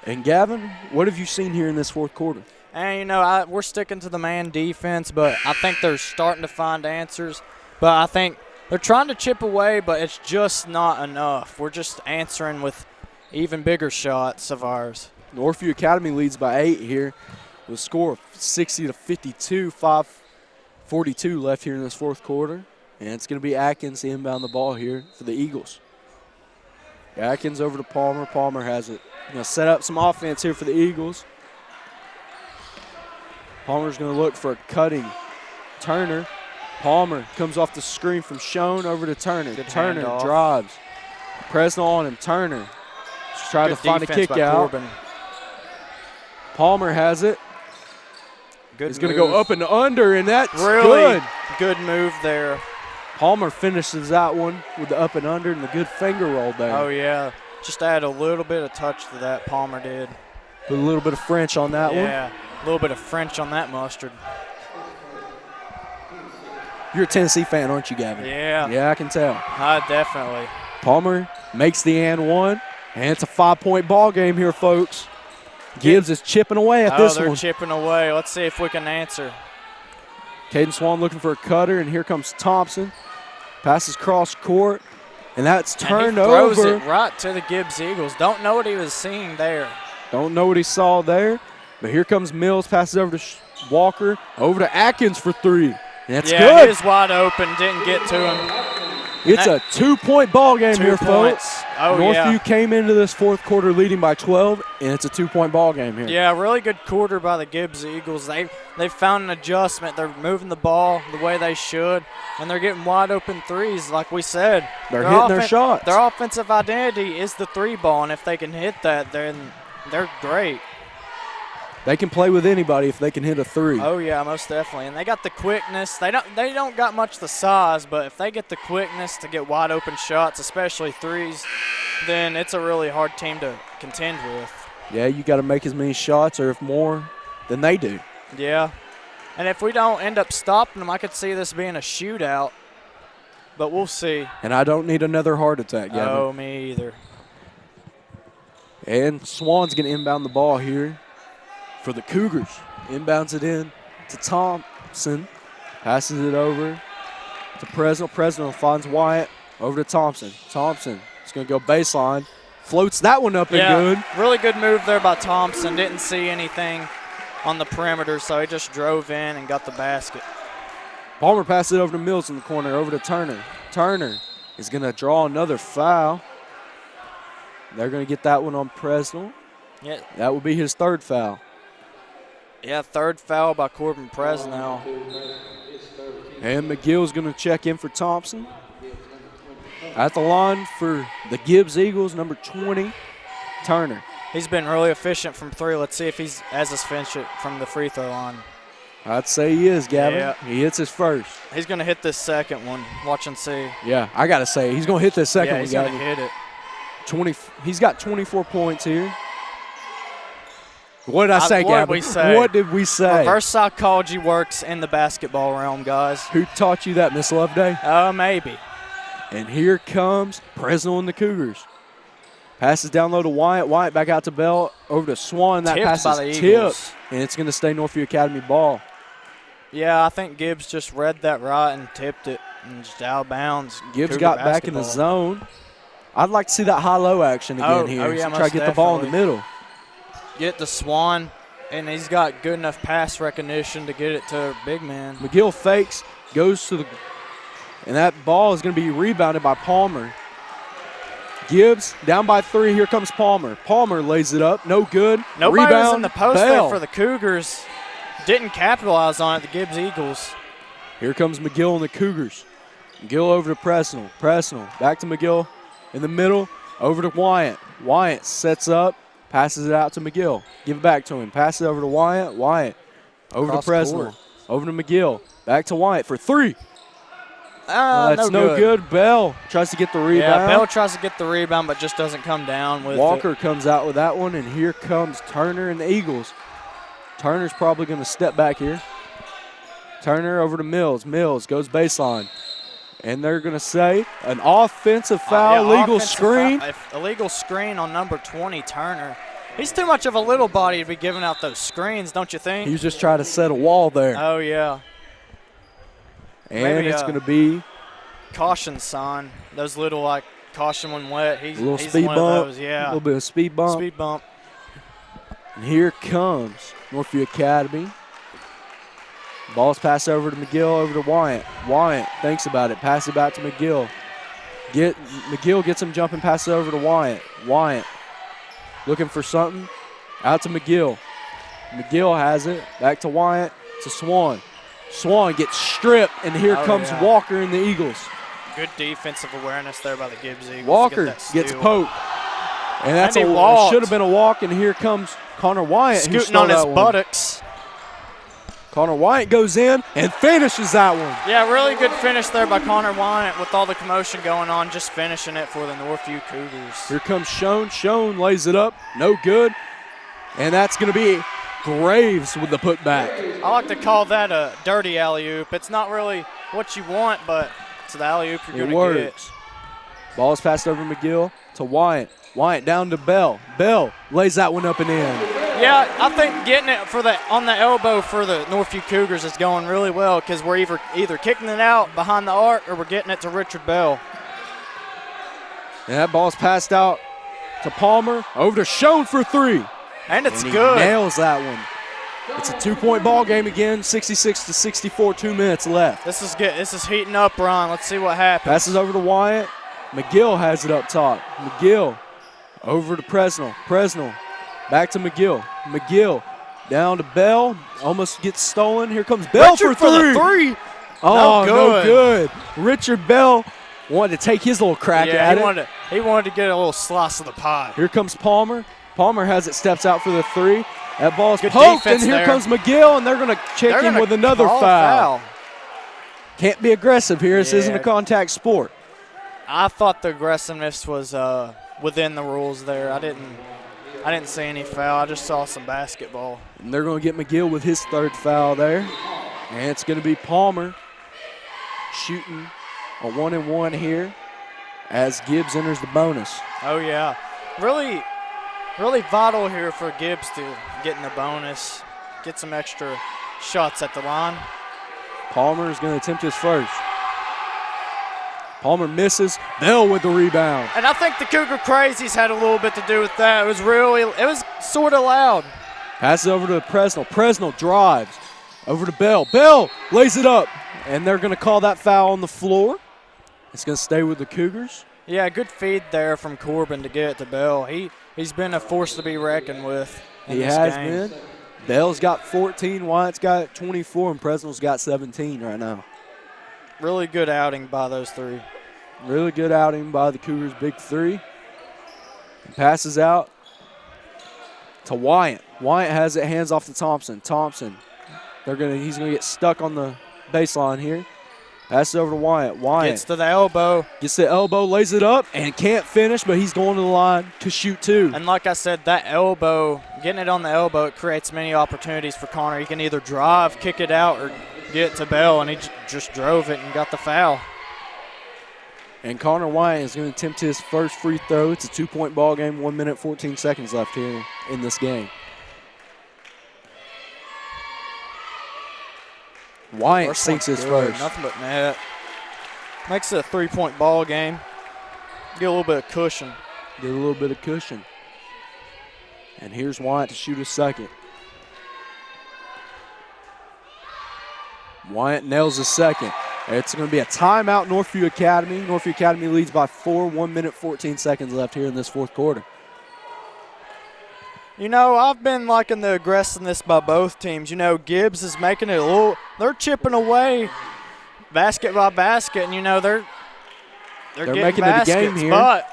And Gavin, what have you seen here in this fourth quarter? And, we're sticking to the man defense, but I think they're starting to find answers. But I think they're trying to chip away, but it's just not enough. We're just answering with even bigger shots of ours. Northview Academy leads by 8 here with a score of 60-52, 5:42 left here in this fourth quarter. And it's going to be Atkins to inbound the ball here for the Eagles. Atkins over to Palmer. Palmer has it. Going to set up some offense here for the Eagles. Palmer's going to look for a cutting Turner. Palmer comes off the screen from Schoen over to Turner. Good Turner handoff. drives. Presnell on him. Turner Try to find a kick out. Corbin. Palmer has it. Good He's going to move. go up and under, and that's Really good. good move there. Palmer finishes that one with the up and under and the good finger roll there. Oh, yeah. Just add a little bit of touch to that, Palmer did. Put a little bit of French on that one. Yeah, a little bit of French on that mustard. You're a Tennessee fan, aren't you, Gavin? Yeah. Yeah, I can tell. Definitely. Palmer makes the and one, and it's a 5-point ball game here, folks. Gibbs is chipping away at this they're one. chipping away. Let's see if we can answer. Caden Swan looking for a cutter, and here comes Thompson. Passes cross court, and that's turned and he throws over. it right to the Gibbs Eagles. Don't know what he was seeing there. Don't know what he saw there, but here comes Mills. Passes over to Walker, over to Atkins for three. And that's good. He was wide open. Didn't get to him. It's a 2-point ball game 2 here, points. folks. Oh, Northview came into this fourth quarter leading by 12, and it's a 2-point ball game here. Yeah, really good quarter by the Gibbs Eagles. They found an adjustment. They're moving the ball the way they should, and they're getting wide open threes, like we said. They're hitting their shots. Their offensive identity is the three ball, and if they can hit that, then they're great. They can play with anybody if they can hit a three. Oh yeah, most definitely. And they got the quickness. They don't got much the size, but if they get the quickness to get wide open shots, especially threes, then it's a really hard team to contend with. Yeah, you got to make as many shots or if more than they do. Yeah. And if we don't end up stopping them, I could see this being a shootout. But we'll see. And I don't need another heart attack, Gavin. Oh, me either. And Swan's going to inbound the ball here for the Cougars. Inbounds it in to Thompson. Passes it over to Presnell. Presnell finds Wyatt. Over to Thompson. Thompson is going to go baseline. Floats that one up and good. Really good move there by Thompson. Didn't see anything on the perimeter, so he just drove in and got the basket. Palmer passes it over to Mills in the corner. Over to Turner. Turner is going to draw another foul. They're going to get that one on Presnell. Yeah. That will be his third foul. Yeah, third foul by Corbin Presnell. And McGill's going to check in for Thompson. At the line for the Gibbs Eagles, number 20, Turner. He's been really efficient from three. Let's see if he's as efficient from the free throw line. I'd say he is, Gavin. Yeah. He hits his first. He's going to hit this second one. Watch and see. Yeah, I got to say, he's going to hit this second Yeah, one, he's going to Gavin. hit it. He's got 24 points here. What did I say, what Gavin? did we say? What did we say? Reverse psychology works in the basketball realm, guys. Who taught you that, Miss Loveday? Maybe. And here comes Presnell and the Cougars. Passes down low to Wyatt. Wyatt back out to Bell. Over to Swan. That Tipped pass by is the tipped. Eagles. And it's going to stay Northview Academy ball. Yeah, I think Gibbs just read that right and tipped it and just out of bounds. Gibbs Cougar got back in the basketball. zone. I'd like to see that high-low action again here. Yeah, Try to get the ball in the middle. Get the Swan, and he's got good enough pass recognition to get it to big man. McGill fakes, goes to the – and that ball is going to be rebounded by Palmer. Gibbs down by 3. Here comes Palmer. Palmer lays it up. No good. Nobody Rebound, was in the post Bell. there for the Cougars. Didn't capitalize on it, the Gibbs Eagles. Here comes McGill and the Cougars. McGill over to Presnell. Presnell back to McGill in the middle. Over to Wyatt. Wyatt sets up, passes it out to McGill. Give it back to him. Pass it over to Wyatt. Wyatt over Cross to Presnell. court. Over to McGill. Back to Wyatt for 3. That's no no good. Bell tries to get the rebound. Yeah, Bell tries to get the rebound, but just doesn't come down with Walker it. comes out with that one, and here comes Turner and the Eagles. Turner's probably going to step back here. Turner over to Mills. Mills goes baseline. And they're going to say an offensive foul, illegal screen. Illegal screen on number 20, Turner. He's too much of a little body to be giving out those screens, don't you think? He was just trying to set a wall there. Oh, yeah. And maybe it's going to be caution sign. Those little, like, caution when wet. a little he's speed one bump. of those, yeah. A little bit of speed bump. Speed bump. And here comes Northview Academy. Ball's passed over to McGill, over to Wyatt. Wyatt thinks about it, pass it back to McGill. McGill gets him jumping, pass it over to Wyatt. Wyatt looking for something, out to McGill. McGill has it, back to Wyatt, to Swan. Swan gets stripped, and here comes Walker and the Eagles. Good defensive awareness there by the Gibbs Eagles. Walker gets poked. And that's And he walked. should have been a walk, and here comes Connor Wyatt. who Scooting stole on his that one. buttocks. Connor Wyatt goes in and finishes that one. Yeah, really good finish there by Connor Wyatt with all the commotion going on, just finishing it for the Northview Cougars. Here comes Schoen. Schoen lays it up. No good. And that's going to be Graves with the putback. I like to call that a dirty alley-oop. It's not really what you want, but it's the alley-oop you're It going to get. works. Ball is passed over McGill to Wyatt. Wyatt down to Bell. Bell lays that one up and in. Yeah, I think getting it on the elbow for the Northview Cougars is going really well because we're either kicking it out behind the arc or we're getting it to Richard Bell. And that ball's passed out to Palmer. Over to Schoen for three. And it's And he good. nails that one. It's a 2-point ball game again, 66-64, 2 minutes left. This is good. This is heating up, Ron. Let's see what happens. Passes over to Wyatt. McGill has it up top. McGill over to Presnell. Presnell back to McGill. McGill down to Bell. Almost gets stolen. Here comes Bell Richard for the three. three. Oh, No no good. Richard Bell wanted to take his little crack Yeah, at he wanted to get a little slice of the pie. Here comes Palmer. Palmer has it, steps out for the three. That ball's Good poked, defense and here there. comes McGill, and they're going to check They're in gonna with another call a foul. Can't be aggressive here. This isn't a Yeah. contact sport. I thought the aggressiveness was within the rules there. I didn't see any foul. I just saw some basketball. And they're going to get McGill with his third foul there. And it's going to be Palmer shooting a 1-and-1 here as Gibbs enters the bonus. Oh, yeah. Really, really vital here for Gibbs to get in the bonus, get some extra shots at the line. Palmer is going to attempt his first. Palmer misses. Bell with the rebound. And I think the Cougar Crazies had a little bit to do with that. It was sort of loud. Passes over to Presnell. Presnell drives over to Bell. Bell lays it up. And they're going to call that foul on the floor. It's going to stay with the Cougars. Yeah, good feed there from Corbin to get it to Bell. He's been a force to be reckoned with in He this has game. been. Bell's got 14. Wyatt's got 24. And Presnell's got 17 right now. Really good outing by those three. Really good outing by the Cougars' big three. And passes out to Wyatt. Wyatt has it, hands off to Thompson. Thompson, he's gonna get stuck on the baseline here. Passes over to Wyatt. Wyatt Gets to the elbow. gets the elbow, lays it up, and can't finish, but he's going to the line to shoot two. And like I said, that elbow, getting it on the elbow, it creates many opportunities for Connor. He can either drive, kick it out, or get to Bell, and he just drove it and got the foul. And Connor Wyatt is going to attempt his first free throw. It's a 2-point ball game, 1 minute, 14 seconds left here in this game. Wyatt sinks his first. Nothing but net. Makes it a 3-point ball game. Get a little bit of cushion. Get a little bit of cushion. And here's Wyatt to shoot his second. Wyatt nails his second. It's going to be a timeout, Northview Academy. Northview Academy leads by 4, 1 minute, 14 seconds left here in this fourth quarter. You know, I've been liking the aggressiveness by both teams. You know, Gibbs is making it a little, they're chipping away basket by basket, and, you know, they're getting making it a baskets. game here. But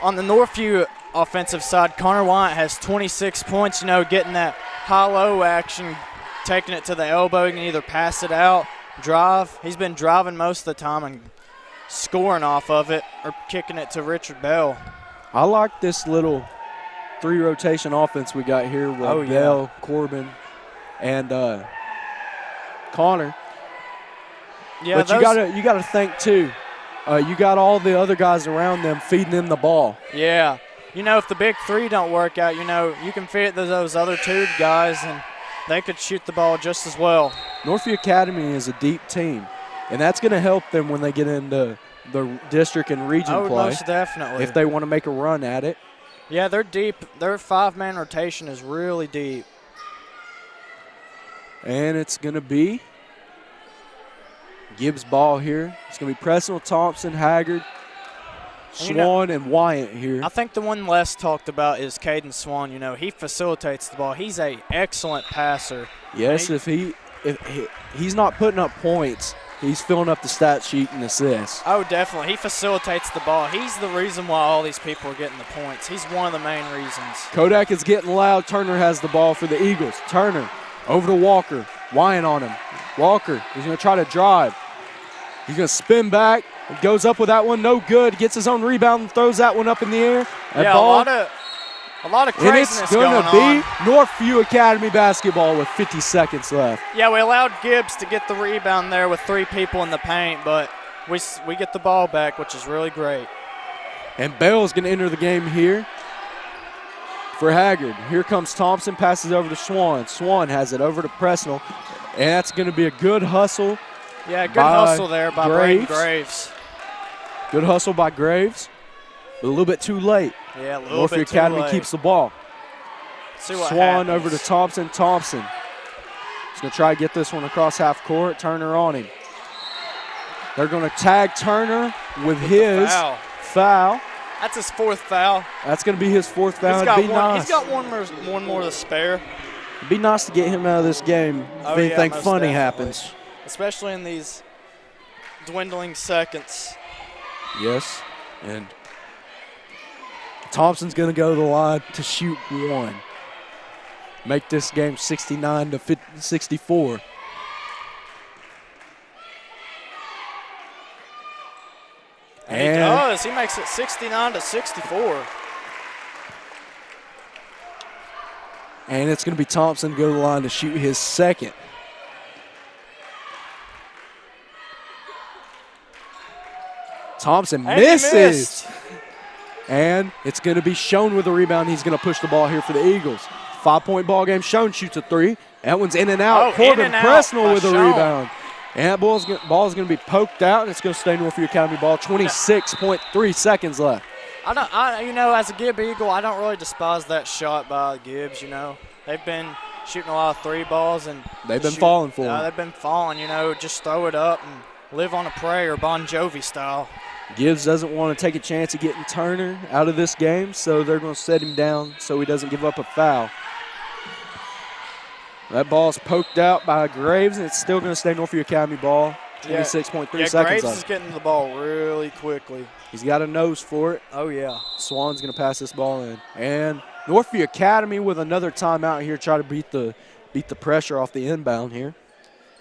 on the Northview offensive side, Connor Wyatt has 26 points, you know, getting that high-low action, taking it to the elbow. He can either pass it out, drive. He's been driving most of the time and scoring off of it or kicking it to Richard Bell. I like this little 3-rotation offense we got here with Bell, Corbin, and Connor. Yeah, but you gotta think too. You got all the other guys around them feeding them the ball. Yeah. You know, if the big three don't work out, you know, you can fit those other two guys, and they could shoot the ball just as well. Northview Academy is a deep team, and that's going to help them when they get into the district and region play. Most definitely. If they want to make a run at it. Yeah, they're deep. Their 5-man rotation is really deep. And it's going to be Gibbs ball here. It's going to be Presnell, Thompson, Haggard, Swan, and Wyatt here. I think the one less talked about is Caden Swan. You know, he facilitates the ball. He's an excellent passer. Yes, if he's not putting up points, He's filling up the stat sheet in assists. Oh, definitely. He facilitates the ball. He's the reason why all these people are getting the points. He's one of the main reasons. Kodak is getting loud. Turner has the ball for the Eagles. Turner over to Walker. Wyant on him. Walker is going to try to drive. He's going to spin back. Goes up with that one. No good. Gets his own rebound and throws that one up in the air. That ball, a lot of craziness and it's going to be Northview Academy basketball with 50 seconds left. Yeah, we allowed Gibbs to get the rebound there with 3 people in the paint, but we get the ball back, which is really great. And Bell's going to enter the game here for Haggard. Here comes Thompson, passes over to Swan. Swan has it over to Presnell, and that's going to be a good hustle. Yeah, good hustle there by Braden Graves. Good hustle by Graves, but a little bit too late. Yeah, a little bit too late. Northview Academy keeps the ball. See what Swan happens. over to Thompson. Thompson is going to try to get this one across half court. Turner on him. They're going to tag Turner with his foul. That's his 4th foul. That's going to be his 4th foul. He's got one more to spare. It'd be nice to get him out of this game if anything funny happens. Especially in these dwindling seconds. Yes, and Thompson's going to go to the line to shoot 1. Make this game 69-64. And he does. He makes it 69-64. And it's going to be Thompson to go to the line to shoot his 2nd. Thompson misses. And it's going to be Schoen with the rebound. He's going to push the ball here for the Eagles. 5-point ball game. Schoen shoots a 3. That one's in and out. Corbin Presnell with the rebound. And that ball is going to be poked out, and it's going to stay Northview Academy ball. 26.3 seconds left. As a Gibbs Eagle, I don't really despise that shot by Gibbs. They've been shooting a lot of 3 balls, and they've been falling for him. They've been falling. Just throw it up and live on a prayer, Bon Jovi style. Gibbs doesn't want to take a chance of getting Turner out of this game, so they're going to set him down so he doesn't give up a foul. That ball's poked out by Graves, and it's still going to stay Northview Academy ball. 26.3 seconds Graves left. is getting the ball really quickly. He's got a nose for it. Oh, yeah. Swan's going to pass this ball in. And Northview Academy with another timeout here, try to beat the pressure off the inbound here.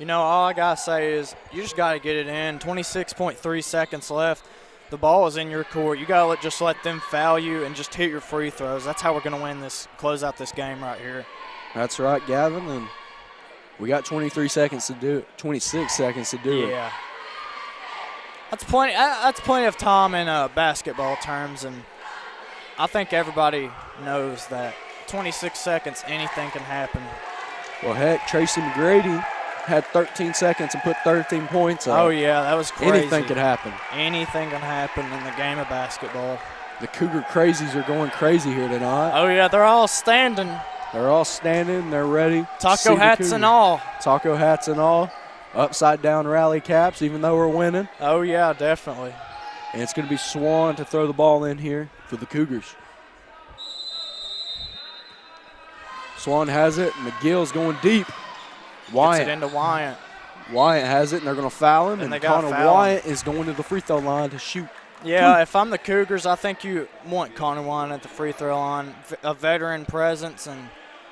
All I got to say is you just got to get it in. 26.3 seconds left. The ball is in your court. You got to just let them foul you and just hit your free throws. That's how we're going to win this, close out this game right here. That's right, Gavin. And we got 26 seconds to do it. Yeah. That's plenty of time in basketball terms, and I think everybody knows that 26 seconds, anything can happen. Well, heck, Tracy McGrady had 13 seconds and put 13 points up. Oh, yeah, that was crazy. Anything could happen. Anything can happen in the game of basketball. The Cougar crazies are going crazy here tonight. Oh, yeah, they're all standing. They're ready. Taco hats and all. Taco hats and all. Upside down rally caps, even though we're winning. Oh, yeah, definitely. And it's going to be Swan to throw the ball in here for the Cougars. Swan has it. McGill's going deep. Gets it into Wyant. Wyant has it, and they're going to foul him. And Connor Wyant is going to the free throw line to shoot. Yeah, if I'm the Cougars, I think you want Connor Wyant at the free throw line. A veteran presence, and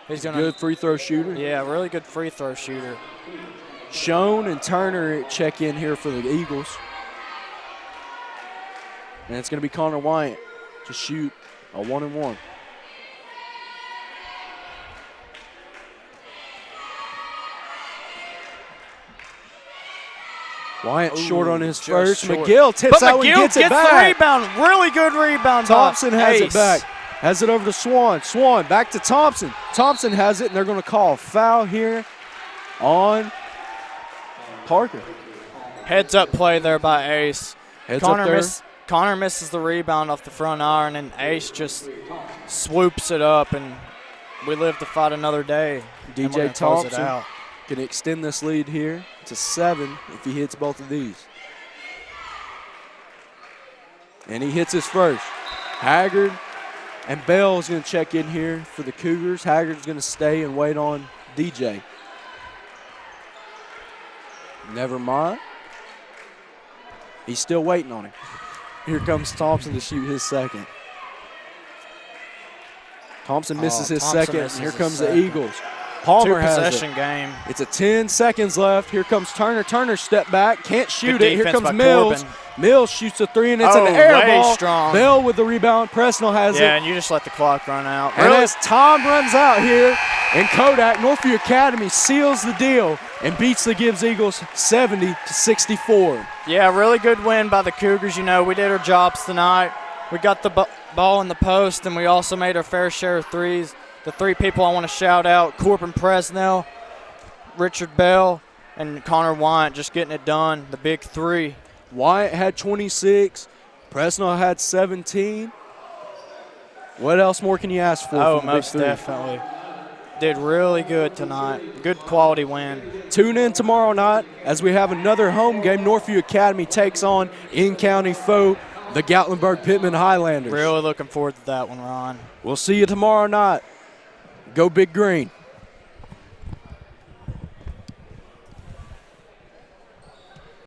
he's going to. Good free throw shooter. Yeah, really good free throw shooter. Schoen and Turner check in here for the Eagles. And it's going to be Connor Wyant to shoot a 1-and-1. Wyant short on his first. Short. McGill tips out and gets it back. The rebound. Really good rebound. Thompson has it back. Has it over to Swan. Swan back to Thompson. Thompson has it, and they're going to call a foul here on Parker. Heads up play there by Ace. Connor misses the rebound off the front iron, and Ace just swoops it up, and we live to fight another day. DJ Thompson can extend this lead here to 7 if he hits both of these. And he hits his first. Haggard and Bell is going to check in here for the Cougars. Haggard's going to stay and wait on DJ. Never mind. He's still waiting on him. Here comes Thompson to shoot his second. Thompson misses his Thompson second. misses Here his comes the second. Eagles. Palmer has Two-possession it. game. It's a 10 seconds left. Here comes Turner. Turner step back. Can't shoot Good it. Here defense comes by Mills. Corbin. Mills shoots a three, and it's Oh, an air way ball. strong. Bell with the rebound. Presnell has Yeah, it. and you just let the clock run out. And as time runs out here, and Kodak, Northview Academy seals the deal and beats the Gibbs Eagles 70-64. Yeah, really good win by the Cougars. You know, we did our jobs tonight. We got the ball in the post, and we also made our fair share of threes. The three people I want to shout out, Corbin Presnell, Richard Bell, and Connor Wyatt just getting it done, the big three. Wyatt had 26. Presnell had 17. What else more can you ask for? Oh, from the big most three? definitely. Did really good tonight. Good quality win. Tune in tomorrow night as we have another home game. Northview Academy takes on in-county foe, the Gatlinburg-Pittman Highlanders. Really looking forward to that one, Ron. We'll see you tomorrow night. Go Big Green.